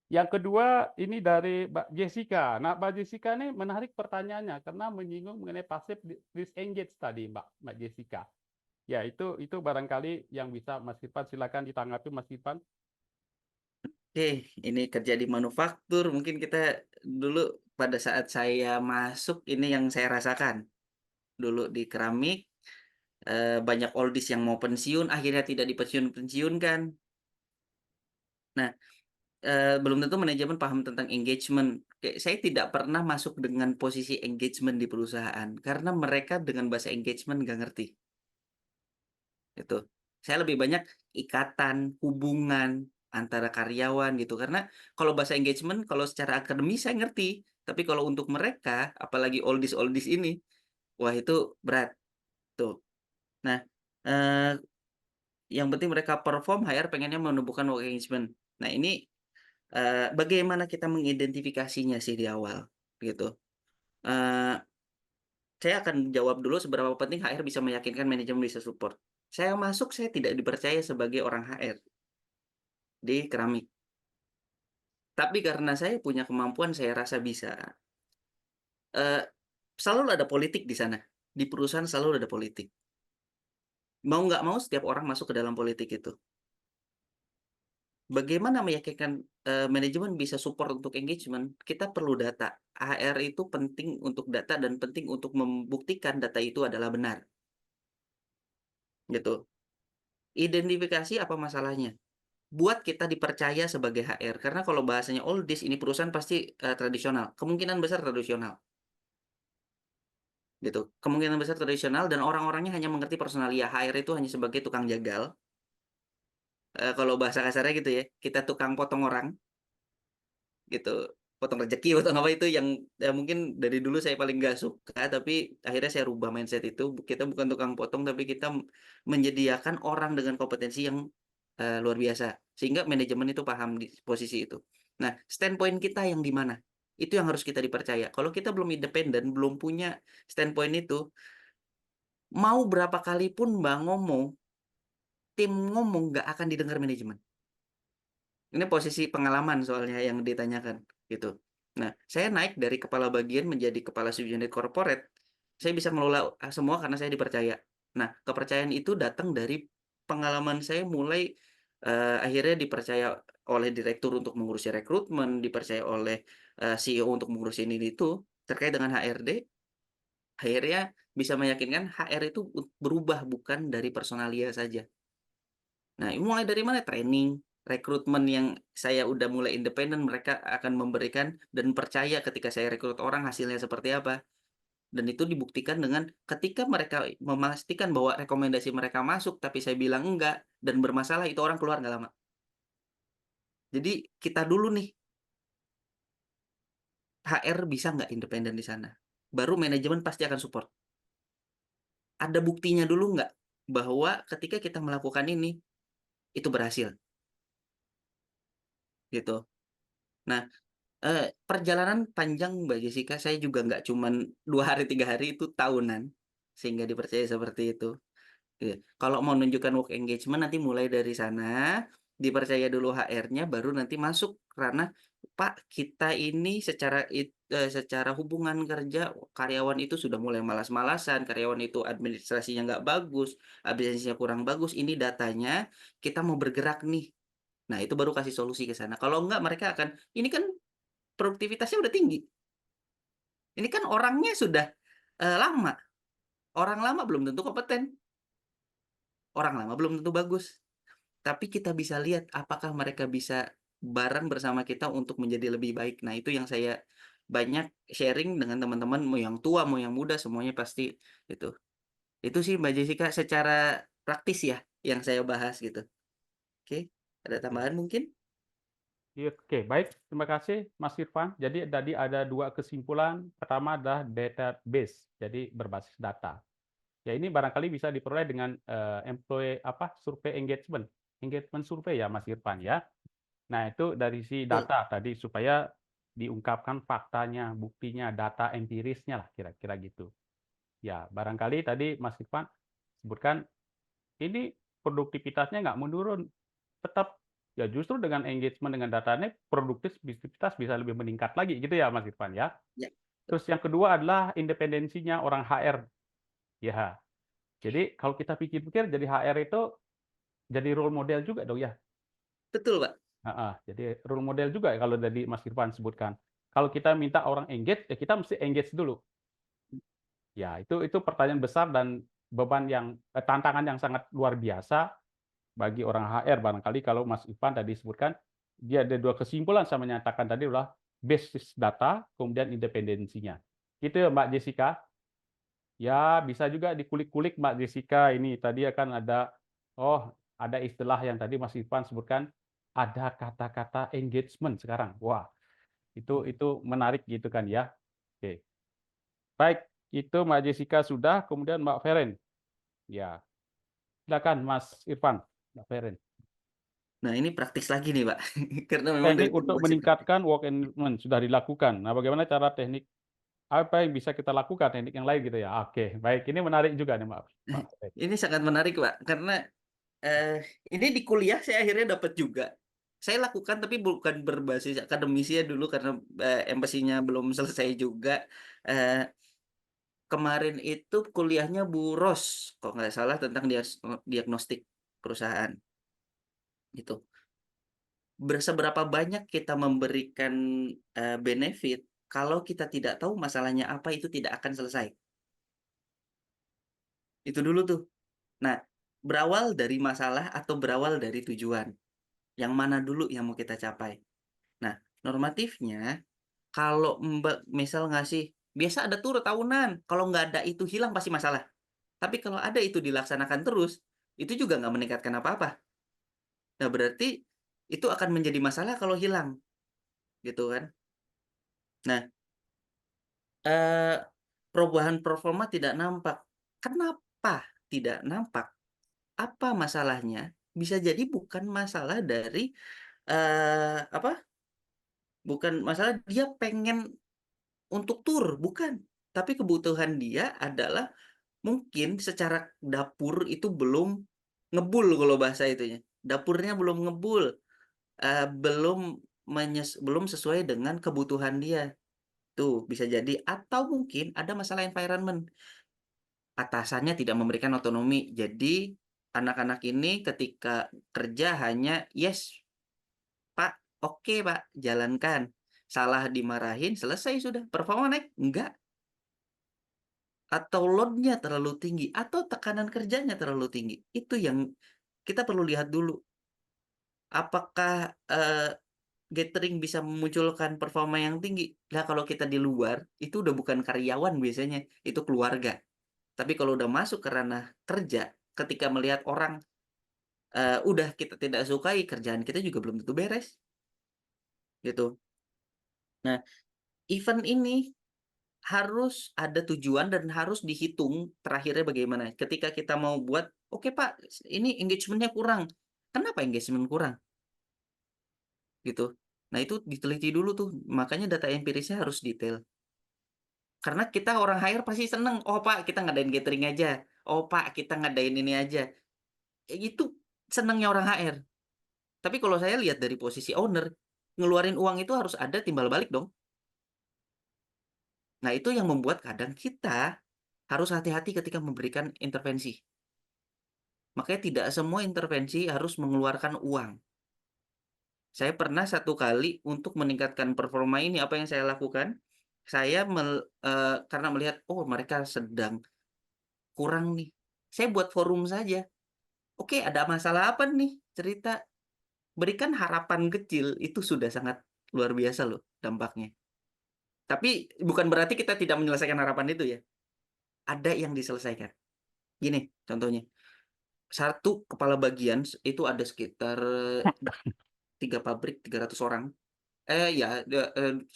yang kedua ini dari Mbak Jessica. Nah, Mbak Jessica ini menarik pertanyaannya karena menyinggung mengenai passive disengage tadi, Mbak Jessica. Ya, itu barangkali yang bisa Mas Irfan silakan ditanggapi Mas Irfan. Oke, ini kerja di manufaktur. Mungkin kita dulu pada saat saya masuk ini yang saya rasakan. Dulu di keramik, banyak oldies yang mau pensiun, akhirnya tidak dipensiun-pensiunkan. Nah, belum tentu manajemen paham tentang engagement. Kayak saya tidak pernah masuk dengan posisi engagement di perusahaan karena mereka dengan bahasa engagement nggak ngerti. Gitu. Saya lebih banyak ikatan, hubungan antara karyawan gitu. Karena kalau bahasa engagement, kalau secara akademis saya ngerti. Tapi kalau untuk mereka, apalagi oldies-oldies ini, wah itu berat. Tuh. Nah, yang penting mereka perform, HR pengennya menumbuhkan work engagement. Nah, ini bagaimana kita mengidentifikasinya sih di awal gitu. Saya akan jawab dulu seberapa penting HR bisa meyakinkan manajemen bisa support. Saya masuk, saya tidak dipercaya sebagai orang HR di keramik. Tapi karena saya punya kemampuan, saya rasa bisa. Selalu ada politik di sana. Di perusahaan selalu ada politik. Mau nggak mau, setiap orang masuk ke dalam politik itu. Bagaimana meyakinkan manajemen bisa support untuk engagement? Kita perlu data. HR itu penting untuk data dan penting untuk membuktikan data itu adalah benar. Gitu. Identifikasi apa masalahnya. Buat kita dipercaya sebagai HR. Karena kalau bahasanya oldies, ini perusahaan pasti tradisional. Kemungkinan besar tradisional. Gitu. Kemungkinan besar tradisional dan orang-orangnya hanya mengerti personalia. HR itu hanya sebagai tukang jagal. Kalau bahasa kasarnya gitu ya, kita tukang potong orang. Gitu. Potong rezeki, potong apa itu yang mungkin dari dulu saya paling nggak suka, tapi akhirnya saya rubah mindset itu. Kita bukan tukang potong, tapi kita menyediakan orang dengan kompetensi yang luar biasa. Sehingga manajemen itu paham di posisi itu. Nah, standpoint kita yang di mana? Itu yang harus kita dipercaya. Kalau kita belum independen, belum punya standpoint itu, mau berapa kali pun Mbak ngomong, tim ngomong nggak akan didengar manajemen. Ini posisi pengalaman soalnya yang ditanyakan gitu. Nah, saya naik dari kepala bagian menjadi kepala subunit corporate. Saya bisa mengelola semua karena saya dipercaya. Nah, kepercayaan itu datang dari pengalaman saya mulai akhirnya dipercaya oleh direktur untuk mengurusi rekrutmen, dipercaya oleh CEO untuk mengurusi ini itu terkait dengan HRD. Akhirnya bisa meyakinkan HR itu berubah bukan dari personalia saja. Nah, mulai dari mana? Training, rekrutmen yang saya udah mulai independen, mereka akan memberikan dan percaya ketika saya rekrut orang hasilnya seperti apa. Dan itu dibuktikan dengan ketika mereka memastikan bahwa rekomendasi mereka masuk, tapi saya bilang enggak dan bermasalah, itu orang keluar nggak lama. Jadi kita dulu nih, HR bisa nggak independen di sana? Baru manajemen pasti akan support. Ada buktinya dulu nggak bahwa ketika kita melakukan ini, itu berhasil, gitu. Nah, perjalanan panjang Mbak Jessica, saya juga nggak cuman 2 hari 3 hari, itu tahunan, sehingga dipercaya seperti itu. Iya. Kalau mau menunjukkan work engagement nanti mulai dari sana, dipercaya dulu HR-nya, baru nanti masuk ranah, Pak, kita ini secara hubungan kerja, karyawan itu sudah mulai malas-malasan, karyawan itu administrasinya nggak bagus, administrasinya kurang bagus, ini datanya, kita mau bergerak nih. Nah, itu baru kasih solusi ke sana. Kalau enggak, mereka akan, ini kan produktivitasnya udah tinggi. Ini kan orangnya sudah lama. Orang lama belum tentu kompeten. Orang lama belum tentu bagus. Tapi kita bisa lihat apakah mereka bisa bareng bersama kita untuk menjadi lebih baik. Nah, itu yang saya banyak sharing dengan teman-teman, mau yang tua, mau yang muda, semuanya pasti itu. Itu sih Mbak Jessica secara praktis ya yang saya bahas gitu. Oke, ada tambahan mungkin? Iya, oke, baik. Terima kasih, Mas Irfan. Jadi tadi ada 2 kesimpulan. Pertama adalah database, jadi berbasis data. Ya, ini barangkali bisa diperoleh dengan survei engagement survei ya, Mas Irfan ya. Nah, itu dari si data tadi supaya diungkapkan faktanya, buktinya, data empirisnya lah kira-kira gitu. Ya, barangkali tadi Mas Irfan sebutkan ini produktivitasnya nggak menurun, tetap ya justru dengan engagement dengan datanya produktivitas bisa lebih meningkat lagi gitu ya Mas Irfan ya. Ya. Terus yang kedua adalah independensinya orang HR. Ya. Jadi kalau kita pikir-pikir jadi HR itu jadi role model juga dong ya. Betul, Pak. Jadi role model juga kalau tadi Mas Irfan sebutkan. Kalau kita minta orang engage, ya kita mesti engage dulu. Ya, itu pertanyaan besar dan beban yang tantangan yang sangat luar biasa bagi orang HR barangkali kalau Mas Irfan tadi sebutkan dia ada 2 kesimpulan saya menyatakan tadi adalah basis data kemudian independensinya. Gitu ya Mbak Jessica? Ya, bisa juga dikulik-kulik Mbak Jessica ini tadi akan ada istilah yang tadi Mas Irfan sebutkan ada kata-kata engagement sekarang. Wah, itu menarik gitu kan ya. Oke. Baik, itu Mbak Jessica sudah, kemudian Mbak Feren. Ya. Silakan Mas Irfan, Mbak Feren. Nah, ini praktis lagi nih, Pak. Karena memang Teknik dari untuk meningkatkan work engagement sudah dilakukan. Nah, bagaimana cara teknik apa yang bisa kita lakukan teknik yang lain gitu ya? Oke, baik. Ini menarik juga nih, Mbak. Ini sangat menarik, Pak. Karena ini di kuliah saya akhirnya dapat juga. Saya lakukan tapi bukan berbasis akademisi ya dulu karena MPC-nya belum selesai juga. Kemarin itu kuliahnya Bu Ros, kalau nggak salah tentang diagnostik perusahaan. Gitu. Seberapa banyak kita memberikan benefit, kalau kita tidak tahu masalahnya apa, itu tidak akan selesai. Itu dulu tuh. Nah, berawal dari masalah atau berawal dari tujuan. Yang mana dulu yang mau kita capai. Nah, normatifnya, kalau Mbak misal ngasih, biasa ada tur tahunan, kalau nggak ada itu hilang pasti masalah. Tapi kalau ada itu dilaksanakan terus, itu juga nggak meningkatkan apa-apa. Nah, berarti itu akan menjadi masalah kalau hilang. Gitu kan. Nah, perubahan performa tidak nampak. Kenapa tidak nampak? Apa masalahnya? Bisa jadi bukan masalah dari bukan masalah dia pengen untuk tur, bukan. Tapi kebutuhan dia adalah mungkin secara dapur itu belum ngebul kalau bahasa itunya. Dapurnya belum ngebul, belum sesuai dengan kebutuhan dia. Tuh, bisa jadi. Atau mungkin ada masalah environment. Atasannya tidak memberikan otonomi. Jadi, anak-anak ini ketika kerja hanya, yes, Pak, oke, Pak, jalankan. Salah dimarahin, selesai sudah. Performa naik? Enggak. Atau load-nya terlalu tinggi. Atau tekanan kerjanya terlalu tinggi. Itu yang kita perlu lihat dulu. apakah gathering bisa memunculkan performa yang tinggi? Nah, kalau kita di luar, itu udah bukan karyawan biasanya, itu keluarga. Tapi kalau udah masuk ke ranah kerja, ketika melihat orang udah kita tidak sukai, kerjaan kita juga belum tentu beres, gitu. Nah, event ini harus ada tujuan dan harus dihitung terakhirnya bagaimana. Ketika kita mau buat, oke Pak, ini engagement-nya kurang. Kenapa engagement kurang? Gitu. Nah, itu diteliti dulu tuh. Makanya data empirisnya harus detail. Karena kita orang hire pasti seneng. Oh Pak, kita ngadain gathering aja. Oh Pak, kita ngadain ini aja. Itu senengnya orang HR. Tapi kalau saya lihat dari posisi owner, ngeluarin uang itu harus ada timbal balik dong. Nah, itu yang membuat kadang kita harus hati-hati ketika memberikan intervensi. Makanya tidak semua intervensi harus mengeluarkan uang. Saya pernah satu kali untuk meningkatkan performa ini, apa yang saya lakukan? Saya karena melihat, oh mereka sedang kurang nih. Saya buat forum saja. Oke, ada masalah apa nih? Cerita. Berikan harapan kecil, itu sudah sangat luar biasa loh dampaknya. Tapi bukan berarti kita tidak menyelesaikan harapan itu ya. Ada yang diselesaikan. Gini contohnya. Satu kepala bagian itu ada sekitar 3 pabrik, 300 orang. 150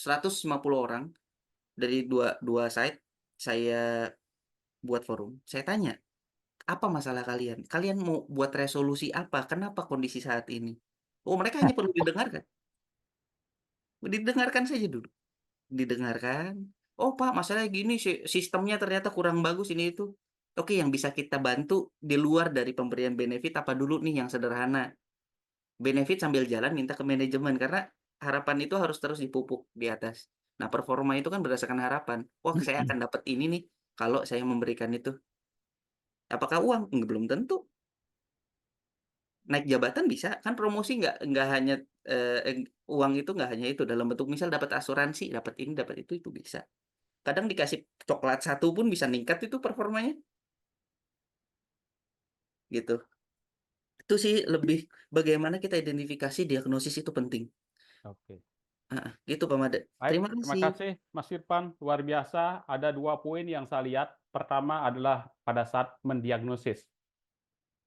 orang dari dua site. Saya buat forum. Saya tanya, apa masalah kalian? Kalian mau buat resolusi apa? Kenapa kondisi saat ini? Oh, mereka hanya perlu didengarkan. Didengarkan saja dulu. Didengarkan. Oh Pak, masalahnya gini, sistemnya ternyata kurang bagus ini itu. Oke, yang bisa kita bantu di luar dari pemberian benefit apa dulu nih yang sederhana. Benefit sambil jalan minta ke manajemen, karena harapan itu harus terus dipupuk di atas. Nah, performa itu kan berdasarkan harapan. Wah, saya akan dapat ini nih kalau saya memberikan itu. Apakah uang? Belum tentu. Naik jabatan bisa, kan promosi nggak hanya uang, itu nggak hanya itu, dalam bentuk misal dapat asuransi, dapat ini, dapat itu bisa. Kadang dikasih coklat satu pun bisa ningkat itu performanya. Gitu. Itu sih lebih bagaimana kita identifikasi diagnosis itu penting. Oke. Gitu Pak Made. Baik, Terima terima kasih. kasih Mas Irfan, luar biasa. Ada 2 poin yang saya lihat. Pertama adalah pada saat mendiagnosis.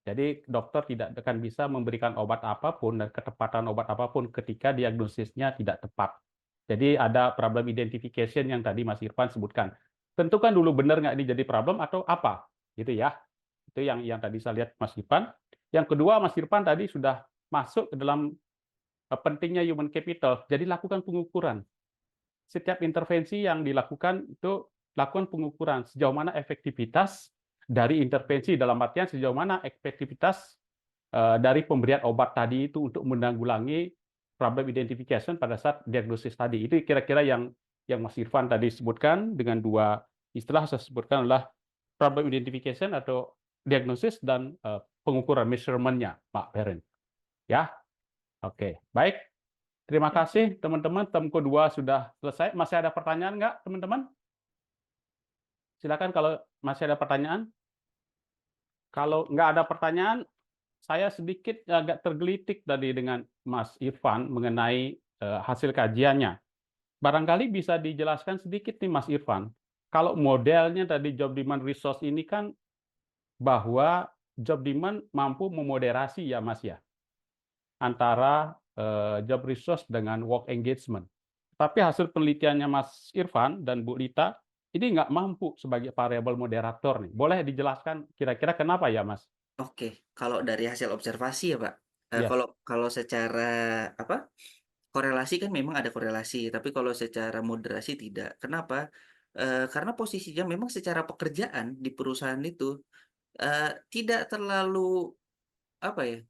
Jadi dokter tidak akan bisa memberikan obat apapun dan ketepatan obat apapun ketika diagnosisnya tidak tepat. Jadi ada problem identification yang tadi Mas Irfan sebutkan. Tentukan dulu benar nggak ini jadi problem atau apa, gitu ya. Itu yang tadi saya lihat Mas Irfan. Yang kedua, Mas Irfan tadi sudah masuk ke dalam pentingnya human capital. Jadi lakukan pengukuran. Setiap intervensi yang dilakukan itu lakukan pengukuran sejauh mana efektivitas dari intervensi, dalam artian sejauh mana efektivitas dari pemberian obat tadi itu untuk menanggulangi problem identification pada saat diagnosis tadi. Itu kira-kira yang Mas Irfan tadi sebutkan dengan 2 istilah saya sebutkan adalah problem identification atau diagnosis dan pengukuran measurement-nya, Pak Beren. Ya, oke, baik. Terima kasih teman-teman. Term kedua sudah selesai. Masih ada pertanyaan nggak teman-teman? Silakan kalau masih ada pertanyaan. Kalau nggak ada pertanyaan, saya sedikit agak tergelitik tadi dengan Mas Irfan mengenai hasil kajiannya. Barangkali bisa dijelaskan sedikit nih Mas Irfan. Kalau modelnya tadi job demand resource ini kan bahwa job demand mampu memoderasi ya Mas ya, antara job resource dengan work engagement. Tapi hasil penelitiannya Mas Irfan dan Bu Lita ini nggak mampu sebagai variabel moderator nih. Boleh dijelaskan kira-kira kenapa ya Mas? Oke, kalau dari hasil observasi ya Pak. Ya. Kalau secara apa? Korelasi kan memang ada korelasi, tapi kalau secara moderasi tidak. Kenapa? Karena posisinya memang secara pekerjaan di perusahaan itu tidak terlalu apa ya?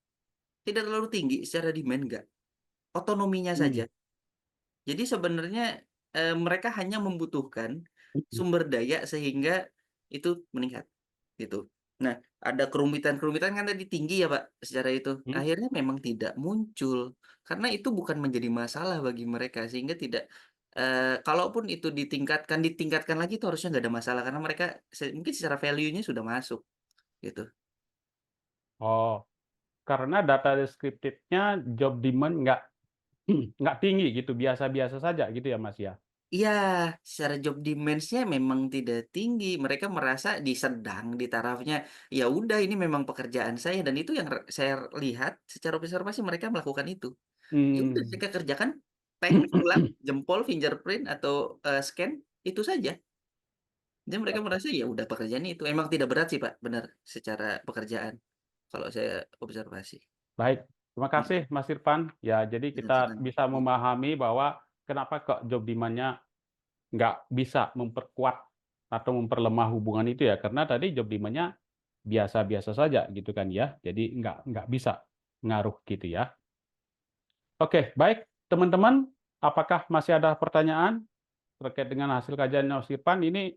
Tidak terlalu tinggi secara demand, enggak. Otonominya saja. Jadi sebenarnya mereka hanya membutuhkan sumber daya sehingga itu meningkat gitu. Nah, ada kerumitan-kerumitan kan tadi tinggi ya Pak secara itu. Akhirnya memang tidak muncul karena itu bukan menjadi masalah bagi mereka sehingga tidak kalaupun itu ditingkatkan lagi itu harusnya nggak ada masalah karena mereka mungkin secara value-nya sudah masuk gitu. Oh, karena data deskriptifnya job demand nggak tinggi gitu, biasa-biasa saja gitu ya Mas ya. Iya, secara job demands-nya memang tidak tinggi. Mereka merasa di sedang, di tarafnya, ya udah ini memang pekerjaan saya dan itu yang saya lihat secara observasi mereka melakukan itu. Ya udah Hmm. mereka kerjakan tag, ulang, jempol, fingerprint atau scan itu saja. Dan mereka merasa ya udah pekerjaan itu emang tidak berat sih Pak, benar secara pekerjaan kalau saya observasi. Baik, terima kasih Mas Irfan. Ya, jadi kita Sama-sama. bisa memahami bahwa kenapa kok job demand-nya nggak bisa memperkuat atau memperlemah hubungan itu ya, karena tadi job demand-nya biasa-biasa saja gitu kan ya, jadi nggak bisa ngaruh gitu ya. Oke, baik teman-teman, apakah masih ada pertanyaan terkait dengan hasil kajian Mas Irfan? Ini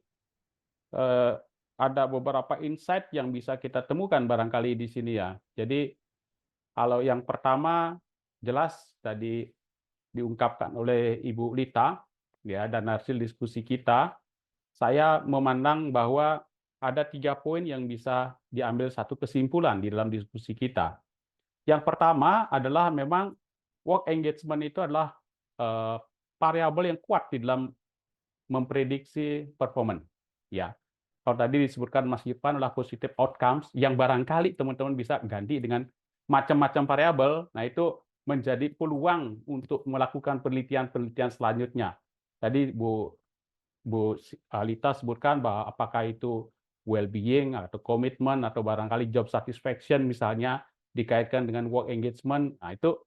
ada beberapa insight yang bisa kita temukan barangkali di sini ya. Jadi kalau yang pertama jelas tadi diungkapkan oleh Ibu Lita ya, dan hasil diskusi kita, saya memandang bahwa ada 3 poin yang bisa diambil satu kesimpulan di dalam diskusi kita. Yang pertama adalah memang work engagement itu adalah variabel yang kuat di dalam memprediksi performance. Ya, kalau tadi disebutkan Mas Irfan adalah positive outcomes yang barangkali teman-teman bisa ganti dengan macam-macam variabel. Nah, itu menjadi peluang untuk melakukan penelitian-penelitian selanjutnya. Tadi Bu Lita sebutkan bahwa apakah itu well-being atau komitmen atau barangkali job satisfaction misalnya dikaitkan dengan work engagement. Nah, itu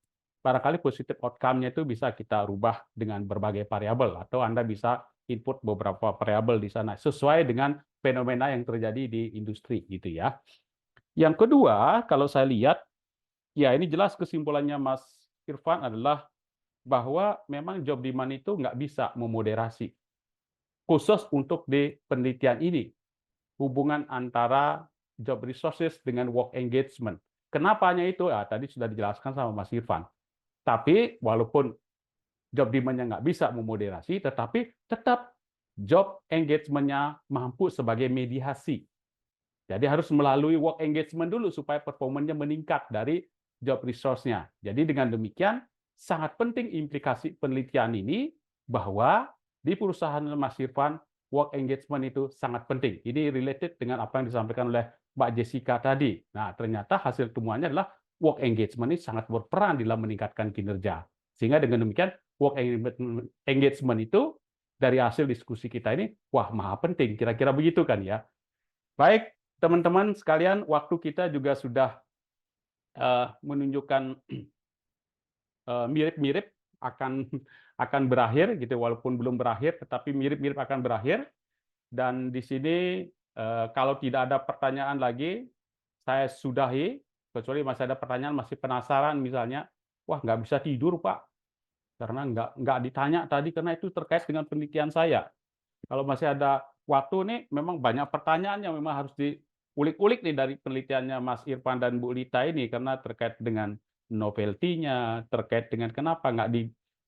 barangkali positive outcome-nya itu bisa kita rubah dengan berbagai variabel atau Anda bisa input beberapa variabel di sana sesuai dengan fenomena yang terjadi di industri gitu ya. Yang kedua, kalau saya lihat ya ini jelas kesimpulannya Mas Irfan adalah bahwa memang job demand itu nggak bisa memoderasi. Khusus untuk di penelitian ini, hubungan antara job resources dengan work engagement. Kenapanya itu? Ya, tadi sudah dijelaskan sama Mas Irfan. Tapi walaupun job demand-nya nggak bisa memoderasi, tetapi tetap job engagement-nya mampu sebagai mediasi. Jadi harus melalui work engagement dulu supaya performanya meningkat dari job resource-nya. Jadi dengan demikian, sangat penting implikasi penelitian ini bahwa di perusahaan Mas Irfan, work engagement itu sangat penting. Ini related dengan apa yang disampaikan oleh Mbak Jessica tadi. Nah, ternyata hasil temuannya adalah work engagement ini sangat berperan dalam meningkatkan kinerja. Sehingga dengan demikian, work engagement itu dari hasil diskusi kita ini, wah maha penting. Kira-kira begitu kan ya. Baik, teman-teman sekalian, waktu kita juga sudah menunjukkan mirip-mirip akan berakhir gitu, walaupun belum berakhir, tetapi mirip-mirip akan berakhir. Dan di sini kalau tidak ada pertanyaan lagi, saya sudahi. Kecuali masih ada pertanyaan, masih penasaran misalnya, wah nggak bisa tidur Pak, karena nggak ditanya tadi karena itu terkait dengan penelitian saya. Kalau masih ada waktu nih, memang banyak pertanyaan yang memang harus diulik-ulik nih dari penelitiannya Mas Irfan dan Bu Lita ini, karena terkait dengan novelty-nya, terkait dengan kenapa nggak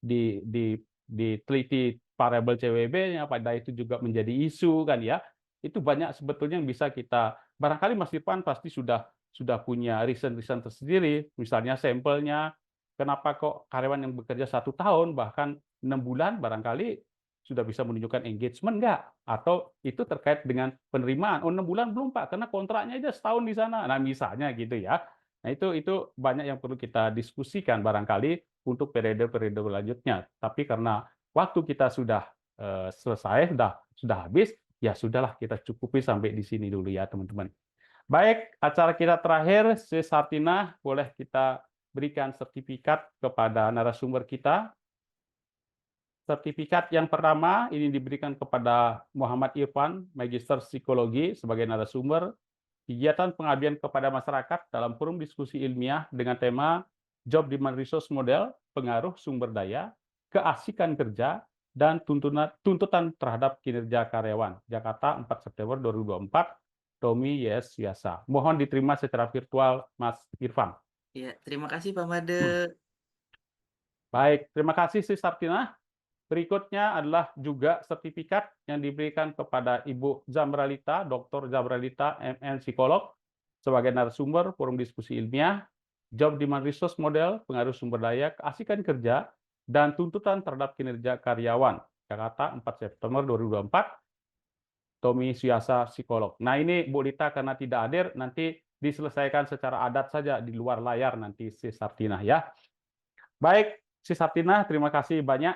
diteliti variabel CWB-nya, pada itu juga menjadi isu kan ya. Itu banyak sebetulnya yang bisa kita, barangkali Mas Irfan pasti sudah punya reason tersendiri, misalnya sampelnya, kenapa kok karyawan yang bekerja 1 tahun bahkan 6 bulan barangkali sudah bisa menunjukkan engagement nggak? Atau itu terkait dengan penerimaan, oh 6 bulan belum Pak, karena kontraknya aja setahun di sana. Nah misalnya gitu ya. Nah itu banyak yang perlu kita diskusikan barangkali untuk periode-periode selanjutnya. Tapi karena waktu kita sudah selesai, sudah habis, ya sudahlah kita cukupi sampai di sini dulu ya teman-teman. Baik, acara kita terakhir, Sis Hartina, boleh kita berikan sertifikat kepada narasumber kita. Sertifikat yang pertama ini diberikan kepada Muhammad Irfan, Magister Psikologi sebagai narasumber, kegiatan pengabdian kepada masyarakat dalam forum diskusi ilmiah dengan tema Job Demand Resource Model, Pengaruh Sumber Daya, Keasikan Kerja, dan tuntutan terhadap kinerja karyawan. Jakarta, 4 September 2024, Tommy Yes Yasa. Mohon diterima secara virtual, Mas Irfan. Ya, terima kasih Pak Made. Baik, terima kasih Sis Sartina. Berikutnya adalah juga sertifikat yang diberikan kepada Ibu Zamralita, Dr. Zamralita, MN Psikolog, sebagai narasumber forum diskusi ilmiah Job Demand Resource Model, pengaruh sumber daya, keasikan kerja, dan tuntutan terhadap kinerja karyawan. Jakarta, 4 September 2024. Tommy Suyasa, psikolog. Nah, ini Bu Lita karena tidak hadir, nanti diselesaikan secara adat saja di luar layar nanti si Sartina ya. Baik, si Sartina, terima kasih banyak.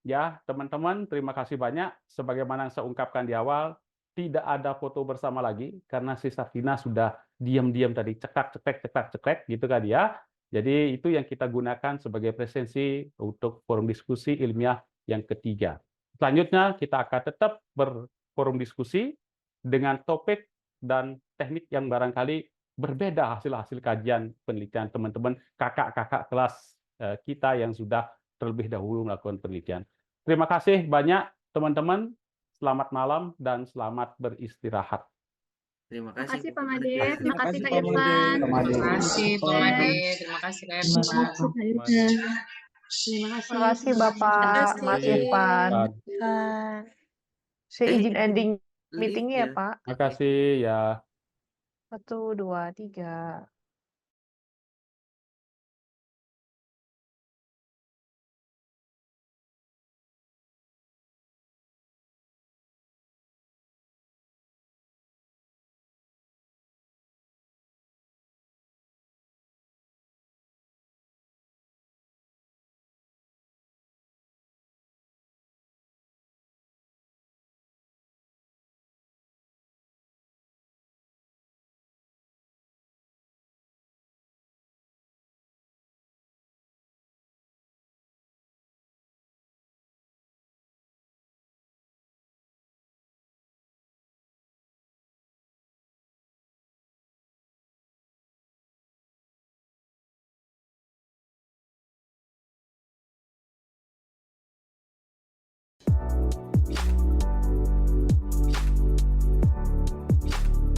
Ya, teman-teman, terima kasih banyak. Sebagaimana saya ungkapkan di awal, tidak ada foto bersama lagi, karena si Sartina sudah diam-diam tadi, ceklek, gitu kan ya. Jadi itu yang kita gunakan sebagai presensi untuk forum diskusi ilmiah yang ketiga. Selanjutnya, kita akan tetap berforum diskusi dengan topik dan teknik yang barangkali berbeda hasil-hasil kajian penelitian teman-teman kakak-kakak kelas kita yang sudah terlebih dahulu melakukan penelitian. Terima kasih banyak teman-teman. Selamat malam dan selamat beristirahat. Terima Terima kasih kasih Pak Pak Made, Made. terima kasih Kak Pak Made. Irfan. Terima kasih Pak Made, Terima kasih Kak Terima Irfan. kasih, Pak. Terima Terima Terima kasih. kasih Bapak Mas kasih. Irfan. Irfan. Saya izin ending Lift meetingnya ya ya. Pak. Terima kasih ya. 1, 2, 3.